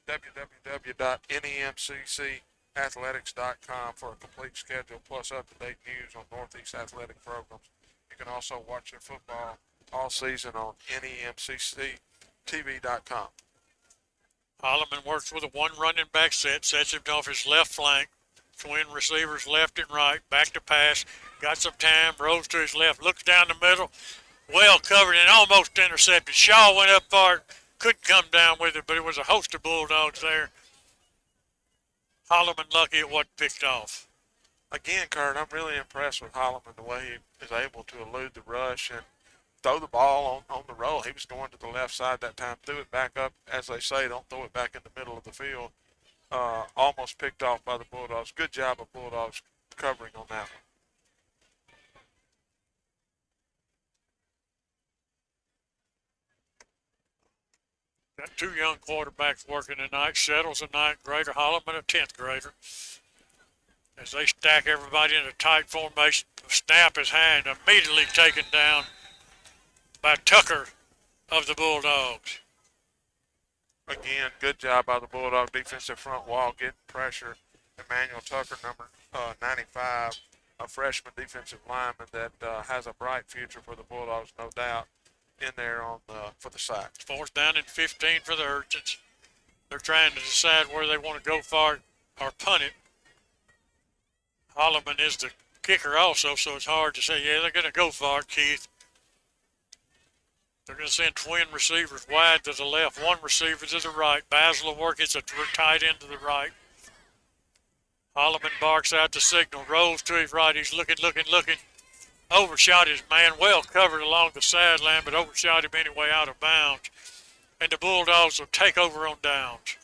S14: www.nemccathletics.com for a complete schedule plus up-to-date news on Northeast athletic programs. You can also watch their football all season on nemcctv.com.
S15: Holloman works with a 1 running back set, sets him off his left flank. Twin receivers left and right, back to pass, got some time, rolls to his left, looks down the middle, well covered and almost intercepted. Shaw went up for it, couldn't come down with it, but it was a host of Bulldogs there. Holloman lucky it wasn't picked off.
S14: Again, Kurt, I'm really impressed with Holloman, the way he is able to elude the rush and throw the ball on the roll. He was going to the left side that time, threw it back up. As they say, don't throw it back in the middle of the field. Almost picked off by the Bulldogs. Good job of Bulldogs covering on that one.
S15: Got two young quarterbacks working tonight. Shettles, a 9th grader, Holloman, a 10th grader. As they stack everybody in a tight formation, snap his hand, immediately taken down by Tucker of the Bulldogs.
S14: Again, good job by the Bulldog defensive front wall, getting pressure. Emmanuel Tucker, number 95, a freshman defensive lineman that has a bright future for the Bulldogs, no doubt, in there for the sack.
S15: 4th down and 15 for the Urchins. They're trying to decide where they want to go for it or punt it. Holloman is the kicker also, so it's hard to say, yeah, they're going to go for it, Keith. They're going to send twin receivers wide to the left, one receiver to the right. Basil will work it's a tight end to the right. Holloman barks out the signal, rolls to his right. He's looking. Overshot his man, well covered along the sideline, but overshot him anyway out of bounds. And the Bulldogs will take over on downs.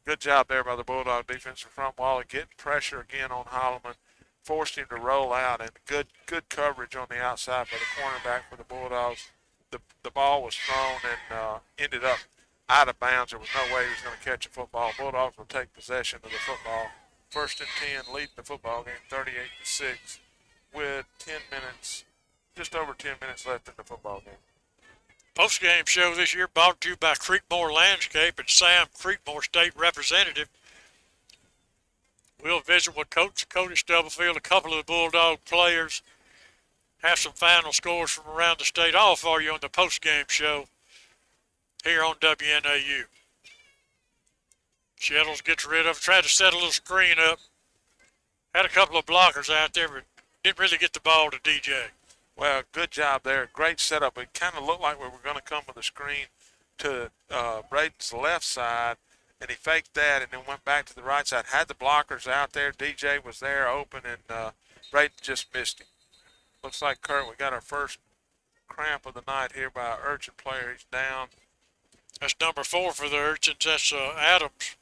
S14: Good job there by the Bulldog defensive front wall, getting pressure again on Holloman, forced him to roll out, and good coverage on the outside by the cornerback for the Bulldogs. The ball was thrown and ended up out of bounds. There was no way he was going to catch a football. Bulldogs will take possession of the football. 1st and 10, leading the football game 38-6 with 10 minutes, just over 10 minutes left in the football game.
S15: Post-game show this year brought to you by Creekmore Landscape and Sam Creekmore State Representative. We'll visit with Coach Cody Stubblefield, a couple of the Bulldog players, have some final scores from around the state, all for you on the post-game show here on WNAU. Shettles gets rid of it, tried to set a little screen up. Had a couple of blockers out there, but didn't really get the ball to DJ.
S14: Well, good job there. Great setup. It kind of looked like we were going to come with a screen to Braden's left side, and he faked that and then went back to the right side. Had the blockers out there. DJ was there open, and Braden just missed him. Looks like, Kurt, we got our first cramp of the night here by an Urchin player. He's down.
S15: That's number 4 for the Urchins. That's Adams.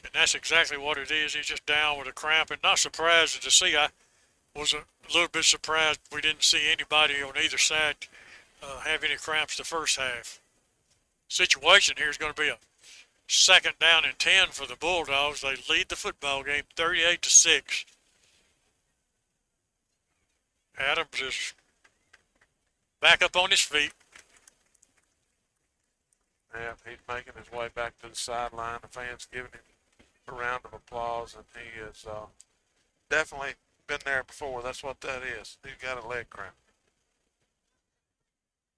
S15: And that's exactly what it is. He's just down with a cramp, and not surprised to see. I was a little bit surprised we didn't see anybody on either side have any cramps the first half. Situation here is going to be a 2nd down and 10 for the Bulldogs. They lead the football game 38-6. Adams is back up on his feet.
S14: Yeah, he's making his way back to the sideline. The fans giving him a round of applause, and he is definitely been there before. That's what that is. He's got a leg cramp.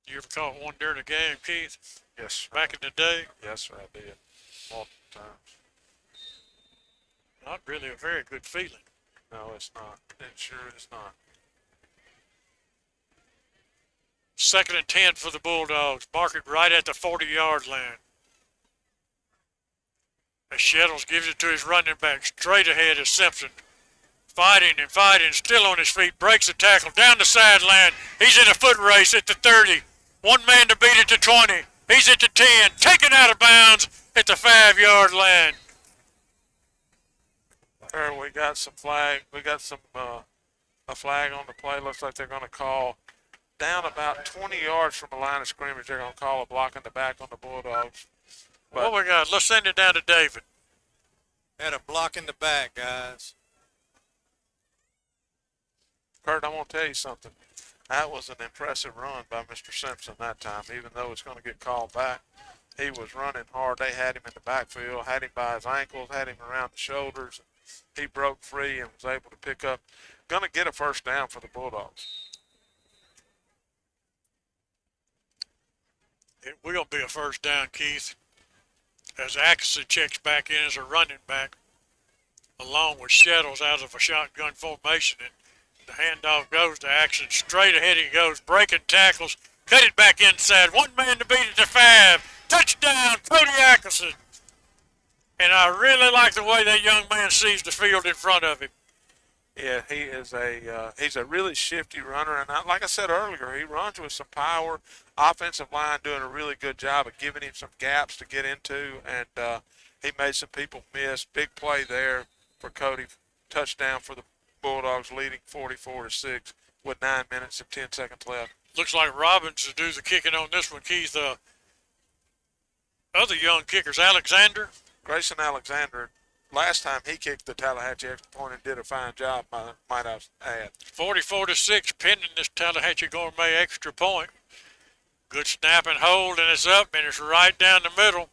S15: You ever caught one during a game, Keith?
S14: Yes, sir.
S15: Back in the day?
S14: Yes, sir, I did. Multiple times.
S15: Not really a very good feeling.
S14: No, it's not. It sure is not.
S15: 2nd and 10 for the Bulldogs. Mark it right at the 40-yard line. As Shettles gives it to his running back. Straight ahead is Simpson. Fighting, still on his feet. Breaks the tackle down the sideline. He's in a foot race at the 30. One man to beat it to 20. He's at the 10. Taken out of bounds at the 5-yard line.
S14: We got some flag. We got some a flag on the play. Looks like they're going to call down about 20 yards from the line of scrimmage. They're going to call a block in the back on the Bulldogs.
S15: But what we got? Let's send it down to David.
S16: Had a block in the back, guys.
S14: Kurt, I want to tell you something. That was an impressive run by Mr. Simpson that time. Even though it's going to get called back, he was running hard. They had him in the backfield, had him by his ankles, had him around the shoulders. He broke free and was able to pick up. Going to get a first down for the Bulldogs.
S15: It will be a first down, Keith, as Atkinson checks back in as a running back, along with Shettles out of a shotgun formation. And the handoff goes to Atkinson. Straight ahead he goes, breaking tackles, cut it back inside. One man to beat it to 5. Touchdown, Cody Atkinson. And I really like the way that young man sees the field in front of him.
S14: Yeah, he's a really shifty runner, and like I said earlier, he runs with some power. Offensive line doing a really good job of giving him some gaps to get into, and he made some people miss. Big play there for Cody. Touchdown for the Bulldogs, leading 44-6 with 9 minutes and 10 seconds left.
S15: Looks like Robbins to do the kicking on this one, Keith. Other young kickers, Alexander.
S14: Grayson Alexander, last time he kicked the Tallahatchie extra point and did a fine job, might I add.
S15: 44-6, pending this Tallahatchie Gourmet extra point. Good snap and hold, and it's up, and it's right down the middle.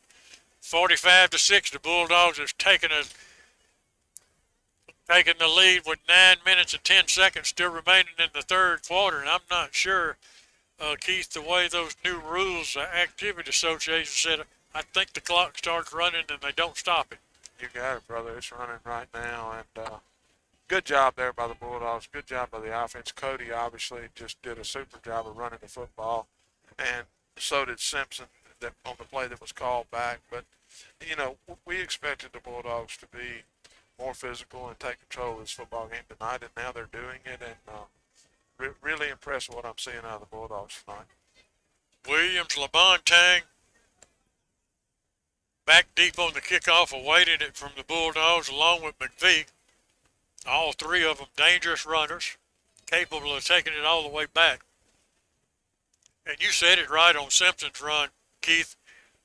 S15: 45-6, the Bulldogs have taken the lead with 9 minutes and 10 seconds still remaining in the third quarter, and I'm not sure, Keith, the way those new rules, Activity Association said, I think the clock starts running and they don't stop it.
S14: You got it, brother. It's running right now, and good job there by the Bulldogs. Good job by the offense. Cody obviously just did a super job of running the football, and so did Simpson on the play that was called back. But, you know, we expected the Bulldogs to be more physical and take control of this football game tonight, and now they're doing it, and really impressed with what I'm seeing out of the Bulldogs tonight.
S15: Williams, LeBontang, back deep on the kickoff, awaiting it from the Bulldogs, along with McVeigh. All three of them dangerous runners, capable of taking it all the way back. And you said it right on Simpson's run, Keith.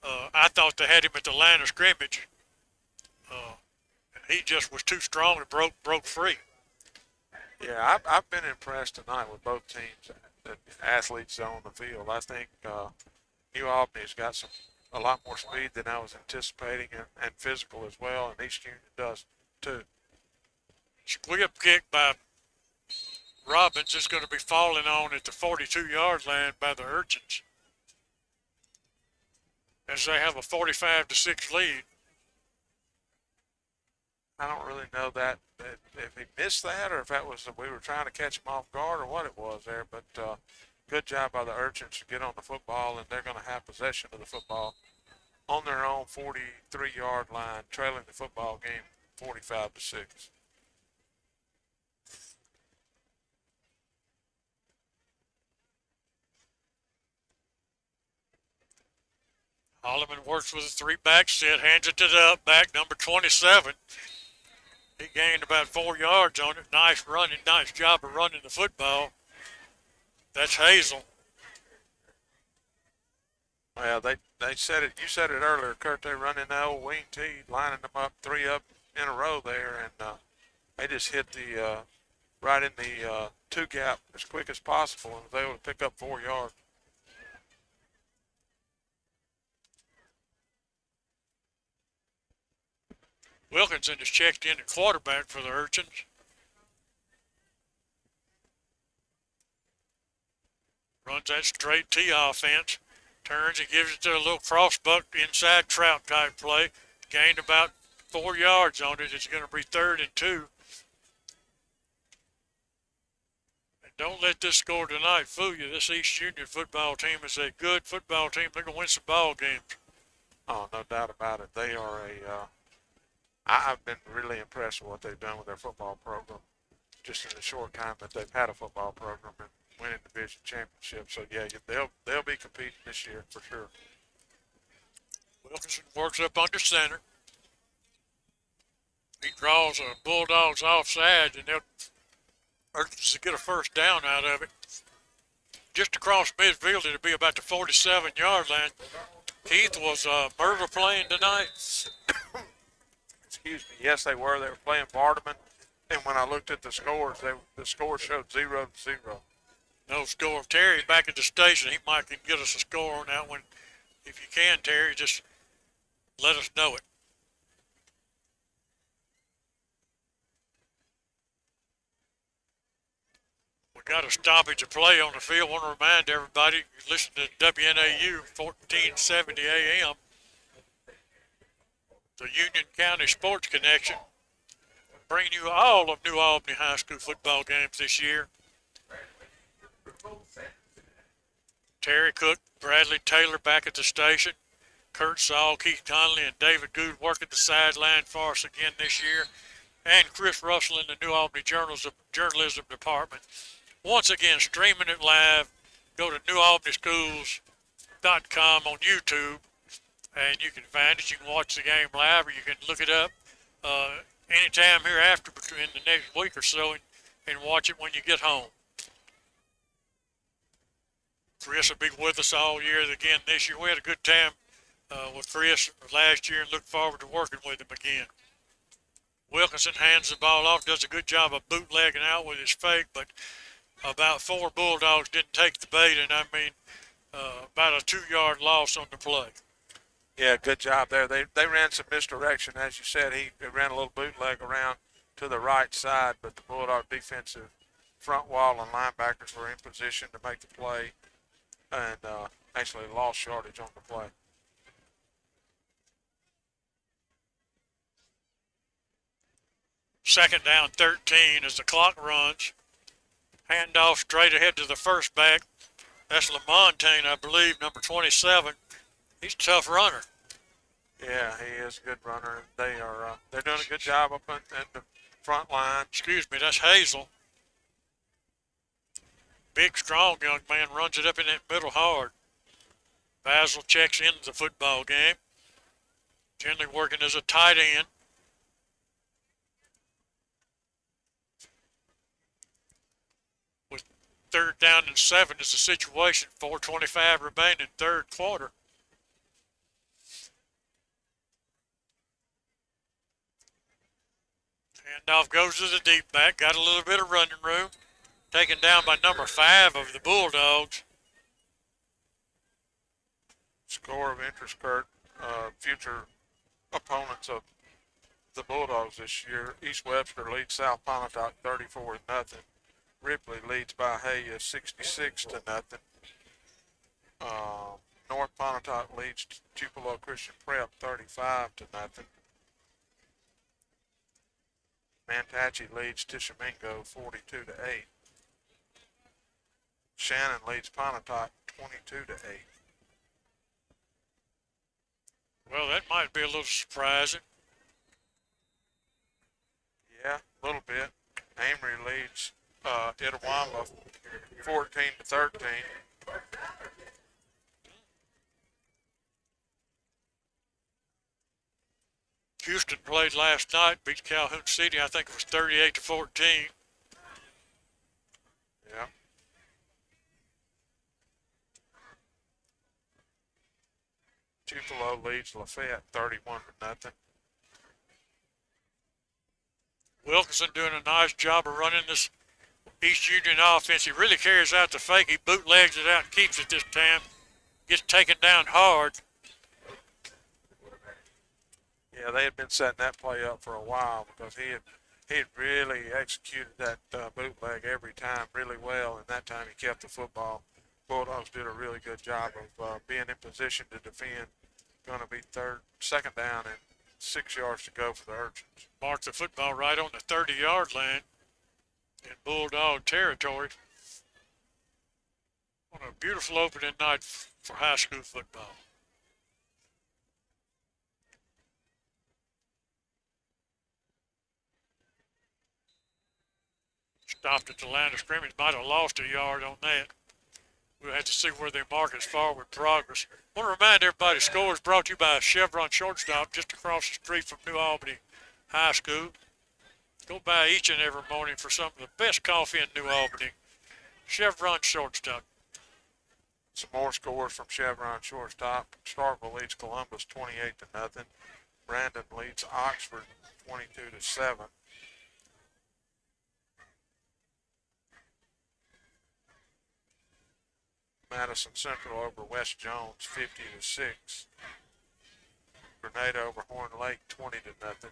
S15: I thought they had him at the line of scrimmage. He just was too strong and broke free.
S14: Yeah, I've been impressed tonight with both teams, the athletes on the field. I think New Albany's got a lot more speed than I was anticipating, and physical as well, and East Union does too.
S15: Squib kick by Robbins is going to be falling on at the 42-yard line by the Urchins, as they have a 45-6 lead.
S14: I don't really know that if he missed that, or if that was we were trying to catch him off guard, or what it was there. But good job by the Urchins to get on the football, and they're going to have possession of the football on their own 43-yard line, trailing the football game 45-6.
S15: Holloman works with a three-back set, hands it to the back, number 27. He gained about 4 yards on it. Nice running, nice job of running the football. That's Hazel.
S14: Well, they said it. You said it earlier, Kurt. They running the old wing T, lining them up, three up in a row there, and they just hit the right in the two gap as quick as possible, and was able to pick up 4 yards.
S15: Wilkinson has checked in at quarterback for the Urchins. Runs that straight T offense. Turns and gives it to a little crossbuck inside Trout type play. Gained about 4 yards on it. It's going to be 3rd and 2. And don't let this score tonight fool you. This East Union football team is a good football team. They're going to win some ball games.
S14: Oh, no doubt about it. They are I've been really impressed with what they've done with their football program just in the short time that they've had a football program and winning division championships. So, yeah, they'll be competing this year for sure.
S15: Wilkinson works up under center. He draws a Bulldogs offside, and they'll get a first down out of it. Just across midfield, it'll be about the 47-yard line. Keith, was Myrtle playing tonight?
S14: Excuse me. Yes, they were. They were playing Vardaman, and when I looked at the scores, the score showed 0-0.
S15: No score. Terry back at the station. He might can get us a score on that one. If you can, Terry, just let us know it. We got a stoppage of play on the field. I want to remind everybody, you listen to WNAU 1470 AM. The Union County Sports Connection, bringing you all of New Albany High School football games this year. Terry Cook, Bradley Taylor back at the station. Kurt Saul, Keith Conley, and David Good working the sideline for us again this year, and Chris Russell in the New Albany Journalism Department. Once again, streaming it live. Go to newalbanyschools.com on YouTube, and you can find it. You can watch the game live, or you can look it up anytime hereafter between the next week or so, and watch it when you get home. Chris will be with us all year again this year. We had a good time with Chris last year and look forward to working with him again. Wilkinson hands the ball off, does a good job of bootlegging out with his fake, but about 4 Bulldogs didn't take the bait, and I mean about a 2-yard loss on the play.
S14: Yeah, good job there. They ran some misdirection, as you said. He ran a little bootleg around to the right side, but the Bulldog defensive front wall and linebackers were in position to make the play, and actually lost yardage on the play.
S15: Second down 13 as the clock runs. Handoff straight ahead to the first back. That's Lamontagne, I believe, number 27. He's a tough runner.
S14: Yeah, he is a good runner. They're doing a good job up in the front line.
S15: Excuse me, that's Hazel. Big, strong young man runs it up in that middle hard. Basil checks into the football game. Generally working as a tight end. With 3rd down and 7 is the situation. 4:25 remaining, third quarter. Handoff goes to the deep back. Got a little bit of running room. Taken down by number 5 of the Bulldogs.
S14: Score of interest, Kurt. Future opponents of the Bulldogs this year. East Webster leads South Pontotoc 34-0. Ripley leads Bahia 66-0. North Pontotoc leads Tupelo Christian Prep 35-0. Mantachie leads Tishomingo 42-8. Shannon leads Pontotoc 22-8.
S15: Well, that might be a little surprising.
S14: Yeah, a little bit. Amory leads Itawamba 14-13.
S15: Houston played last night, beat Calhoun City. I think it was 38-14.
S14: Yeah. Tupelo leads Lafayette 31-0.
S15: Wilkinson doing a nice job of running this East Union offense. He really carries out the fake. He bootlegs it out and keeps it this time. Gets taken down hard.
S14: Yeah, they had been setting that play up for a while because he had really executed that bootleg every time really well, and that time he kept the football. Bulldogs did a really good job of being in position to defend. Going to be second down and 6 yards to go for the Urchins.
S15: Mark the football right on the 30-yard line in Bulldog territory. What a beautiful opening night for high school football. Stopped at the line of scrimmage. Might have lost a yard on that. We'll have to see where they mark as forward progress. I want to remind everybody, scores brought to you by Chevron Shortstop just across the street from New Albany High School. Go by each and every morning for some of the best coffee in New Albany. Chevron Shortstop.
S14: Some more scores from Chevron Shortstop. Starkville leads Columbus 28-0. Brandon leads Oxford 22-7. Madison Central over West Jones 50-6. Grenada over Horn Lake 20-0.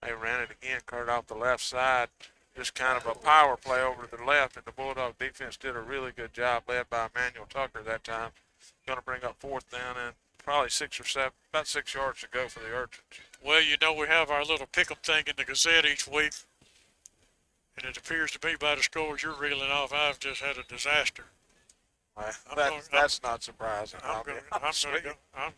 S14: They ran it again, Kurt, off the left side. Just kind of a power play over to the left, and the Bulldog defense did a really good job, led by Emmanuel Tucker that time. Going to bring up 4th down and probably 6 or 7, about 6 yards to go for the Urchins.
S15: Well, you know we have our little pick'em thing in the Gazette each week. and it appears to be by the scores you're reeling off, I've just had a disaster.
S14: That's not surprising.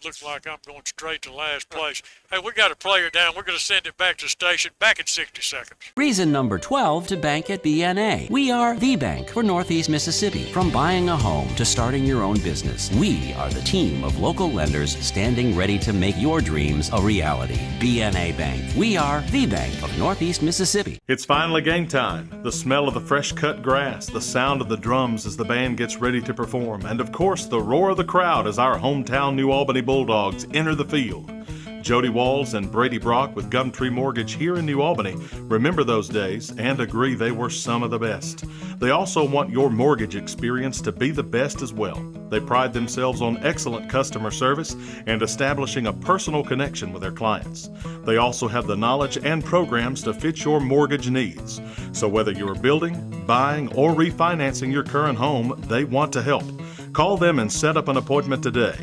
S15: Looks like I'm going straight to last place. Hey, we got a player down. We're going to send it back to the station. Back in 60 seconds.
S12: Reason number 12 to bank at BNA. We are the bank for Northeast Mississippi. From buying a home to starting your own business, we are the team of local lenders standing ready to make your dreams a reality. BNA Bank. We are the bank of Northeast Mississippi.
S10: It's finally game time. The smell of the fresh cut grass, the sound of the drums as the band gets ready to perform, and of course the roar of the crowd as our hometown New Albany Bulldogs enter the field. Jody Walls and Brady Brock with Gumtree Mortgage here in New Albany remember those days and agree they were some of the best. They also want your mortgage experience to be the best as well. They pride themselves on excellent customer service and establishing a personal connection with their clients. They also have the knowledge and programs to fit your mortgage needs. So whether you're building, buying, or refinancing your current home, they want to help. Call them and set up an appointment today.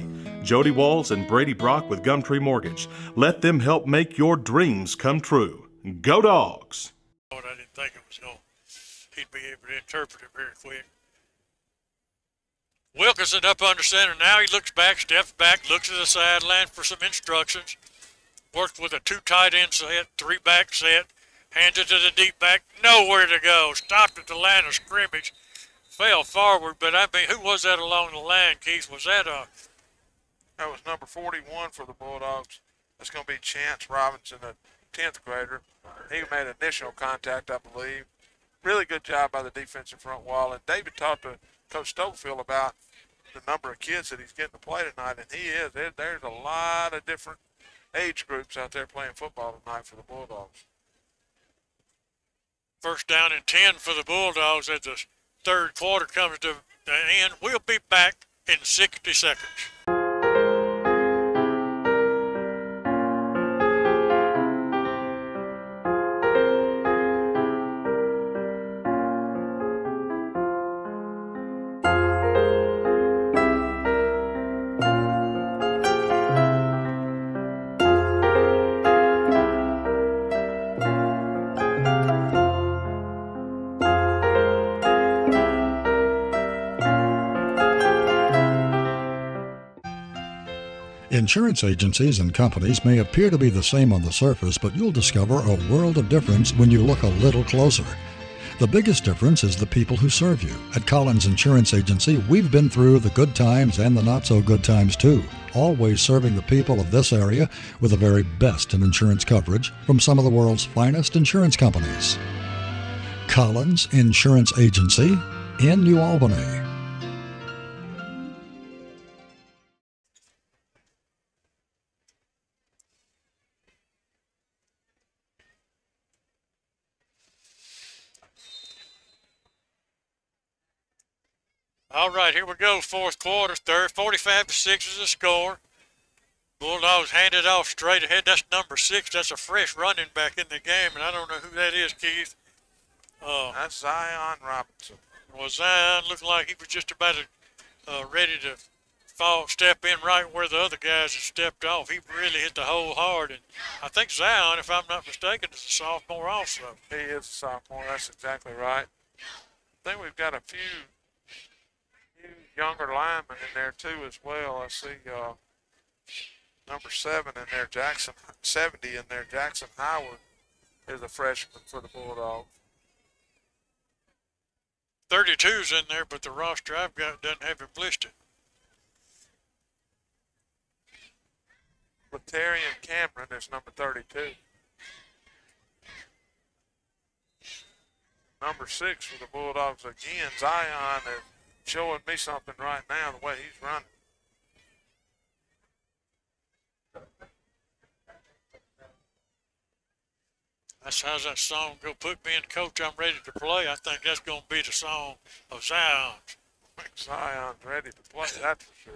S10: Jody Walls and Brady Brock with Gumtree Mortgage. Let them help make your dreams come true. Go Dogs!
S15: I didn't think he'd be able to interpret it very quick. Wilkinson up under center. Now he looks back, steps back, looks at the sideline for some instructions. Worked with a 2 tight end set, 3 back set. Hands it to the deep back. Nowhere to go. Stopped at the line of scrimmage. Fell forward, but I mean, who was that along the line, Keith? Was that
S14: That was number 41 for the Bulldogs. That's going to be Chance Robinson, a 10th grader. He made initial contact, I believe. Really good job by the defensive front wall. And David talked to Coach Stubblefield about the number of kids that he's getting to play tonight, and he is. There's a lot of different age groups out there playing football tonight for the Bulldogs.
S15: First down and 10 for the Bulldogs as the third quarter comes to the end. We'll be back in 60 seconds.
S13: Insurance agencies and companies may appear to be the same on the surface, but you'll discover a world of difference when you look a little closer. The biggest difference is the people who serve you. At Collins Insurance Agency, we've been through the good times and the not-so-good times too, always serving the people of this area with the very best in insurance coverage from some of the world's finest insurance companies. Collins Insurance Agency in New Albany.
S15: All right, here we go. Fourth quarter, 45-6 is the score. Bulldogs hand it off straight ahead. That's number 6. That's a fresh running back in the game, and I don't know who that is, Keith.
S14: That's Zion Robinson.
S15: Well, Zion looked like he was just about ready to step in right where the other guys had stepped off. He really hit the hole hard, and I think Zion, if I'm not mistaken, is a sophomore also.
S14: He is a sophomore. That's exactly right. I think we've got a few younger linemen in there too as well. I see number 7 in there, 70 in there. Jackson Howard is a freshman for the Bulldogs.
S15: 32's in there, but the roster I've got doesn't have him listed.
S14: Latarian Cameron is number 32. Number 6 for the Bulldogs again. Zion is showing me something right now, the way he's running.
S15: That's how's that song go? Put me in, coach, I'm ready to play. I think that's going to be the song of Zion.
S14: Zion's ready to play, that's for sure.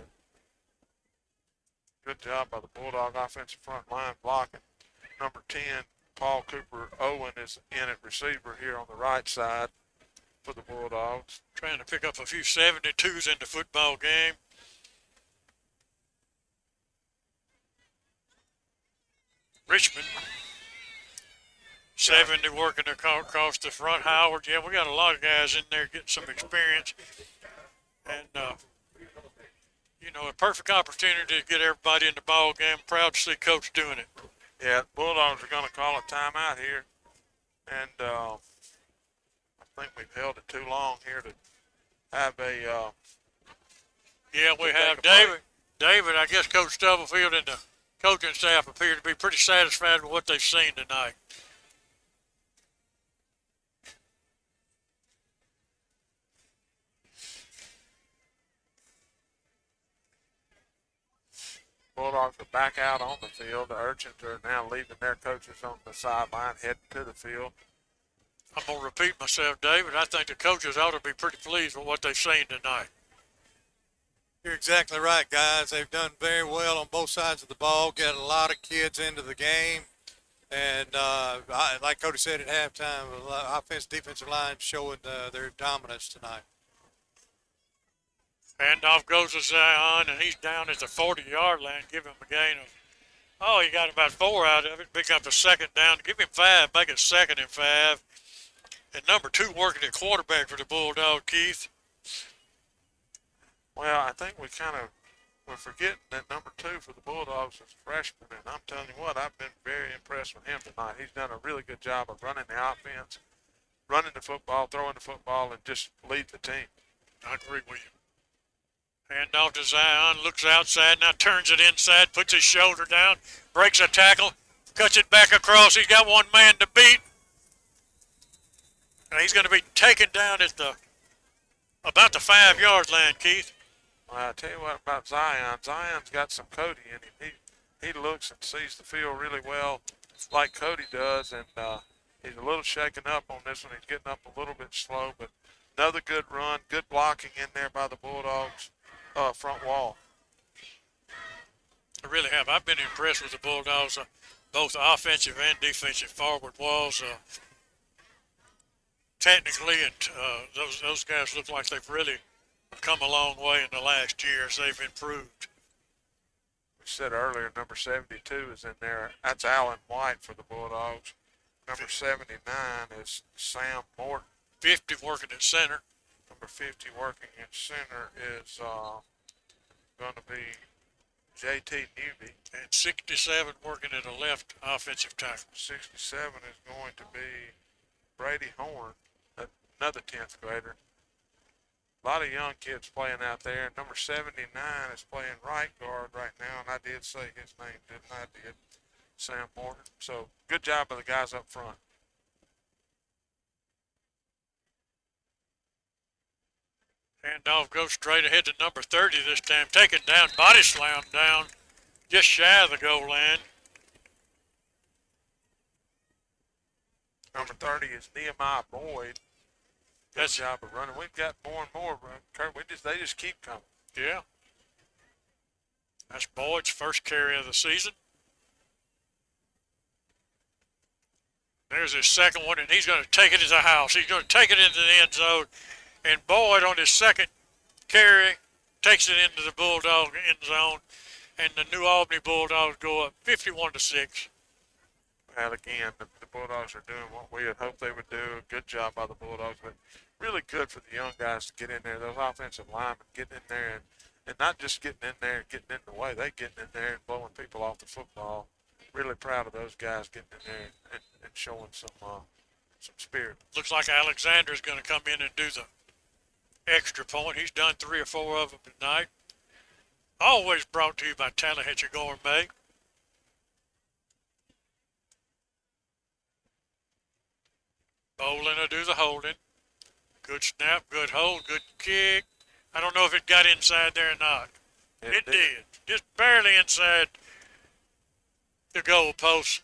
S14: Good job by the Bulldog offensive front line blocking. Number 10, Paul Cooper Owen is in at receiver here on the right side for the Bulldogs.
S15: Trying to pick up a few 72s in the football game. Richmond 70 working across the front. Howard, yeah, we got a lot of guys in there getting some experience. And, a perfect opportunity to get everybody in the ball game. Proud to see Coach doing it.
S14: Yeah, Bulldogs are going to call a timeout here. And I think we've held it too long here to have a
S15: yeah, we have David, I guess Coach Stubblefield and the coaching staff appear to be pretty satisfied with what they've seen tonight.
S14: Bulldogs are back out on the field. The Urchins are now leaving their coaches on the sideline, heading to the field.
S15: I'm going to repeat myself, David. I think the coaches ought to be pretty pleased with what they've seen tonight.
S16: You're exactly right, guys. They've done very well on both sides of the ball, get a lot of kids into the game. And like Cody said at halftime, offense, defensive line showing their dominance tonight.
S15: Handoff goes to Zion, and he's down at the 40-yard line. Give him a gain of, he got about 4 out of it. Pick up a second down. Give him 5, make it 2nd and 5. And number 2 working at quarterback for the Bulldogs, Keith.
S14: Well, I think we're forgetting that number 2 for the Bulldogs is a freshman, and I'm telling you what, I've been very impressed with him tonight. He's done a really good job of running the offense, running the football, throwing the football, and just lead the team.
S15: I agree with you. Hand off to Zion, looks outside, now turns it inside, puts his shoulder down, breaks a tackle, cuts it back across. He's got one man to beat. And he's going to be taken down at about the 5-yard line, Keith.
S14: Well, I tell you what about Zion. Zion's got some Cody in him. He looks and sees the field really well, like Cody does, and he's a little shaken up on this one. He's getting up a little bit slow, but another good run, good blocking in there by the Bulldogs front wall.
S15: I really have. I've been impressed with the Bulldogs, both offensive and defensive forward walls. Technically, and those guys look like they've really come a long way in the last year as they've improved.
S14: We said earlier, number 72 is in there. That's Alan White for the Bulldogs. Number 79 is Sam Morton.
S15: 50 working at center.
S14: Number 50 working at center is going to be J.T. Newby.
S15: And 67 working at a left offensive tackle.
S14: 67 is going to be Brady Horn, another 10th grader. A lot of young kids playing out there. Number 79 is playing right guard right now, and I did say his name, didn't I? I did. Sam Morton. So good job of the guys up front.
S15: Handoff goes straight ahead to number 30 this time. Taken down, body slam down, just shy of the goal line.
S14: Number 30 is Nehemiah Boyd. Good job of running. We've got more and more, Kurt. They just keep coming.
S15: Yeah. That's Boyd's first carry of the season. There's his second one, and he's going to take it as a house. He's going to take it into the end zone. And Boyd on his second carry takes it into the Bulldog end zone. And the New Albany Bulldogs go up 51-6.
S14: Well, again, the Bulldogs are doing what we had hoped they would do. A good job by the Bulldogs, but really good for the young guys to get in there. Those offensive linemen getting in there and not just getting in there and getting in the way. They getting in there and blowing people off the football. Really proud of those guys getting in there and showing some spirit.
S15: Looks like Alexander's going to come in and do the extra point. He's done 3 or 4 of them tonight. Always brought to you by Tallahatchie Gourmet. Bolin will do the holding. Good snap, good hold, good kick. I don't know if it got inside there or not. It did. Just barely inside the goal post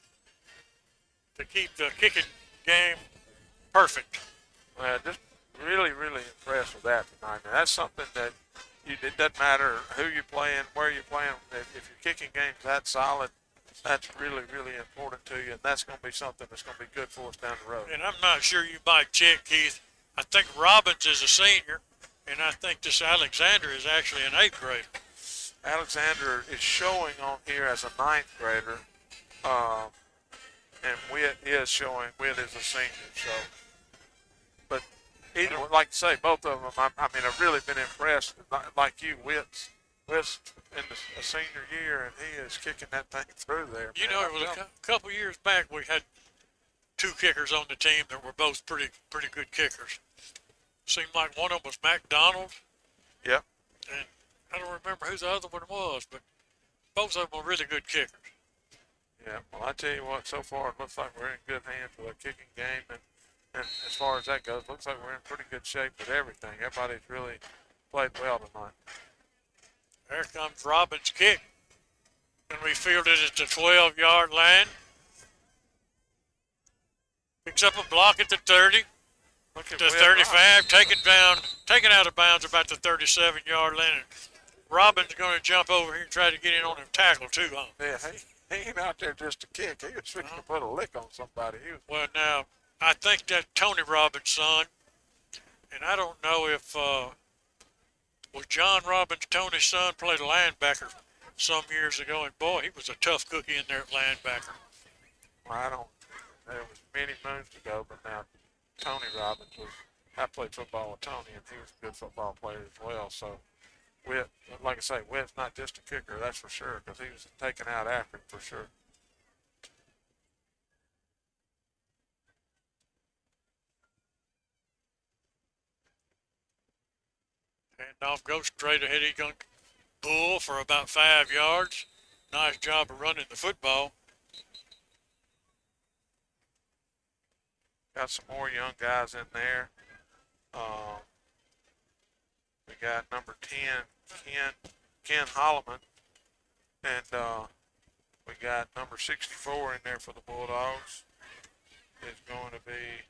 S15: to keep the kicking game perfect.
S14: Well, just really, really impressed with that tonight. Now, that's something that it doesn't matter who you're playing, where you're playing. If your kicking game's that solid, that's really, really important to you, and that's going to be something that's going to be good for us down the road.
S15: And I'm not sure you might check, Keith. I think Robbins is a senior, and I think this Alexander is actually an 8th grader.
S14: Alexander is showing on here as a 9th grader, and Witt is showing. Witt is a senior, so. But either, like you say, both of them. I mean, I've really been impressed. Like you, Witt's in a senior year, and he is kicking that thing through there.
S15: You know, it was a couple years back we had 2 kickers on the team that were both pretty good kickers. Seemed like one of them was McDonald.
S14: Yep.
S15: And I don't remember who the other one was, but both of them were really good kickers.
S14: Yeah, well, I tell you what, so far it looks like we're in good hands with our kicking game, and as far as that goes, looks like we're in pretty good shape with everything. Everybody's really played well tonight.
S15: There comes Robbins' kick, and we fielded it at the 12-yard line. Picks up a block at the 30, to 35, taken out of bounds about the 37-yard line. Robbins going to jump over here and try to get in on him tackle too, huh?
S14: Yeah, he ain't out there just to kick. He was fixing to put a lick on somebody.
S15: Well, now, I think that Tony Robbins' son, and I don't know if, was John Robbins, Tony's son, played a linebacker some years ago, and boy, he was a tough cookie in there at linebacker.
S14: Well, it was many moons ago, but now Tony Robbins I played football with Tony, and he was a good football player as well, so. Witt, like I say, Witt's not just a kicker, that's for sure, because he was taken out after him for sure.
S15: Handoff goes straight ahead. He's going to Bull for about 5 yards. Nice job of running the football.
S14: Got some more young guys in there. We got number 10, Ken Holloman, and we got number 64 in there for the Bulldogs. It's going to be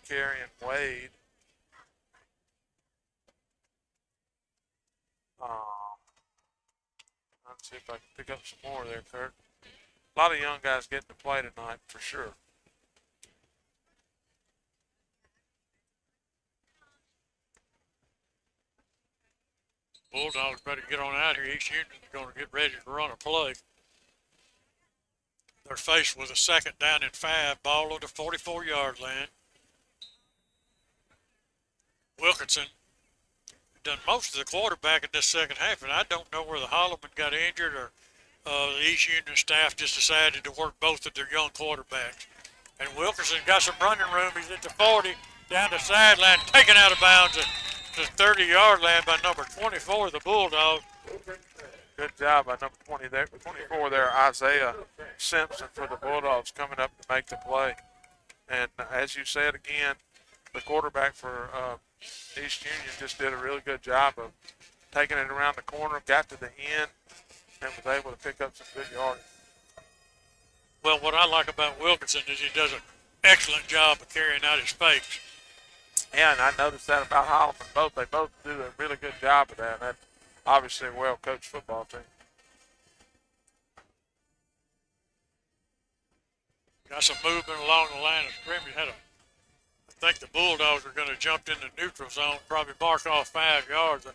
S14: Carrion Wade. Let's see if I can pick up some more there, Kurt. A lot of young guys getting to play tonight for sure.
S15: Bulldogs better get on out here. East Union's going to get ready to run a play. They're faced with a 2nd down and 5, ball on the 44-yard line. Wilkinson done most of the quarterback in this second half, and I don't know whether Holloman got injured or the East Union staff just decided to work both of their young quarterbacks. And Wilkinson got some running room. He's at the 40, down the sideline, taken out of bounds at the 30-yard line by number 24, the Bulldogs.
S14: Good job by number 24 there, Isaiah Simpson for the Bulldogs coming up to make the play. And as you said again, the quarterback for East Union just did a really good job of taking it around the corner, got to the end, and was able to pick up some good yardage.
S15: Well, what I like about Wilkinson is he does an excellent job of carrying out his fakes.
S14: Yeah, and I noticed that about Holloman. They both do a really good job of that. That's obviously a well-coached football team.
S15: Got some movement along the line of scrimmage. I think the Bulldogs are going to jump in the neutral zone, probably mark off 5 yards.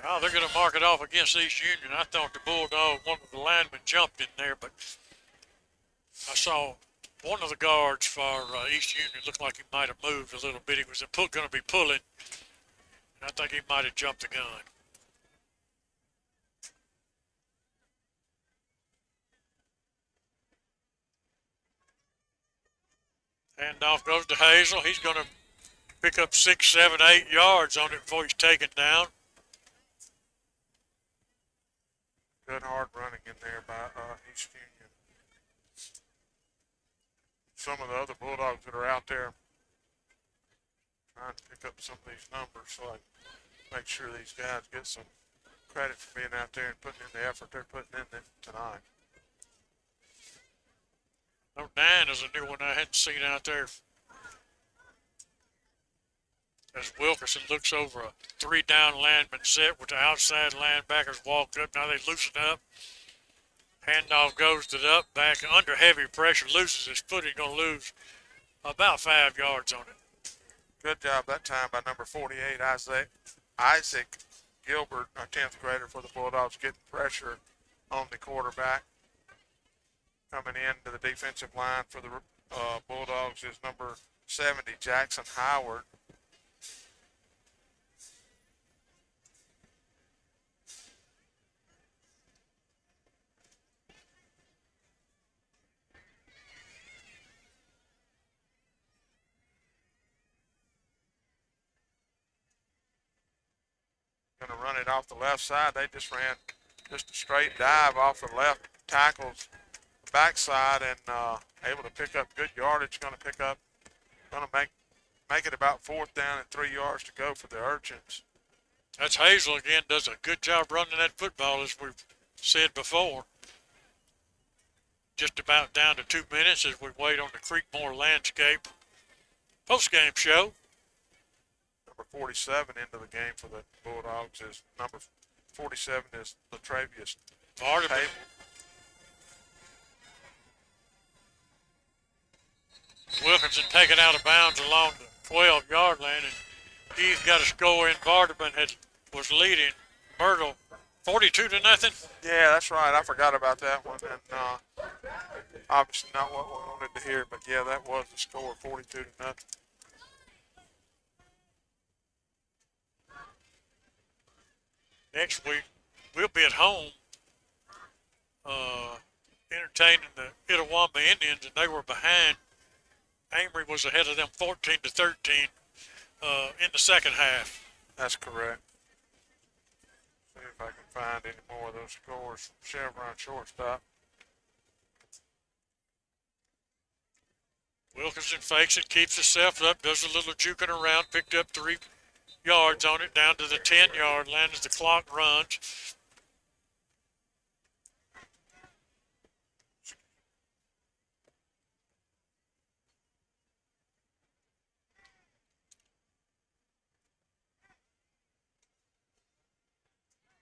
S15: Oh, they're going to mark it off against East Union. I thought the Bulldog, one of the linemen jumped in there, but I saw one of the guards for East Union looked like he might have moved a little bit. He was going to be pulling, and I think he might have jumped the gun. Handoff goes to Hazel. He's going to pick up 6, 7, 8 yards on it before he's taken down.
S14: Good hard running in there by East Union. Some of the other Bulldogs that are out there trying to pick up some of these numbers, so I make sure these guys get some credit for being out there and putting in the effort they're putting in tonight.
S15: Number 9 is a new one I hadn't seen out there. As Wilkerson looks over a 3-down lineman set with the outside linebackers walk up. Now they loosen up. Handoff goes to the up back under heavy pressure, looses his foot. He's going to lose about 5 yards on it.
S14: Good job that time by number 48, Isaac Gilbert, a 10th grader for the Bulldogs, getting pressure on the quarterback. Coming into the defensive line for the Bulldogs is number 70, Jackson Howard. Going to run it off the left side. They just ran just a straight dive off the left tackle's backside and able to pick up good yardage. Going to make it about 4th down and 3 yards to go for the Urchins.
S15: That's Hazel again, does a good job running that football, as we've said before. Just about down to 2 minutes as we wait on the Creekmore Landscape post-game show.
S14: Number 47 into the game for the Bulldogs is number 47 is Latravius
S15: Vardaman. Wilkinson taken out of bounds along the 12-yard line, and he's got a score in. Vardaman was leading Myrtle 42-0.
S14: Yeah, that's right. I forgot about that one, and obviously not what we wanted to hear, but yeah, that was the score, 42-0.
S15: Next week, we'll be at home entertaining the Itawamba Indians, and they were behind. Amory was ahead of them 14-13 in the second half.
S14: That's correct. See if I can find any more of those scores from Chevron shortstop.
S15: Wilkinson fakes it, keeps himself up, does a little juking around, picked up 3 yards on it, down to the 10-yard line as the clock runs.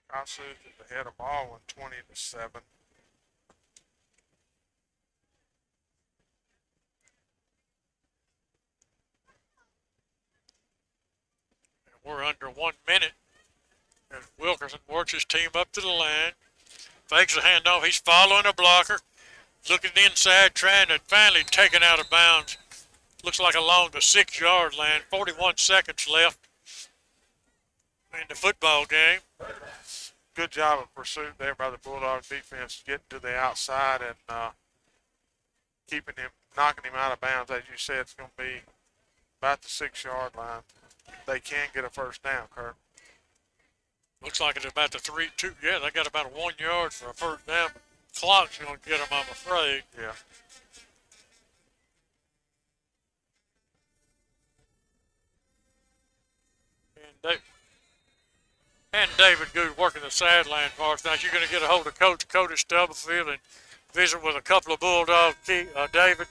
S14: Kossuth at the head of ball, 20-7.
S15: We're under 1 minute as Wilkinson works his team up to the line, fakes a handoff. He's following a blocker, looking inside, trying to finally take it out of bounds. Looks like along the 6-yard line. 41 seconds left in the football game.
S14: Good job of pursuit there by the Bulldogs defense, getting to the outside and knocking him out of bounds. As you said, it's going to be about the 6-yard line. They can get a first down, Kurt.
S15: Looks like it's about the 3-2. Yeah, they got about 1 yard for a first down. Clock's going to get them, I'm afraid.
S14: Yeah.
S15: And David Good working the sideline for us. Now you're going to get a hold of Coach Cody Stubblefield and visit with a couple of Bulldogs. David.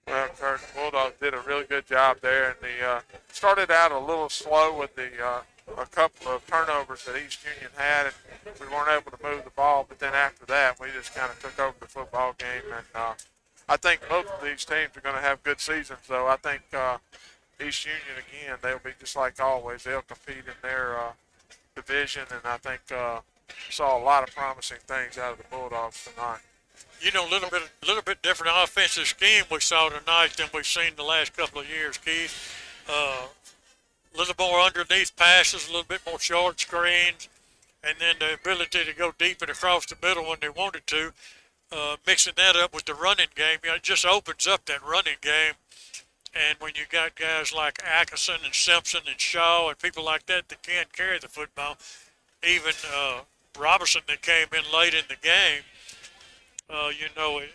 S14: Well, Kurt, the Bulldogs did a really good job there, and they started out a little slow with a couple of turnovers that East Union had, and we weren't able to move the ball. But then after that, we just kind of took over the football game, and I think both of these teams are going to have good seasons. Though I think East Union again, they'll be just like always. They'll compete in their division, and I think saw a lot of promising things out of the Bulldogs tonight.
S15: You know, a little bit different offensive scheme we saw tonight than we've seen the last couple of years, Keith. A little more underneath passes, a little bit more short screens, and then the ability to go deep and across the middle when they wanted to. Mixing that up with the running game, you know, it just opens up that running game. And when you got guys like Atkinson and Simpson and Shaw and people like that can't carry the football, even Robertson that came in late in the game, you know, it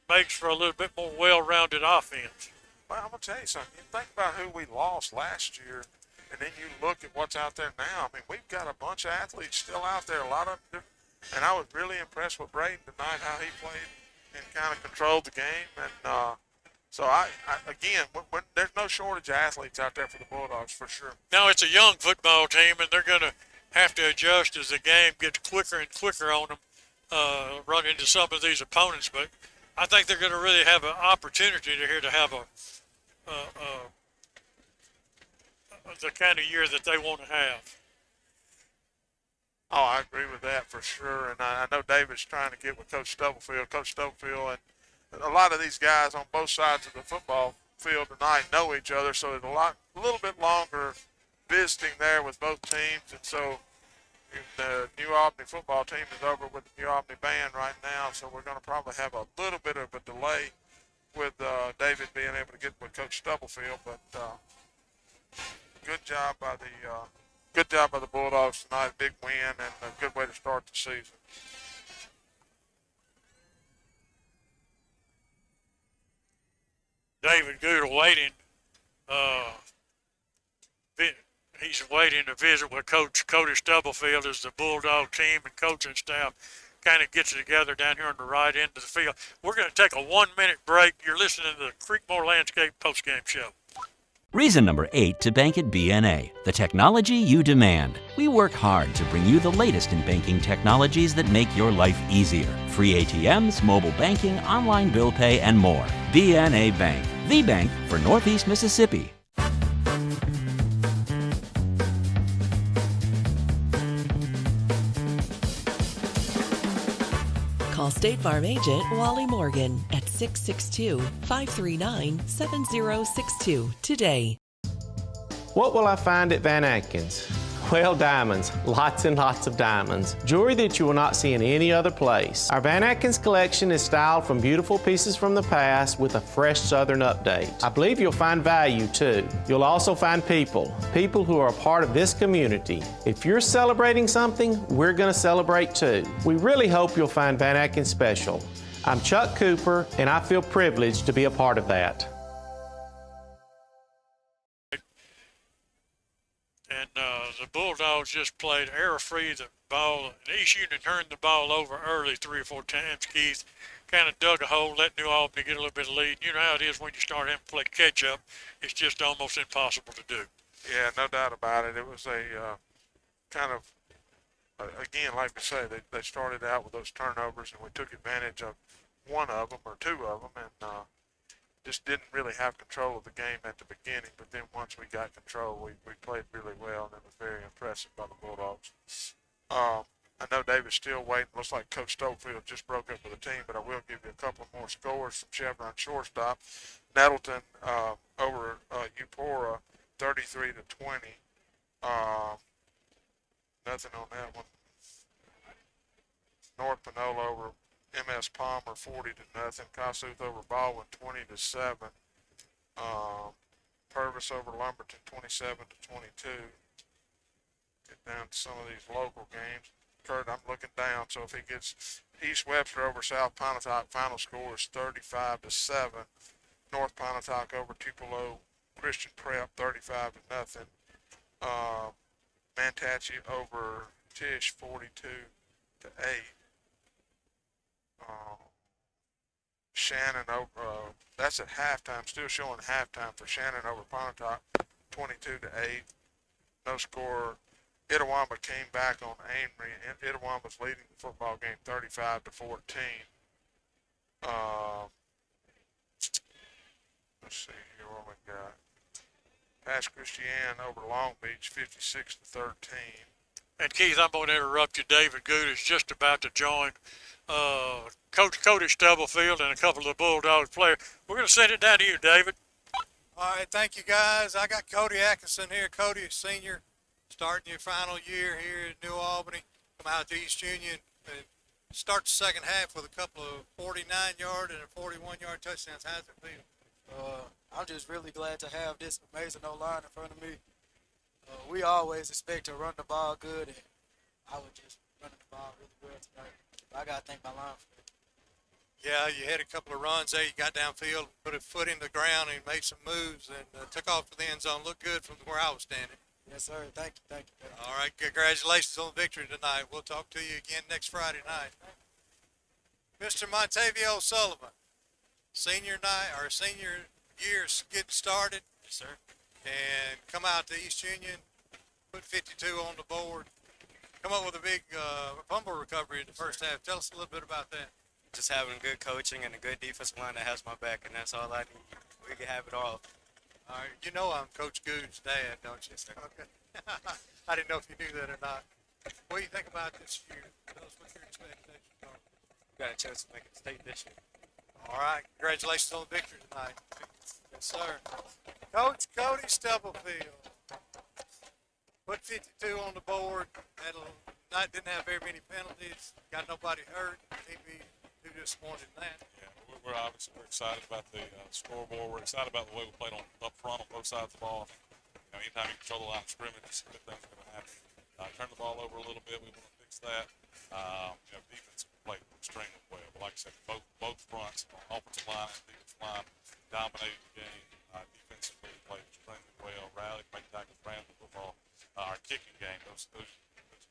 S15: makes for a little bit more well-rounded offense.
S14: Well, I'm going to tell you something. You think about who we lost last year, and then you look at what's out there now. I mean, we've got a bunch of athletes still out there, a lot of them. And I was really impressed with Braden tonight, how he played and kind of controlled the game. And so, again, there's no shortage of athletes out there for the Bulldogs, for sure.
S15: Now, it's a young football team, and they're going to have to adjust as the game gets quicker and quicker on them, run into some of these opponents. But I think they're going to really have an opportunity here to have the kind of year that they want to have.
S14: Oh, I agree with that for sure. And I know David's trying to get with Coach Stubblefield. Coach Stubblefield and a lot of these guys on both sides of the football field tonight know each other, so it's a little bit longer visiting there with both teams. And so the New Albany football team is over with the New Albany band right now, so we're going to probably have a little bit of a delay with David being able to get with Coach Stubblefield. But good job by the Bulldogs tonight. A big win and a good way to start the season.
S15: David Goodall waiting. He's waiting to visit with Coach Cody Stubblefield as the Bulldog team and coaching staff kind of gets together down here on the right end of the field. We're going to take a 1-minute break. You're listening to the Creekmore Landscape postgame show.
S12: Reason number 8 to bank at BNA, the technology you demand. We work hard to bring you the latest in banking technologies that make your life easier. Free ATMs, mobile banking, online bill pay, and more. BNA Bank, the bank for Northeast Mississippi.
S6: Call State Farm agent Wally Morgan at 662-539-7062 today.
S17: What will I find at Van Atkins? Well, diamonds. Lots and lots of diamonds. Jewelry that you will not see in any other place. Our Van Atkins collection is styled from beautiful pieces from the past with a fresh Southern update. I believe you'll find value too. You'll also find people who are a part of this community. If you're celebrating something, we're going to celebrate too. We really hope you'll find Van Atkins special. I'm Chuck Cooper, and I feel privileged to be a part of that.
S15: And the Bulldogs just played error-free the ball. And East Union turned the ball over early 3 or 4 times. Keith kind of dug a hole, let New Albany get a little bit of lead. You know how it is when you start having to play catch-up. It's just almost impossible to do.
S14: Yeah, no doubt about it. It was a kind of, again, like we say, they started out with those turnovers, and we took advantage of one of them or two of them, and just didn't really have control of the game at the beginning. But then once we got control, we played really well, and it was very impressive by the Bulldogs. I know David's still waiting. Looks like Coach Stubblefield just broke up with the team, but I will give you a couple more scores from Chevron shortstop. Nettleton over Eupora, 33-20. Nothing on that one. North Panola over MS Palmer, 40-0. Kossuth over Baldwin, 20-7. Purvis over Lumberton, 27-22. Get down to some of these local games. Kurt, I'm looking down, so if he gets East Webster over South Pontotoc, final score is 35-7. North Pontotoc over Tupelo Christian Prep, 35-0. Manatee over Tisch, 42-8. Shannon over, that's at halftime, still showing halftime for Shannon over Pontotoc, 22-8. No score. Itawamba came back on Amory, and Itawamba's leading the football game 35-14. Let's see here what we got. Pass Christiane over Long Beach, 56-13.
S15: And Keith, I'm going to interrupt you. David Good is just about to join Coach Cody Stubblefield and a couple of the Bulldogs players. We're going to send it down to you, David.
S16: All right, thank you, guys. I got Cody Atkinson here. Cody, a senior, starting your final year here in New Albany. Come out to East Union and start the second half with a couple of 49-yard and a 41-yard touchdowns. How's it feel?
S18: I'm just really glad to have this amazing O-line in front of me. We always expect to run the ball good, and I was just running the ball really well tonight. I got to thank my line for it.
S16: Yeah, you had a couple of runs there. You got downfield, put a foot in the ground, and made some moves, and took off to the end zone. Looked good from where I was standing.
S18: Yes, sir. Thank you. Thank you.
S16: All right, congratulations on the victory tonight. We'll talk to you again next Friday night. Mr. Montavio Sullivan, senior year's getting started.
S18: Yes, sir.
S16: And come out to East Union, put 52 on the board, come up with a big fumble recovery in the first half. Tell us a little bit about that.
S19: Just having good coaching and a good defensive line that has my back, and that's all I need. We can have it all.
S16: All right, you know I'm Coach Good's dad, don't you? Okay. I didn't know if you knew that or not. What do you think about this year? Tell us what your expectations are.
S19: Got a chance to make a state this year.
S16: All right, congratulations on the victory tonight. Yes, sir. Coach Cody Stubblefield put 52 on the board. Didn't have very many penalties. Got nobody hurt. He'd be too disappointed in that.
S3: Yeah, we're obviously excited about the scoreboard. We're excited about the way we played up front on both sides of the ball. Anytime you control the line of scrimmage, good things are going to happen. Turn the ball over a little bit. We want to fix that. Defense played extremely well. But like I said, both fronts, offensive line and defensive line, dominated the game. Defensively played extremely well. Rallied, make tackles, ran the football. Our kicking game,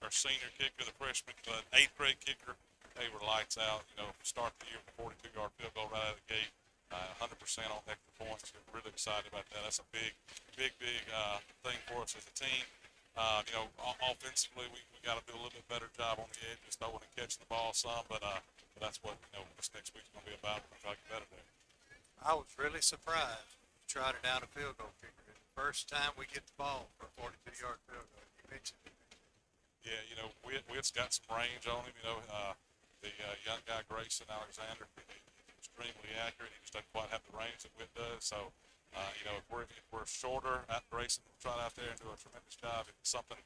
S3: our senior kicker, the freshman, eighth grade kicker, they were lights out. Start the year with a 42-yard field goal right out of the gate, 100% on extra points. We're really excited about that. That's a big thing for us as a team. Offensively, we got to do a little bit better job on the edges, throwing and catching the ball some. But that's what this next week's going to be about. We're going to try to get better there.
S16: I was really surprised. You tried it down a field goal kicker. The first time we get the ball for a 42-yard field goal, you mentioned it.
S3: Yeah, Witt's got some range on him. The young guy, Grayson Alexander, he's extremely accurate. He just doesn't quite have the range that Witt does. So, if we're shorter, Grayson will try out there and do a tremendous job. If it's something,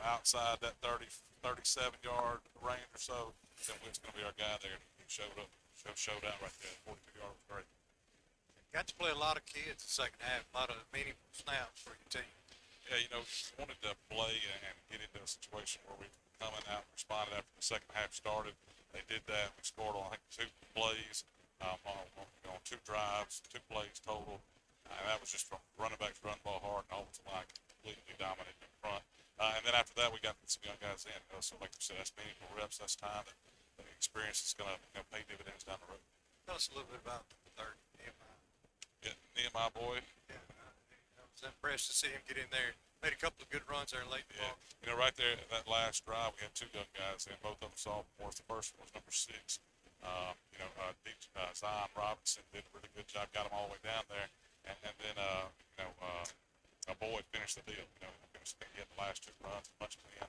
S3: outside that 37-yard range or so, then Witt's going to be our guy there. He showed out right there. 42-yard was great.
S16: Got to play a lot of kids the second half, a lot of meaningful snaps for your team.
S3: Yeah, we wanted to play and get into a situation where we were coming out and responded after the second half started. They did that. We scored on, I think, 2 plays, on 2 drives, 2 plays total. That was just from running backs run the ball hard and offensive line completely dominated in front. And then after that, we got some young guys in. So, like you said, that's meaningful reps. That's time that the experience is going to pay dividends down the road.
S16: Tell us a little bit about the third Nehemiah.
S3: Yeah, Nehemiah boy.
S16: Yeah, I was impressed to see him get in there. Made a couple of good runs there late in the ball.
S3: Right there, that last drive, we had 2 young guys in. Both of them sophomores. The first one was number 6. Zion Robinson did a really good job. Got him all the way down there. And then, a boy finished the deal. He had the last 2 runs, much in.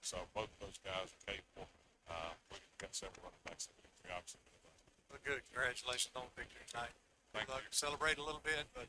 S3: So both of those guys are capable. We've got several running backs that we obviously.
S16: Well, good. Congratulations on the victory tonight. Good luck. Celebrate a little bit, but